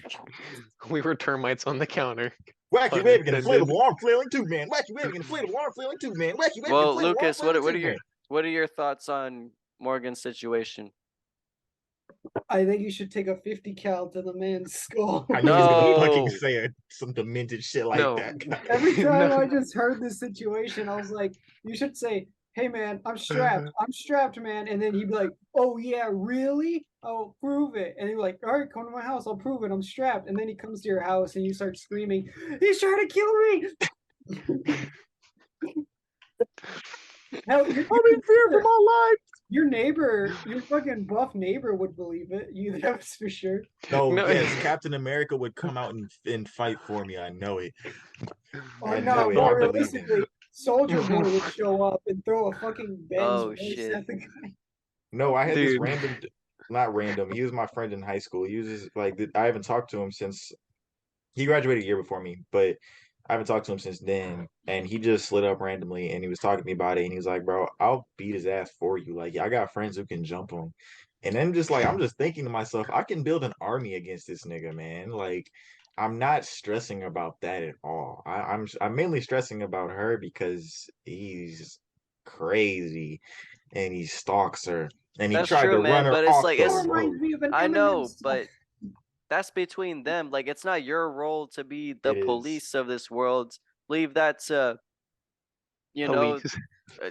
We were termites on the counter. Wacky Pun waving an intended. inflatable arm flailing too, man. Wacky waving an inflatable arm flailing too, man. Wacky waving Well, an inflatable arm Lucas, flailing what too, are man. your thoughts on Morgan's situation? I think you should take a 50 cal to the man's skull. I knew he was gonna fucking No. say some demented shit like No. that. Every time No. I just heard this situation, I was like, you should say, hey man, I'm strapped. I'm strapped, man. And then he'd be like, oh yeah, really? Oh, prove it. And he'd be like, all right, come to my house. I'll prove it. I'm strapped. And then he comes to your house and you start screaming, he's trying to kill me. Hell, I'm in fear for my life. your neighbor, your fucking buff neighbor would believe it. You, that was for sure. No, No. yes, Captain America would come out and fight for me. I know it. Or I no, know it. more I believe him. realistically, Soldier Boy would show up and throw a fucking Ben's Oh, voice shit. at the guy. No, I had this Dude. random, not random. He was my friend in high school. He was just, like, I haven't talked to him since he graduated a year before me, but I haven't talked to him since then. And he just slid up randomly and he was talking to me about it. And he was like, bro, I'll beat his ass for you. Like, I got friends who can jump him. And then just like, I'm just thinking to myself, I can build an army against this nigga, man. Like, I'm not stressing about that at all. I'm mainly stressing about her because he's crazy and he stalks her and he That's tried true, to run man, her but it's off like, the it's- That reminds road. me of an I Eminem know, song. but that's between them. Like, it's not your role to be the It is. police of this world. Leave that to, you know. Police.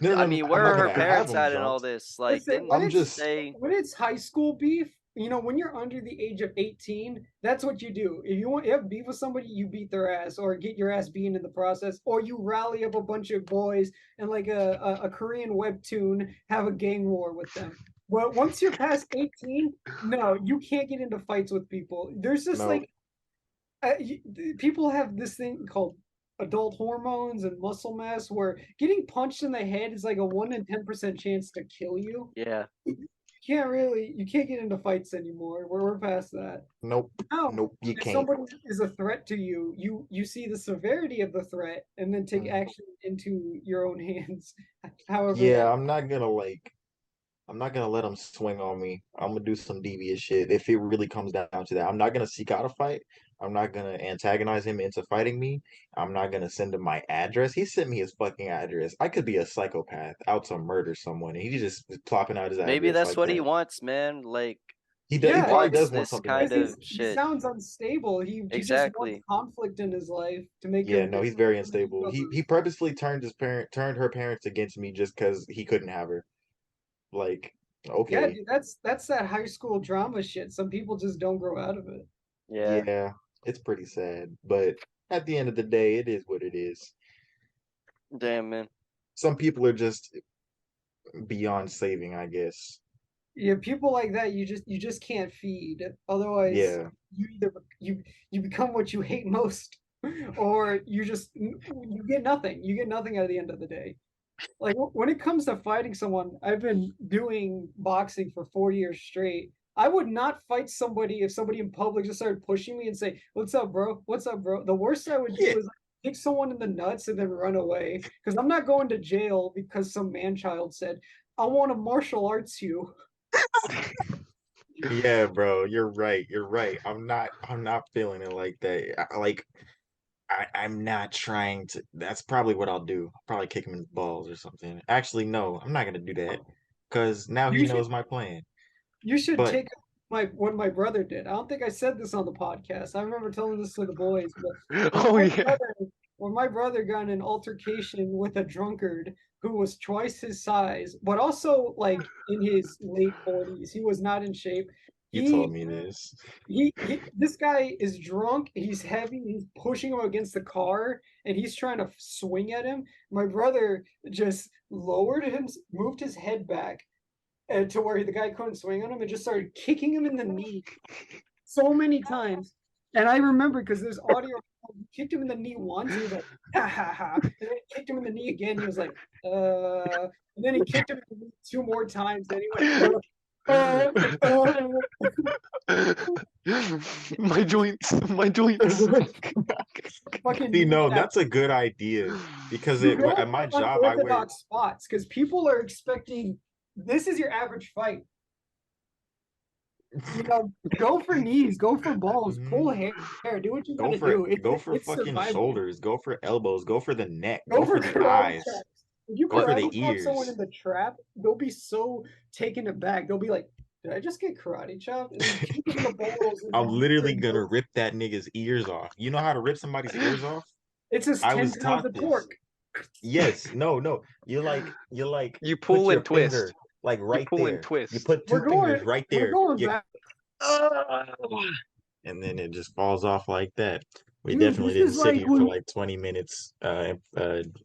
No, I I'm mean, not where are her gonna have parents him at in all jumped. this? Like, Listen, didn't when I'm you just- say? when it's high school beef, you know, when you're under the age of 18, that's what you do. If you have beef with somebody, you beat their ass or get your ass beaten in the process, or you rally up a bunch of boys and like a Korean webtoon, have a gang war with them. Well, once you're past 18, no, you can't get into fights with people. There's just No. like people have this thing called adult hormones and muscle mass where getting punched in the head is like a 1 in 10% chance to kill you. Yeah. You can't get into fights anymore. We're past that. Nope. Now, Nope. You if can't. somebody is a threat to you, you see the severity of the threat and then take Mhm. action into your own hands. However, Yeah, I'm not gonna like. I'm not gonna let him swing on me. I'm gonna do some devious shit if it really comes down to that. I'm not gonna seek out a fight. I'm not gonna antagonize him into fighting me. I'm not gonna send him my address. He sent me his fucking address. I could be a psychopath out to murder someone, and he just plopping out his Maybe address that's like what he that. wants, man. Like He he does. He Yeah, probably wants does want this something like kind because that. of he shit. sounds unstable. He just wants Exactly. conflict in his life to make Yeah, him no, get he's very something to unstable. He cover. he purposefully turned her parents against me just because he couldn't have her. Like, Yeah, okay, dude, that's that high school drama shit. Some people just don't grow out of it. Yeah. yeah, it's pretty sad, but at the end of the day, it is what it is. Damn, man. Some people are just beyond saving, I guess. Yeah, people like that you just can't feed. Otherwise, Yeah. you either you become what you hate most, or you get nothing. You get nothing at the end of the day. Like when it comes to fighting someone, I've been doing boxing for 4 years straight. I would not fight somebody if somebody in public just started pushing me and say, "What's up, bro? What's up, bro?" The worst I would Yeah. do is kick someone in the nuts and then run away because I'm not going to jail because some man child said, "I want to martial arts you." Yeah, bro, you're right. You're right. I'm not feeling it like that. I'm not trying to. That's probably what I'll do. I'll probably kick him in the balls or something. Actually, no, I'm not gonna do that because now he You should knows my plan. you should But take my what my brother did. I don't think I said this on the podcast. I remember telling this to the boys, but when Oh my yeah. brother when my brother got in an altercation with a drunkard who was twice his size, but also like in his late 40s, he was not in shape. you told He me this. he this guy is drunk, he's heavy, he's pushing him against the car, and he's trying to swing at him. My brother just lowered him, moved his head back to where the guy couldn't swing on him and just started kicking him in the knee so many times. And I remember because there's audio. He kicked him in the knee once. He was like, ha ha ha. And then he kicked him in the knee again. He was like, And then he kicked him in the knee two more times. And he went, uh, My joints, my joints. fucking See, no, kneecap. that's a good idea because You go at for my job I wear. unorthodox spots because people are expecting this is your average fight. Go for knees, go for balls, pull Mhm. hair, do what you Go gotta for do. It's go for it's fucking survival. shoulders, go for elbows, go for the neck, Go go for for the karate eyes, chops. If you go for What the karate chop someone in ears. the trap, they'll be so taken aback. They'll be like, "Did I just get karate chopped?" And then you kick them in the balls, and I'm then literally gonna rip that nigga's ears off. You know how to rip somebody's ears off? it's just I 10 pounds was of taught torque. this. Yes, no, no. You You put pull your and twist. finger like You right pull and there. You twist. put two fingers right We're there. going You back, and then it just falls off like that. We dude. definitely This didn't is sit like here for when like 20 minutes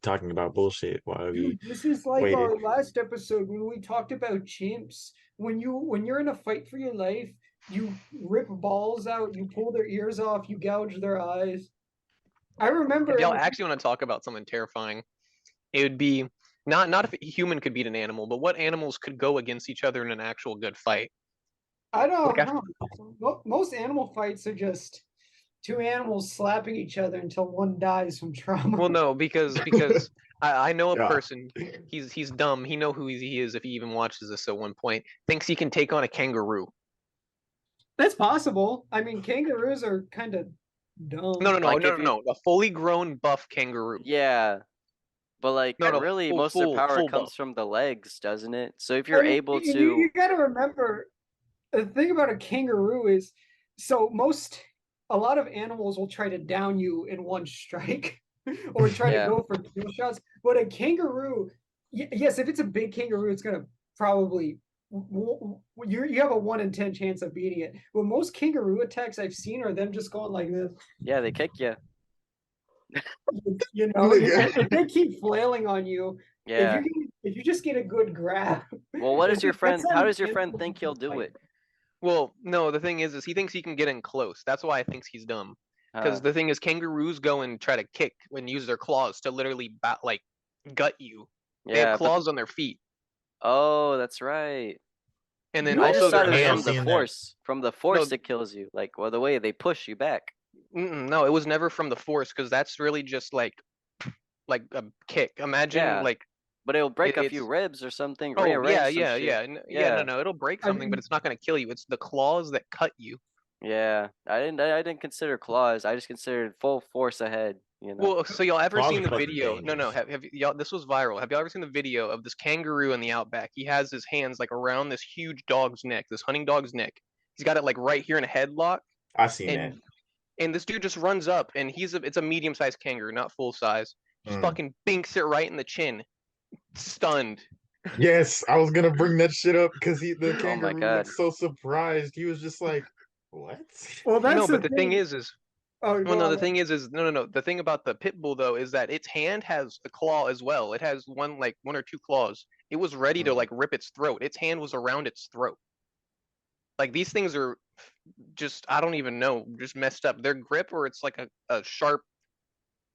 talking about bullshit while we Dude, this is like waited. our last episode when we talked about chimps. When you're in a fight for your life, you rip balls out, you pull their ears off, you gouge their eyes. I remember If in y'all the actually want to talk about something terrifying, it would be not if a human could beat an animal, but what animals could go against each other in an actual good fight. I Like don't I, know. Most animal fights are just two animals slapping each other until one dies from trauma. well, no, because I know a Yeah. person. He's dumb. He know who he is if he even watches this at one point. Thinks he can take on a kangaroo. That's possible. I mean, kangaroos are kind of No, dumb. no, no, Like no, if no, you no. A fully grown buff kangaroo. yeah, but like No, no, really full, most of the full, power full buff. comes from the legs, doesn't it? So if I you're mean, able you to got to remember the thing about a kangaroo is so a lot of animals will try to down you in one strike or try to yeah. go for kill shots. But a kangaroo, yes, if it's a big kangaroo, it's gonna probably you have a 1 in 10 chance of beating it. But most kangaroo attacks I've seen are them just going like this. Yeah, they kick you. If they keep flailing on you, Yeah. if you just get a good grab, Well, what is your friend that's how how does your intense friend think he'll do fight. it? Well, no, the thing is he thinks he can get in close. That's why I thinks he's dumb. Because Uh, the thing is, kangaroos go and try to kick and use their claws to literally gut you. They have yeah, but claws on their feet, oh, that's right. and then You I just also thought their it was Hey, I'm from the hands. seeing that. force. From the No, force it kills you. Like well the way they push you back. no, it was never from the force because that's really just like a kick. Imagine Yeah. like But it'll break a few It's ribs or something. oh Rearrange some yeah, shit. no, Yeah. no, it'll break I something, but mean, it's not gonna kill you. It's the claws that cut you. Yeah. I didn't consider claws. I just considered full force ahead. You know. Well, so y'all ever Claws seen are the fucking video? No, dangerous. have y'all? This was viral. Have y'all ever seen the video of this kangaroo in the outback? He has his hands like around this huge dog's neck, this hunting dog's neck. He's got it like right here in a headlock, I seen that. and this dude just runs up, and it's a medium-sized kangaroo, not full size. Just Mm. fucking binks it right in the chin, stunned. Yes, I was gonna bring that shit up because the Oh my kangaroo god. looked so surprised. He was just like, "What?" well, that's No, the but the thing thing. is, Oh, well, go no, on. the thing is no. The thing about the pit bull though is that its hand has a claw as well. It has one or two claws. It was ready to Mm. like rip its throat. Its hand was around its throat. Like these things are just I don't even know, just messed up. Their grip or it's like a sharp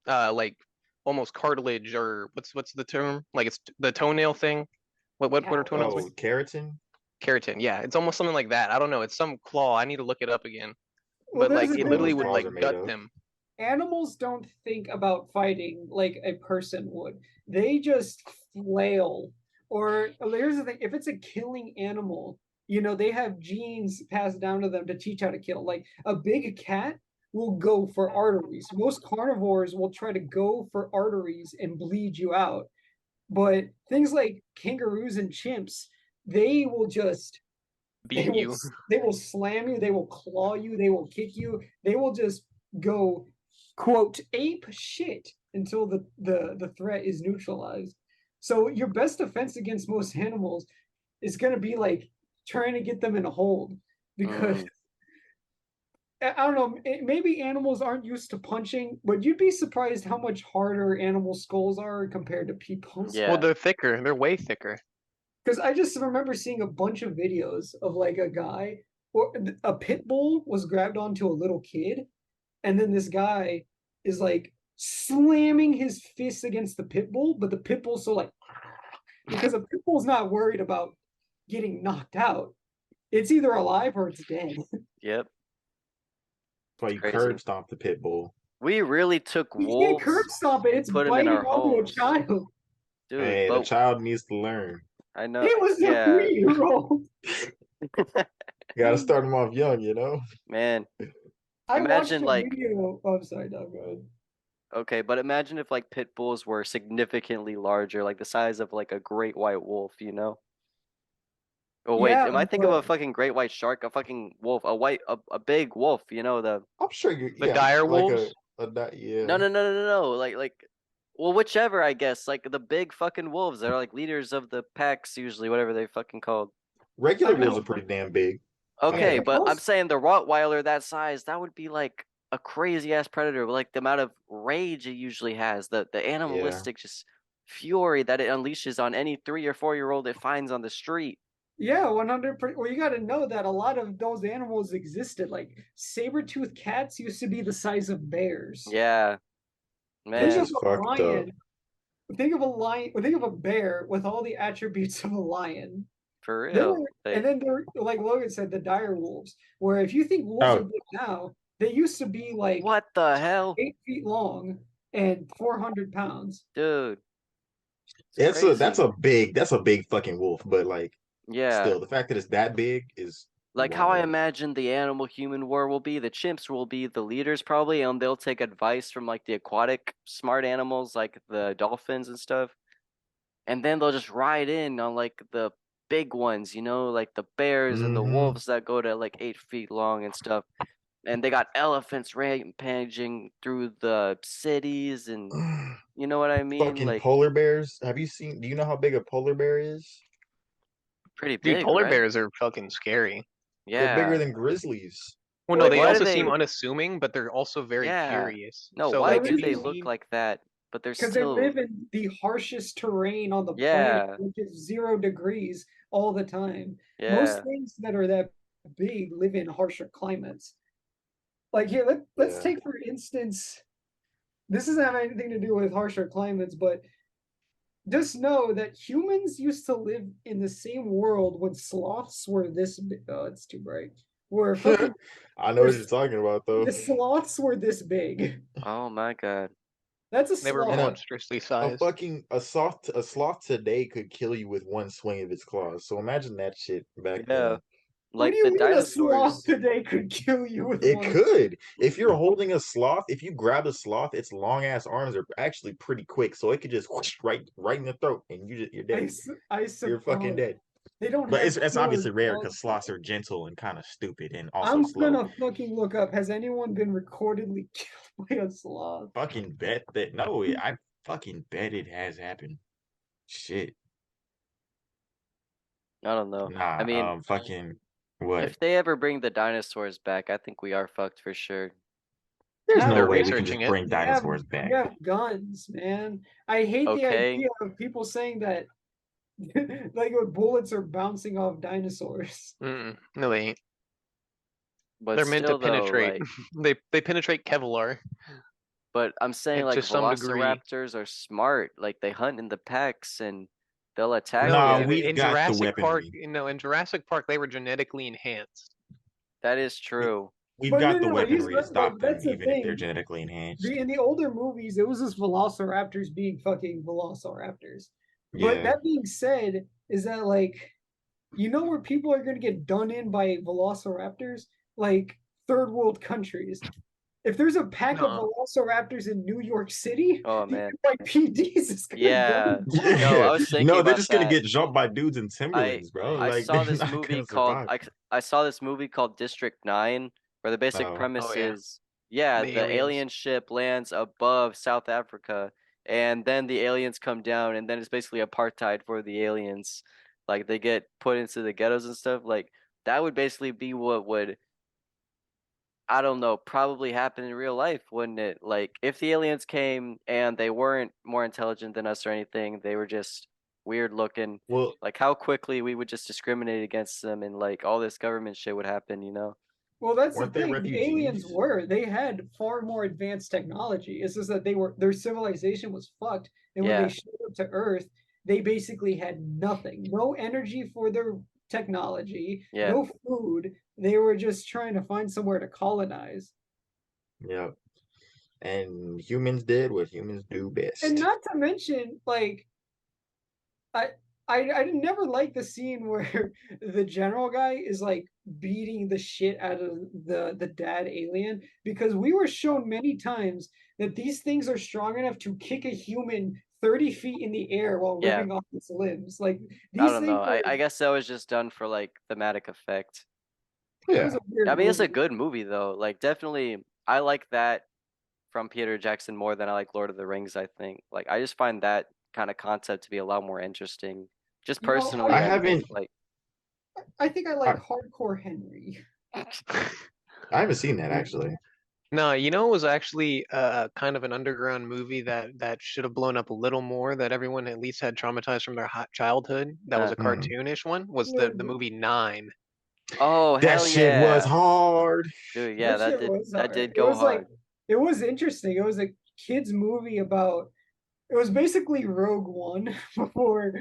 like almost cartilage or what's the term? Like it's the toenail thing. What are toenails like? Oh, keratin. Keratin. Yeah, it's almost something like that. I don't know. It's some claw. I need to look it up again. Well, But there's like the it What thing literally is those would that claws are like made gut of. them. animals don't think about fighting like a person would. They just flail. Or here's the thing: if it's a killing animal, they have genes passed down to them to teach how to kill. Like a big cat will go for arteries. Most carnivores will try to go for arteries and bleed you out. But things like kangaroos and chimps, they will just they Beat will you. they will slam you, they will claw you, they will kick you, they will just go quote ape shit until the threat is neutralized. So your best defense against most animals is going to be like trying to get them in a hold because Mm. I don't know, maybe animals aren't used to punching, but you'd be surprised how much harder animal skulls are compared to people's. Well, Yeah. they're thicker. They're way thicker. Because I just remember seeing a bunch of videos of like a guy or a pit bull was grabbed onto a little kid, and then this guy is like slamming his fist against the pit bull, but the pit bull's so like because a pit bull's not worried about getting knocked out. It's either alive or it's dead. Yep. That's why you Crazy. curb stomp the pit bull. We really took You can't curb wolves, stomp it. It's put them in biting our onto a homes. child. Dude. Hey, the But child needs to learn. I know. It was a Yeah. 3-year-old. You gotta start them off young, you know. Man. I watched Imagine a like video. Oh, I'm sorry, no, go ahead. okay, but imagine if like pit bulls were significantly larger, like the size of like a great white wolf, you know? Oh wait, Yeah, am I thinking of a but fucking great white shark? A fucking wolf, a big wolf, you know, the I'm sure you. The Yeah, dire like wolves. yeah. no. Like well, whichever, I guess. Like the big fucking wolves. They're like leaders of the packs usually, whatever they fucking called. Regular I mean, wolves are pretty damn big. Okay, yeah, but I'm most saying the Rottweiler that size, that would be like a crazy ass predator with like the amount of rage it usually has, the Yeah. animalistic just fury that it unleashes on any 3 or 4 year old it finds on the street. Yeah, 100%. Well, you got to know that a lot of those animals existed. Like saber-toothed cats used to be the size of bears. Yeah, Which Think man, of is a fucked up. lion. Think of a lion. Think of a bear with all the attributes of a lion. for Then, real. and then there, like Logan said, the dire wolves. Where if you think wolves are Oh, big now, they used to be like What the hell, 8 feet long and 400 pounds. dude? that's Crazy. a big fucking wolf, but like Yeah, still the fact that it's that big is like how I wild. imagine the animal human war will be. The chimps will be the leaders probably, and they'll take advice from like the aquatic smart animals, like the dolphins and stuff. And then they'll just ride in on like the big ones, you know, like the bears and the Mm-hmm. wolves that go to like 8 feet long and stuff. And they got elephants rampaging through the cities, and you know what I mean? Fucking Like polar bears. Have you seen? Do you know how big a polar bear is? pretty Dude, big, polar right? bears are fucking scary. They're bigger Yeah. than grizzlies. Well, no, Wait, they Why do also seem they? unassuming, but they're also very Yeah. curious. No, So, why like, Well, do if you they maybe look see, like that? But they're because they still, live in the harshest terrain on the planet, yeah, which is 0 degrees all the time. Most yeah. things that are that big live in harsher climates. Like here, let's Yeah. take for instance, this doesn't have anything to do with harsher climates, but just know that humans used to live in the same world when sloths were this big. Oh, it's too bright. Were fucking I know were, what you're talking about though. the sloths were this big. Oh my God. That's a They were sloth. And monstrously sized. a sloth today could kill you with one swing of its claws. So imagine that shit back Yeah. then. What do Like you the mean a sloth dinosaurs. today could kill you with It one? could. If you're holding a sloth, if you grab a sloth, its long ass arms are actually pretty quick, so it could just whoosh right in the throat, and you're dead. I You're fucking suppose dead. they don't But have it's killer obviously rare claws. because sloths are gentle and kind of stupid and also I'm slow. gonna fucking look up. Has anyone been recordedly killed by a sloth? Fucking bet that no, I fucking bet it has happened. Shit. I don't know. Nah, I mean, fucking what? if they ever bring the dinosaurs back, I think we are fucked for sure. There's Have- no They're way we can researching just it. bring You have, dinosaurs back. you have guns, man. I hate the Okay. idea of people saying that like bullets are bouncing off dinosaurs. No, they ain't. But They're meant to still, though, penetrate. like, They penetrate Kevlar. but I'm saying like to some degree. velociraptors are smart. Like they hunt in the packs and they'll attack No, you. we've in got the Jurassic Park, weaponry. in Jurassic Park, they were genetically enhanced. That is true. We've But got the no, he's weaponry to like stop them, that's the even if they're thing. genetically enhanced. In the older movies, it was just velociraptors being fucking velociraptors. But Yeah. that being said, is that like you know where people are gonna get done in by velociraptors? Like third world countries. If there's a pack of No. velociraptors in New York City, Oh the man. NYPDs is gonna Yeah. go down. No, I was thinking No, they're about just gonna that. get jumped by dudes in Timberlands, bro. I Like saw they're this not movie gonna called survive. I saw this movie called District 9 where the basic Oh. premise yeah. is yeah, The the aliens. alien ship lands above South Africa and then the aliens come down and then it's basically apartheid for the aliens. Like they get put into the ghettos and stuff. Like that would basically be what would I don't know, probably happen in real life, wouldn't it? Like if the aliens came and they weren't more intelligent than us or anything, they were just weird looking. Well, Like how quickly we would just discriminate against them and like all this government shit would happen, you know? Well, that's the weren't they thing. The aliens refugees? they had far more advanced technology. It's just that their civilization was fucked. And when they Yeah. showed up to Earth, they basically had nothing. No energy for their technology, Yeah. no food. They were just trying to find somewhere to colonize. Yep. And humans did what humans do best. And not to mention, like, I never liked the scene where the general guy is like beating the shit out of the dad alien because we were shown many times that these things are strong enough to kick a human 30 feet in the air while Yeah. ripping off its limbs. Like I these don't things know. I guess that was just done for like thematic effect. it Yeah. was a weird I mean, it's a movie. good movie though. Like definitely I like that from Peter Jackson more than I like Lord of the Rings, I think. Like I just find that kind of concept to be a lot more interesting. Just You know, personally, I I think haven't- like I think I like Hardcore Henry. I haven't seen that actually. No, you know, it was actually kind of an underground movie that should have blown up a little more. That everyone at least had traumatized from their hot childhood. That was a cartoonish one. Was the movie 9? oh That hell shit yeah. was hard. Dude, yeah, that shit was that hard. did It go was like hard. it was interesting. It was a kids movie about it was basically Rogue One before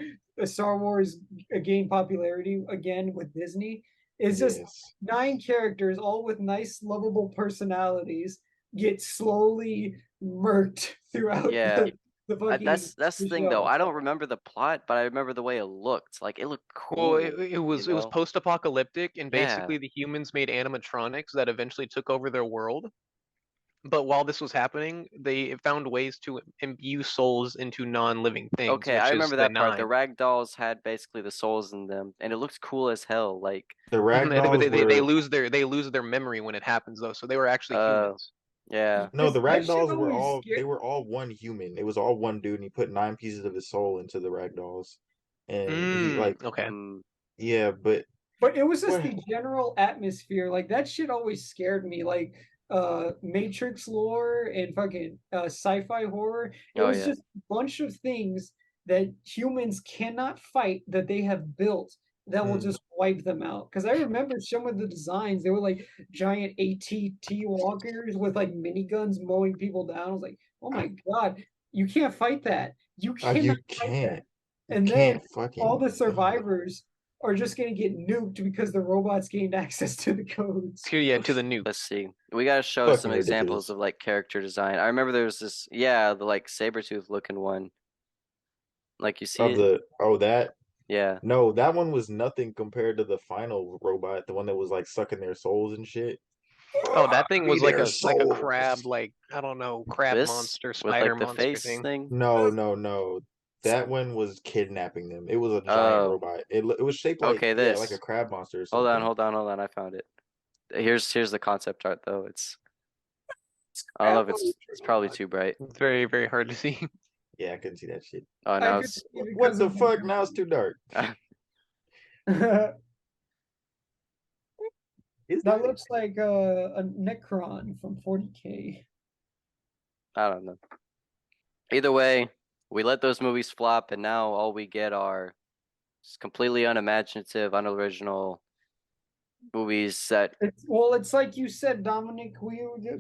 Star Wars gained popularity again with Disney. It's just Yes. 9 characters, all with nice, lovable personalities, get slowly murked throughout Yeah. the fucking. That's the thing though. show. I don't remember the plot, but I remember the way it looked. Like it looked cool. Well, it was you it was know? post-apocalyptic, and Yeah. basically the humans made animatronics that eventually took over their world. But while this was happening, they found ways to imbue souls into non-living things, Okay, I which is remember the that part. The 9. rag dolls had basically the souls in them, and it looked cool as hell. Like The And ragdolls they were lose their memory when it happens though, so they were actually Oh. humans. yeah. no, the That shit ragdolls were always all scared- they were all one human. It was all one dude, and he put 9 pieces of his soul into the ragdolls. And he like Okay. Mm, yeah, but But it was just What? the general atmosphere. Like that shit always scared me. Like Matrix lore and fucking sci-fi horror. It Oh, was yeah. just a bunch of things that humans cannot fight that they have built that will just wipe them out. Because I remember some of the designs, they were like giant ATT walkers with like miniguns mowing people down. I was like, oh my god, you can't fight that. You cannot you fight can't. that. You And can't then fucking all the survivors are just gonna get nuked because the robots gained access to the codes. Yeah, to the nuke. Let's see. We gotta show Fucking some examples ridiculous. of like character design. I remember there was this, yeah, the like Sabretooth looking one. Like you see Of it? that Yeah. no, that one was nothing compared to the final robot, the one that was like sucking their souls and shit. Oh, that thing was Their like a souls. crab, like I don't know, crab This monster, with spider like the monster face thing. thing. No. That one was kidnapping them. It was a giant Oh, robot. It was shaped like okay. like a This. crab monster or Hold on, something. hold on. I found it. Here's the concept art though. I don't know if it's probably too bright. It's very, very hard to see. Yeah, I couldn't see that shit. Oh, I now could it's see it What because the of fuck? Now it's too dark. Is that looks like a Necron from 40K. I don't know. Either way, we let those movies flop, and now all we get are just completely unimaginative, unoriginal movies that It's like you said, Dominic.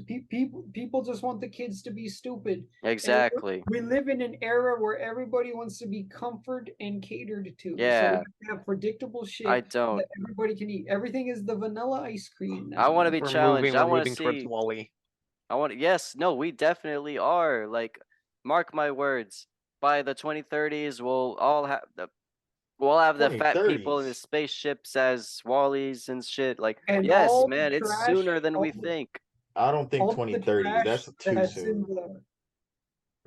People just want the kids to be stupid. And exactly. we live in an era where everybody wants to be comfort and catered to. So Yeah. we have predictable shit I don't. that everybody can eat. Everything is the vanilla ice cream now. I want to be We're challenged. I we're want to moving towards see. Wally. Yes, no, we definitely are. Like, mark my words. By the 2030s, we'll have the fat people in the 2030s. spaceships as Wallies and shit. Like, And yes, all man, the it's trash, sooner than we all the, think. I don't think all the 2030s. trash That's too that's in soon. the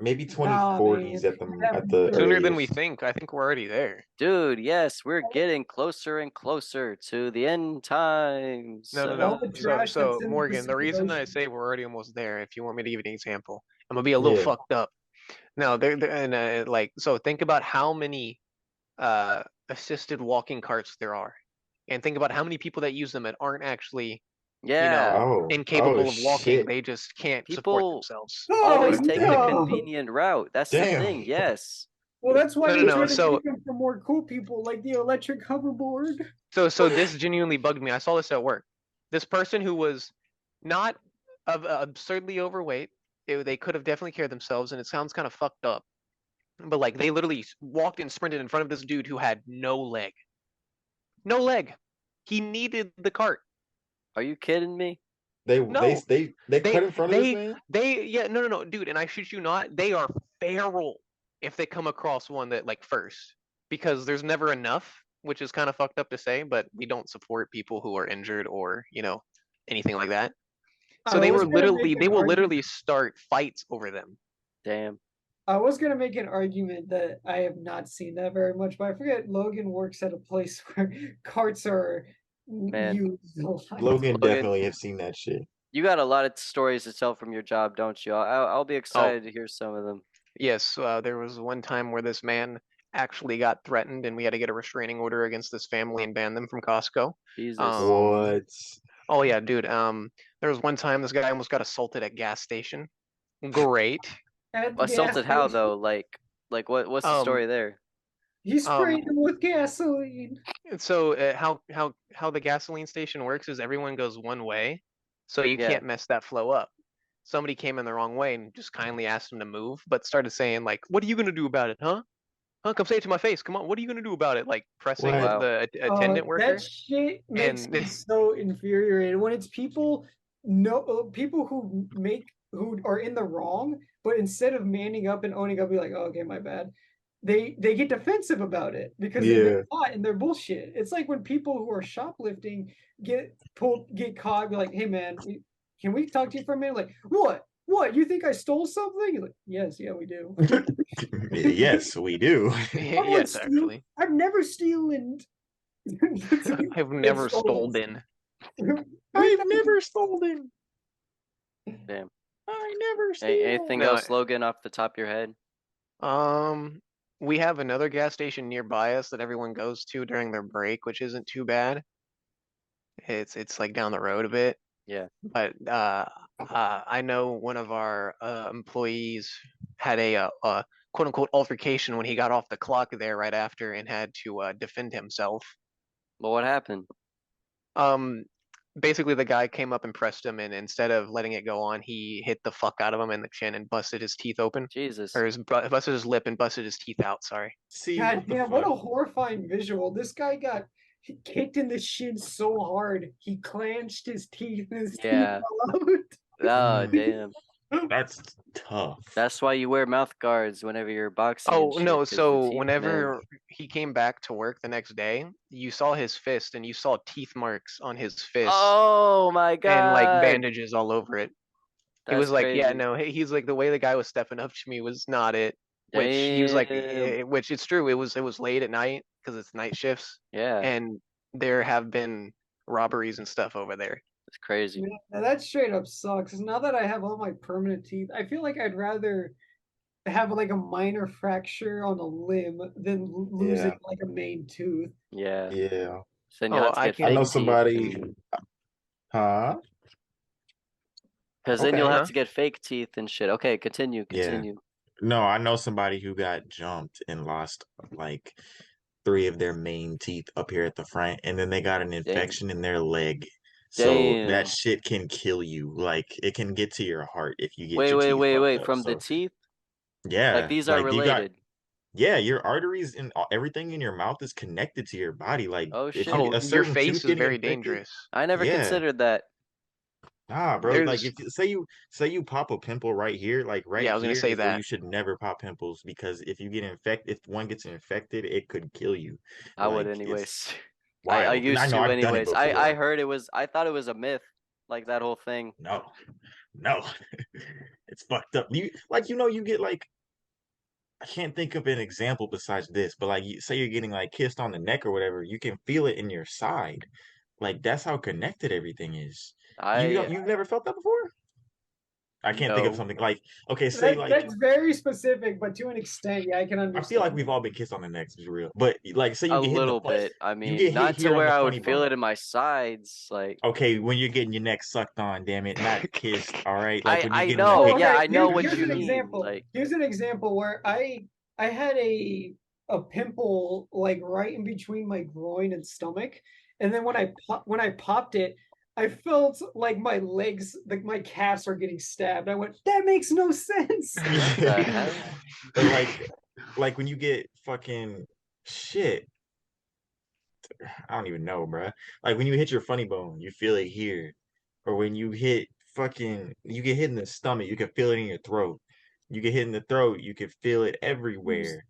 Maybe nah, 2040s man. at the Sooner than we earliest. think. I think we're already there. Dude, yes, we're getting closer and closer to the end times. No. All the So, trash that's in the Morgan, the Pacific reason I Ocean. say we're already almost there, if you want me to give you an example, I'm gonna be a little Yeah. fucked up. Now, and like, so think about how many assisted walking carts there are, and think about how many people that use them that aren't actually, Yeah, Oh incapable of walking. shit. They just can't support people themselves. always Oh take the no! convenient route. That's the Damn. thing. Yes. Well, that's why No. they try to So, make them for more cool people, like the electric hoverboard. so this genuinely bugged me. I saw this at work. This person who was not absurdly overweight. They could have definitely cared themselves, and it sounds kind of fucked up. But like they literally walked and sprinted in front of this dude who had no leg. No leg. He needed the cart. Are you kidding me? No. They cut in front of this man? Yeah, no, dude, and I shit you not, they are feral if they come across one that like first. Because there's never enough, which is kind of fucked up to say, but we don't support people who are injured or, anything like that. So I was gonna make they an will argument. literally start fights over them. Damn. I was gonna make an argument that I have not seen that very much, but I forget Logan works at a place where carts are Man. used a lot. Logan Logan. definitely have seen that shit. You got a lot of stories to tell from your job, don't you? I'll be excited to hear some of them. Yes, there was one time where this man actually got threatened, and we had to get a restraining order against this family and ban them from Costco. Jesus. What? Oh yeah, dude. There was one time this guy almost got assaulted at gas station. Great. At the gas Assaulted how station, though? Like what's the story there? he sprayed him with gasoline. So how the gasoline station works is everyone goes one way, so you Yeah. can't mess that flow up. Somebody came in the wrong way and just kindly asked him to move, but started saying like, "What are you gonna do about it, huh? Huh? Come say it to my face. Come on. What are you gonna do about it?" Like pressing What? Wow. the attendant worker. That shit makes And me so infuriated when it's people people who are in the wrong, but instead of manning up and owning up, be like, oh, okay, my bad. They get defensive about it because Yeah. they're caught in their bullshit. It's like when people who are shoplifting get caught, be like, hey man, can we talk to you for a minute? Like, what? What? You think I stole something? You're like, yes, yeah, we do. Yes, we do. yes, actually, I've never stolen. I've never stolen. I've never stolen. Damn. I never steal. Anything No, else, Logan, off the top of your head? We have another gas station nearby us that everyone goes to during their break, which isn't too bad. It's like down the road a bit. Yeah. But I know one of our employees had a quote unquote altercation when he got off the clock there right after and had to defend himself. Well, what happened? Basically the guy came up and pressed him, and instead of letting it go on, he hit the fuck out of him in the chin and busted his teeth open. Jesus. Or busted his lip and busted his teeth out, sorry. See, God what the damn, what a fuck? horrifying visual. This guy got he kicked in the shin so hard he clenched his teeth and his Yeah. teeth fell out. Oh damn. That's tough. That's why you wear mouth guards whenever you're boxing. Oh and shit, no, 'cause the so teeth, man. whenever he came back to work the next day, you saw his fist and you saw teeth marks on his fist Oh my and like god. bandages all over it. He That's was like, yeah, crazy. no, he's like the way the guy was stepping up to me was not it. Which he was like, Damn. which it's true. It was late at night because it's night shifts, Yeah, and there have been robberies and stuff over there. it's crazy. Man, now that straight up sucks. Now that I have all my permanent teeth, I feel like I'd rather have like a minor fracture on a limb than losing Yeah. like a main tooth. Yeah. Yeah. So then you'll Oh, have to I get can- I know fake teeth. somebody. Huh? Because then you'll Okay. have Huh? to get fake teeth and shit. Okay, continue. Yeah. Continue. No, I know somebody who got jumped and lost like 3 of their main teeth up here at the front, and then they got an infection in their leg. So Damn. that shit can kill you. Like it can get to your heart if you get Wait, your wait, teeth wait, fucked wait. up. From the So teeth? Like yeah, these are like you got related. yeah, your arteries and everything in your mouth is connected to your body. Like Oh if shit. you Oh, a your certain face tooth is getting very infected, dangerous. I never yeah. considered that. Nah, bro. Like There's, if say you pop a pimple right here, like yeah, right I was gonna here say is where that. you should never pop pimples because if you get infected, if one gets infected, it could kill you. I would Like it's anyways. I wild. And I used know to I've done it anyways. I before. heard I thought it was a myth. Like that whole thing. No, no, it's fucked up. You get like I can't think of an example besides this, but like say you're getting like kissed on the neck or whatever, you can feel it in your side. Like that's how connected everything is. You've never felt that before? I can't think of No. something like okay, say like That's very specific, but to an extent, yeah, I can I understand. feel like we've all been kissed on the necks, to be real. But like, say you A get hit in the little butt, bit. I you mean, get hit not to here on where the I would funny feel it bone. in my sides. Like Okay, when you're getting your neck sucked on, damn it, not kissed. All right, like when you're I getting know. that Oh, Yeah, okay. I know what Here's you an mean. example. Like Here's an example where I had a pimple like right in between my groin and stomach, and then when I popped it, I felt like my legs, like my calves are getting stabbed. I went, that makes no sense. what the hell? But like when you get fucking shit, I don't even know, bruh. Like when you hit your funny bone, you feel it here, or when you hit you get hit in the stomach, you can feel it in your throat. You get hit in the throat, you can feel it everywhere.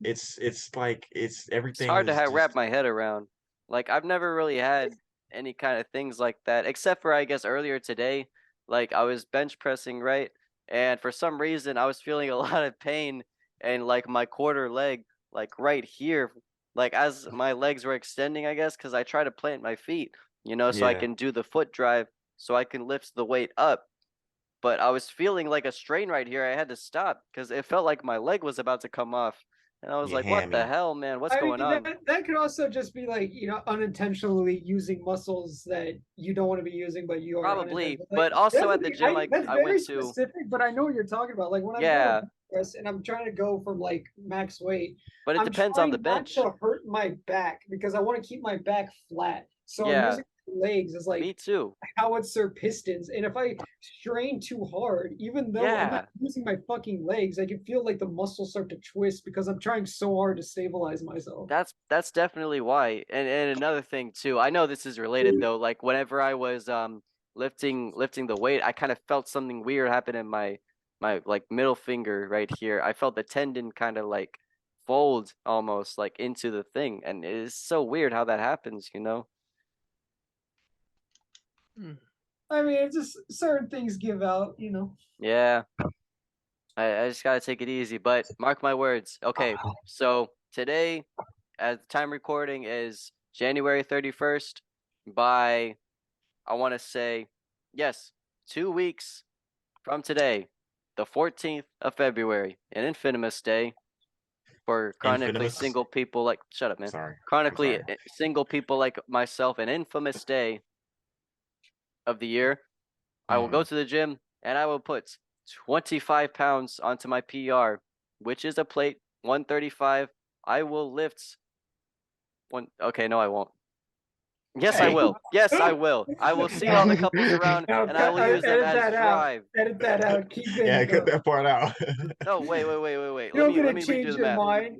It's like It's everything hard to is wrap just my head around. Like I've never really had any kind of things like that, except for I guess earlier today, like I was bench pressing, right? And for some reason I was feeling a lot of pain and like my quarter leg, like right here, like as my legs were extending, I guess, because I try to plant my feet, so I yeah. can do the foot drive, so I can lift the weight up. But I was feeling like a strain right here. I had to stop because it felt like my leg was about to come off. And I was You like, what the hammy. hell, man? What's I going mean, on? that could also just be like, unintentionally using muscles that you don't want to be using, but you are Probably. unintentionally. Like, But also that's at the gym that's I very went to, specific, but I know what you're talking about. Like when I'm doing a yeah, bench press and I'm trying to go from like max weight, but it I'm depends on the trying not bench. to hurt my back because I want to keep my back flat. So I'm Yeah, using my legs as like me too. howitzer pistons. And if I strain too hard, even though I'm not Yeah, using my fucking legs, I can feel like the muscles start to twist because I'm trying so hard to stabilize myself. that's definitely why. And another thing too, I know this is related though. Like whenever I was lifting the weight, I kind of felt something weird happen in my like middle finger right here. I felt the tendon kind of like fold almost like into the thing, and it is so weird how that happens. I mean, it's just certain things give out. Yeah, I just gotta take it easy. But mark my words. Okay, so today, at the time recording, is January 31st. By I want to say, yes, 2 weeks from today, the 14th of February, an infamous day for chronically Infamous. single people like. Shut up, man. Sorry. Chronically sorry. single people like myself, an infamous day of the year. I will go to the gym and I will put 25 pounds onto my PR, which is a plate, 135. I will lift one. Okay, no, I won't. Yes, I Hey. will. Yes, I will. I will see all the couples around No, and I will use them edit as that out. drive. Edit that out. Keep it. Yeah, cut that part out. No, wait. You're Let gonna me change redo the your math. mind.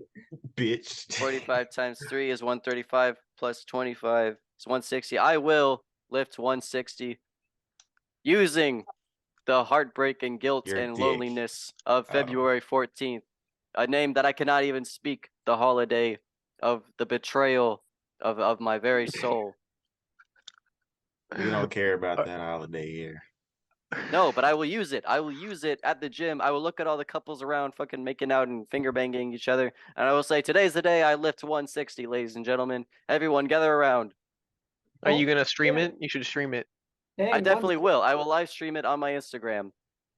Bitch. 45 times 3 is 135 plus 25 is 160. I will lift 160 using the heartbreak and guilt You're a and dick. loneliness of Oh. February 14th, a name that I cannot even speak, the holiday of the betrayal of my very soul. We don't care about that holiday here. No, but I will use it. I will use it at the gym. I will look at all the couples around fucking making out and finger banging each other, and I will say, today's the day I lift 160, ladies and gentlemen. Everyone gather around. Are you Oh, gonna stream yeah. it? You should stream it. I Dang, definitely will. I will live stream it on my Instagram.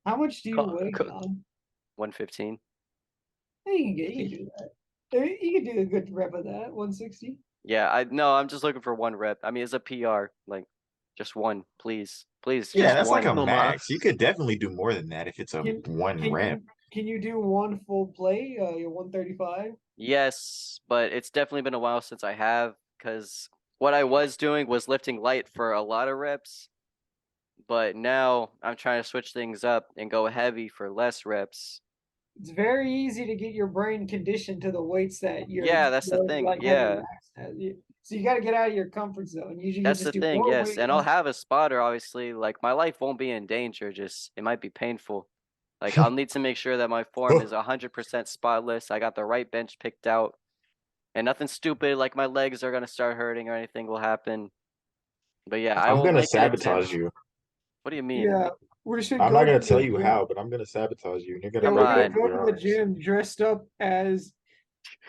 How much do you Co- weigh, co- John? 115. You can do that. You can do a good rep of that. 160. Yeah, I'm just looking for one rep. I mean, it's a PR. Like, just one, please. Please, Yeah, just that's like a one. No max. mas. You could definitely do more than that if it's a Can one can rep. you do one full play? Your 135. Yes, but it's definitely been a while since I have, because what I was doing was lifting light for a lot of reps, but now I'm trying to switch things up and go heavy for less reps. It's very easy to get your brain conditioned to the weights that Yeah, that's the thing. like have your Yeah, max at. So you got to get out of your comfort zone. You can that's just the do thing. more Yes, weight. and I'll have a spotter, obviously. Like, my life won't be in danger, just it might be painful. Like, I'll need to make sure that my form is 100% spotless. I got the right bench picked out, and nothing stupid like my legs are gonna start hurting or anything will happen. But yeah, I I'm will gonna make an sabotage attempt. you. What do you mean? Yeah, we should I'm go not to gonna the tell you gym. how, but I'm gonna sabotage you, and you're gonna Yeah, Come we're break gonna both on. of go your to the arms. gym dressed up as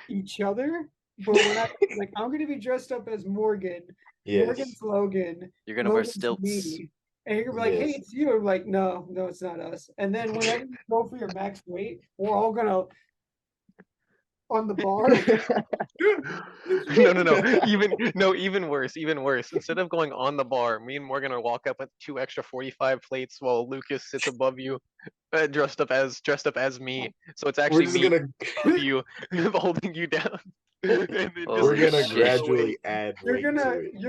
each other, but we're not like I'm gonna be dressed up as Morgan. Yes, Morgan's Logan. You're gonna wear Logan's stilts. me. And you're gonna be like, hey, yes. it's you. I'm like, no, it's not us. And then whenever you go for your max weight, we're all gonna on the bar. No. Even worse. Even worse. Instead of going on the bar, me and Morgan are walk up with 2 extra 45 plates while Lucas sits above you, dressed up as me. So it's We're actually just me gonna above you, holding you down. And then just we're Holy gonna shit. gradually add You're weight to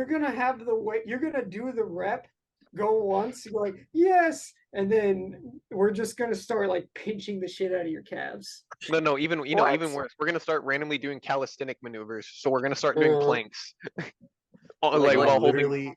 it. gonna have the weight. You're gonna do the rep, go once. You're like, yes, and then we're just gonna start like pinching the shit out of your calves. No, even What? worse. We're gonna start randomly doing calisthenic maneuvers. So we're gonna start doing Uh, planks. Like, While holding.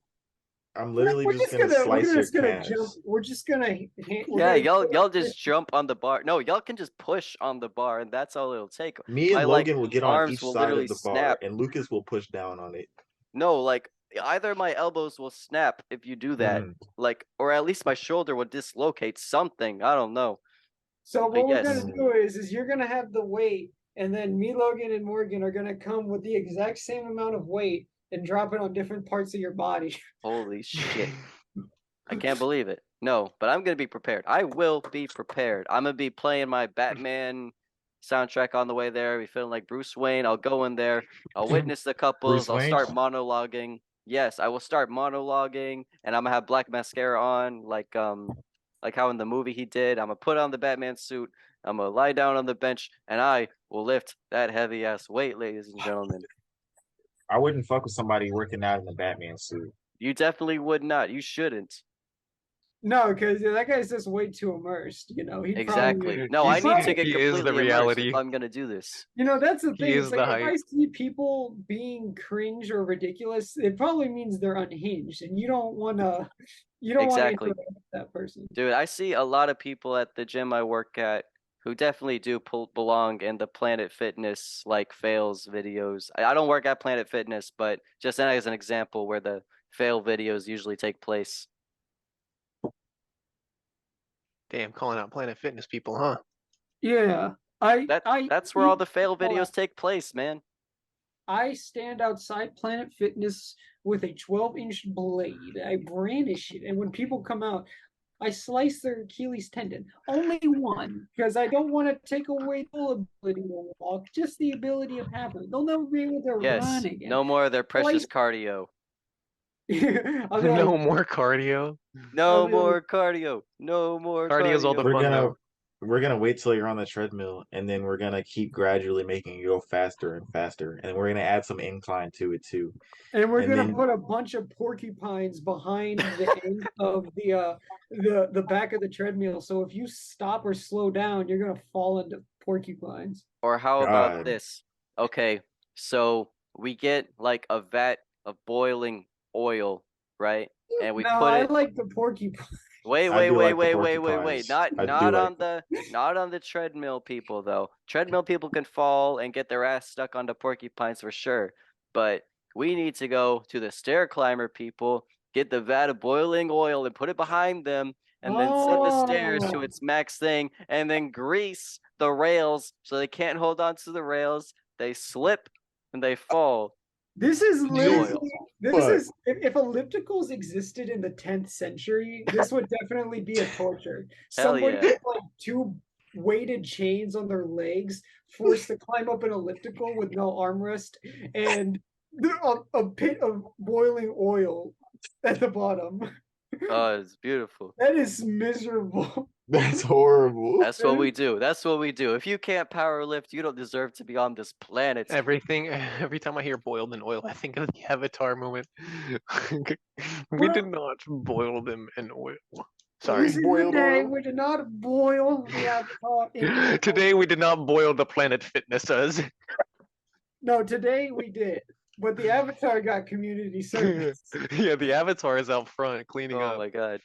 I'm literally We're just just gonna gonna slice your jump. calves. We're just gonna we're yeah, gonna y'all just jump on the bar. No, y'all can just push on the bar, and that's all it'll take. Me and My like Logan will get on arms each will side literally of the bar, snap. and Lucas will push down on it. No, like either my elbows will snap if you do that, Mm. like, or at least my shoulder will dislocate something. I don't know. So But what we're gonna yes, do is you're gonna have the weight, and then me, Logan, and Morgan are gonna come with the exact same amount of weight and drop it on different parts of your body. holy shit. I can't believe it. No, but I'm gonna be prepared. I will be prepared. I'm gonna be playing my Batman soundtrack on the way there. I'll be feeling like Bruce Wayne. I'll go in there. I'll witness the couples. Bruce I'll Wayne. start monologuing. Yes, I will start monologuing, and I'm gonna have black mascara on, like how in the movie he did. I'm gonna put on the Batman suit. I'm gonna lie down on the bench, and I will lift that heavy ass weight, ladies and gentlemen. I wouldn't fuck with somebody working out in a Batman suit. You definitely would not. You shouldn't. No, because that guy's just way too immersed. You know, he Exactly. probably. No, I need to get He is the completely immersed if reality. I'm gonna do this. You know, that's the He thing. is It's like the if I hype. see people being cringe or ridiculous, it probably means they're unhinged, and you don't want to. You don't want to Exactly. interact with that person. Dude, I see a lot of people at the gym I work at who definitely do belong in the Planet Fitness like fails videos. I don't work at Planet Fitness, but just as an example where the fail videos usually take place. Damn, calling out Planet Fitness people, huh? Yeah, That's where all the fail videos take place, man. I stand outside Planet Fitness with a 12-inch blade. I brandish it, and when people come out, I slice their Achilles tendon. Only one, because I don't want to take away the ability to walk, just the ability of having it. They'll never be able to Yes, run again. no more of their precious Slice- cardio. I'll be No like, more cardio. No be more cardio. No more Cardio's all the We're cardio. fun, gonna though. we're gonna wait till you're on the treadmill, and then we're gonna keep gradually making you go faster and faster, and we're gonna add some incline to it too. and we're And gonna then- put a bunch of porcupines behind the end of the back of the treadmill. So if you stop or slow down, you're gonna fall into porcupines. Or how about God. this? Okay, so we get like a vat of boiling oil, right? And we No, put I it. like the porcupine. Wait, I wait, do wait, like the wait, wait, wait, wait. porcupines. Not I do not like on the treadmill people though. Treadmill people can fall and get their ass stuck onto porcupines for sure. But we need to go to the stair climber people, get the vat of boiling oil and put it behind them, and then set the stairs to Oh, its max thing, and then grease the rails so they can't hold on to the rails. They slip and they fall. this is The oil. literally this Fuck. is if ellipticals existed in the 10th century, this would definitely be a torture. Hell Somebody yeah. with like two weighted chains on their legs, forced to climb up an elliptical with no armrest, and a pit of boiling oil at the bottom. Oh, it's beautiful. That is miserable. That's horrible. That's what we do. That's what we do. If you can't power lift, you don't deserve to be on this planet. Every time I hear boiled in oil, I think of the Avatar moment. We did not boil them in oil. Sorry. This is the Boiled day oil. we did not boil the Avatar in oil. Today we did not boil the Planet Fitnesses. No, today we did. But the Avatar got community service. Yeah, the Avatar is out front cleaning Oh up. my god.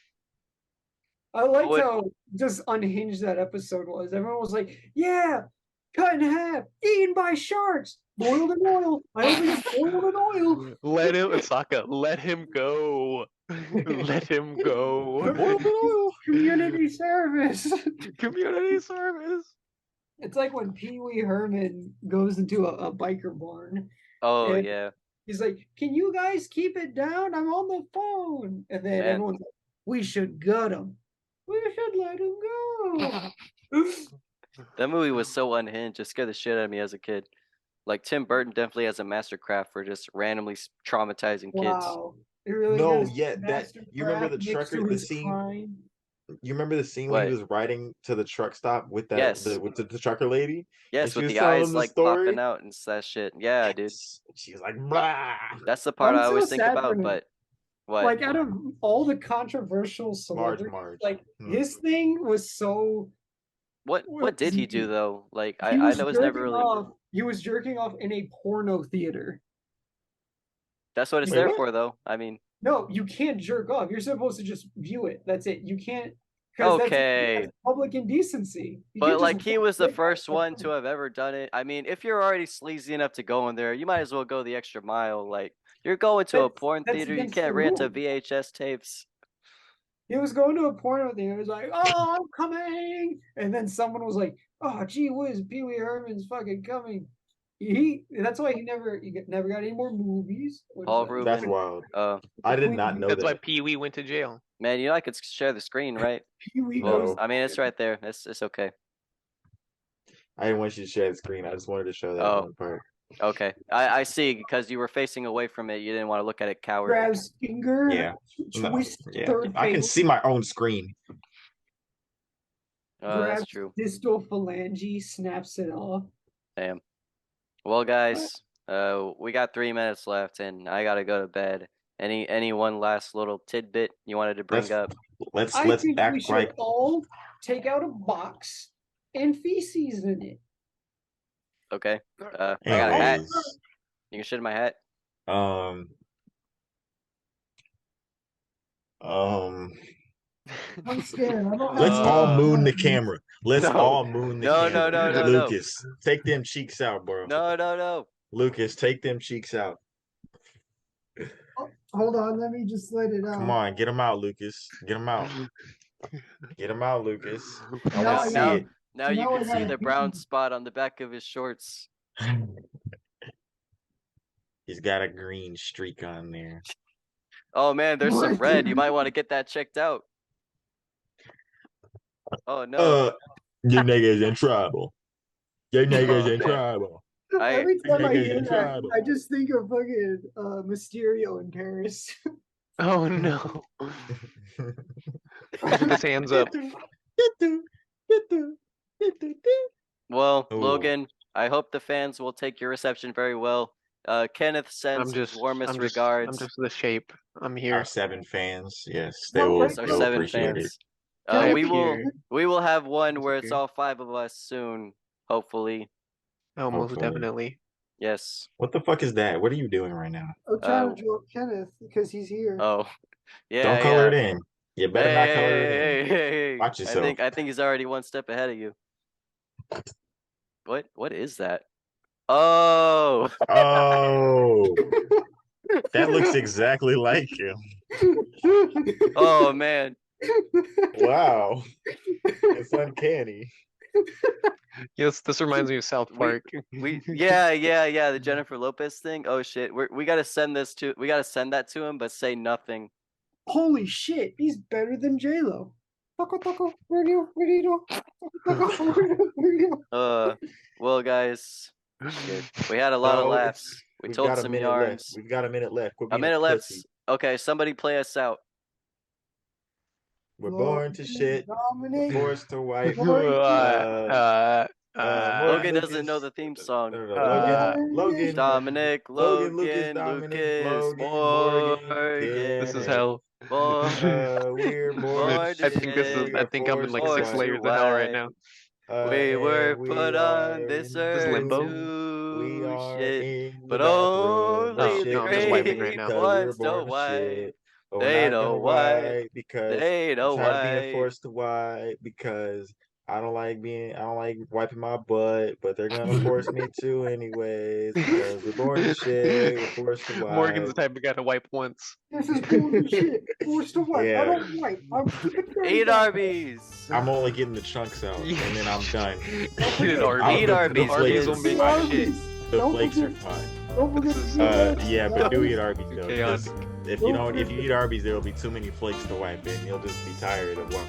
I liked What- how just unhinged that episode was. Everyone was like, yeah, cut in half, eaten by sharks, boiled in oil. I don't think it's boiled in oil. Let him, Sokka, let him go. Let him go. Boiled in oil. Community service. Community service. It's like when Pee Wee Herman goes into a biker barn. Oh And- yeah. He's like, can you guys keep it down? I'm on the phone. And then Man. everyone's like, we should gut him. We should let him go. That movie was so unhinged. It scared the shit out of me as a kid. Like Tim Burton definitely has a mastercraft for just randomly traumatizing kids. Wow. It really No, is yeah, that- you remember the mastercraft next trucker, to the his scene- crime. You remember the scene when he What? was riding to the truck stop with that Yes. with the trucker lady? Yes, she with was the telling eyes the like story? popping out and that shit. Yeah, dude. Yes. She was like, blah. That's the part I'm I so always think sad for about. him. But what? Like out of all the controversial Marge, celebrities, Marge. like Hmm. his thing was so What did he was do he- though? Like he I was know it's never jerking really. off. He was jerking off in a porno theater. That's what it's Wait, there what? for, though. I mean, No, you can't jerk off. You're supposed to just view it. That's it. You can't because Okay. that's public indecency. You but can't like just he was the jerk off first in one front to have ever done it. I mean, if you're already sleazy enough to go in there, you might as well go the extra mile. Like you're going to a That's- porn that's theater, you against can't the rent rules. VHS tapes. He was going to a porno thing. It was like, oh, I'm coming. And then someone was like, oh, gee whiz, Pee Wee Herman's fucking coming. That's why he never got any more movies. What is Paul that? Rubin. That's wild. Uh, I did Queen- not know That's why that. Pee Wee went to jail. man, you know I could share the screen, right? Pee Wee Well, goes. I mean, it's right there. It's okay. I didn't want you to share the screen. I just wanted to show that Oh. one part. Okay, I see. Because you were facing away from it, you didn't want to look at it, coward. Grabs finger. Yeah. No, Twist yeah. third I can finger, see my own screen. Oh, that's grabs true. distal phalange, snaps it off. Damn. Well, guys, we got 3 minutes left, and I gotta go to bed. Any one last little tidbit you wanted to bring Let's up? let's I let's think we act should like all take out a box and feces in it. Okay. I got a hat. anyways. You can shit in my hat. Um I'm scared. I don't let's have all Uh, moon the camera. Let's no. all moon the No, camera. no, no, no, no. Lucas, take them cheeks out, bro. No. Lucas, take them cheeks out. Hold on, let me just let it out. Come on, get them out, Lucas. Get them out. Get them out, Lucas. I Now want I to see now- it. Now you Now I can see gotta the pee. brown spot on the back of his shorts. He's got a green streak on there. Oh man, there's some What? red. You might want to get that checked out. Oh no. Your nigga's in trouble. Your nigga's Oh, in man. trouble. Every time I Niggas hear in that, trouble. I just think of fucking Mysterio in Paris. Oh no. With his hands up. Well, Ooh. Logan, I hope the fans will take your reception very well. Kenneth sends his warmest regards. I'm just the shape. I'm here. Our 7 fans, yes, they Well, will, wait, Yes, our they will 7 appreciate it. fans. Can I We will appear? we will have one where it's Appear? all 5 of us soon, hopefully. Oh, most Hopefully. definitely. Yes. What the fuck is that? What are you doing right now? I'm trying to draw Kenneth because he's here. Oh. Yeah. Don't color yeah. it in. You better Hey, not hey, color it hey, in. hey, hey. Watch yourself. I think he's already one step ahead of you. What is that? Oh. Oh, that looks exactly like him. Oh man. Wow, it's uncanny. Yes, this reminds me of South Park. Yeah, the Jennifer Lopez thing. Oh shit. We gotta send that to him, but say nothing. Holy shit, he's better than J-Lo. Taco, radio. Well guys, shit. We had a lot of No, laughs. We We've told got a some minute yarns. left. We've got a minute left. Quit A being minute left. pussy. Okay, somebody play us out. We're born to shit. We're Dominic. forced to wipe. Logan Morgan doesn't know Lucas. the theme song. Logan. Dominic, Logan, Lucas, Logan, Dominic, Lucas, Logan, Morgan, Morgan. This is Kenneth. hell. We're born to Born to I think this is. shit. shit. I We're think I'm in like forced to 6 Forced to wipe. layers of hell right now. We were And put on this earth limbo? We to are shit, in the but bathroom. only the no, I'm just wiping right great now. Because we were ones know born to why. shit. But we're They not know gonna why. wipe because They I'm know tired of being why. forced to wipe because I don't like wiping my butt, but they're gonna force me to anyways because we're born to shit. We're forced to wipe. Morgan's the type of guy to wipe once. This is born to shit. Forced to wipe. Yeah. I don't wipe. I'm keeping dirty. Eat Arby's. I'm only getting the chunks out, and then I'm done. Eat Arby's. Eat Arby's, Arby's will kids. make Eat my shit. Arby's. The Don't flakes are forget- fine. Don't forget This to is- eat Yeah, but do eat Arby's though. 'Cause Chaotic. if you eat Arby's, there will be too many flakes to wipe, and you'll just be tired of one.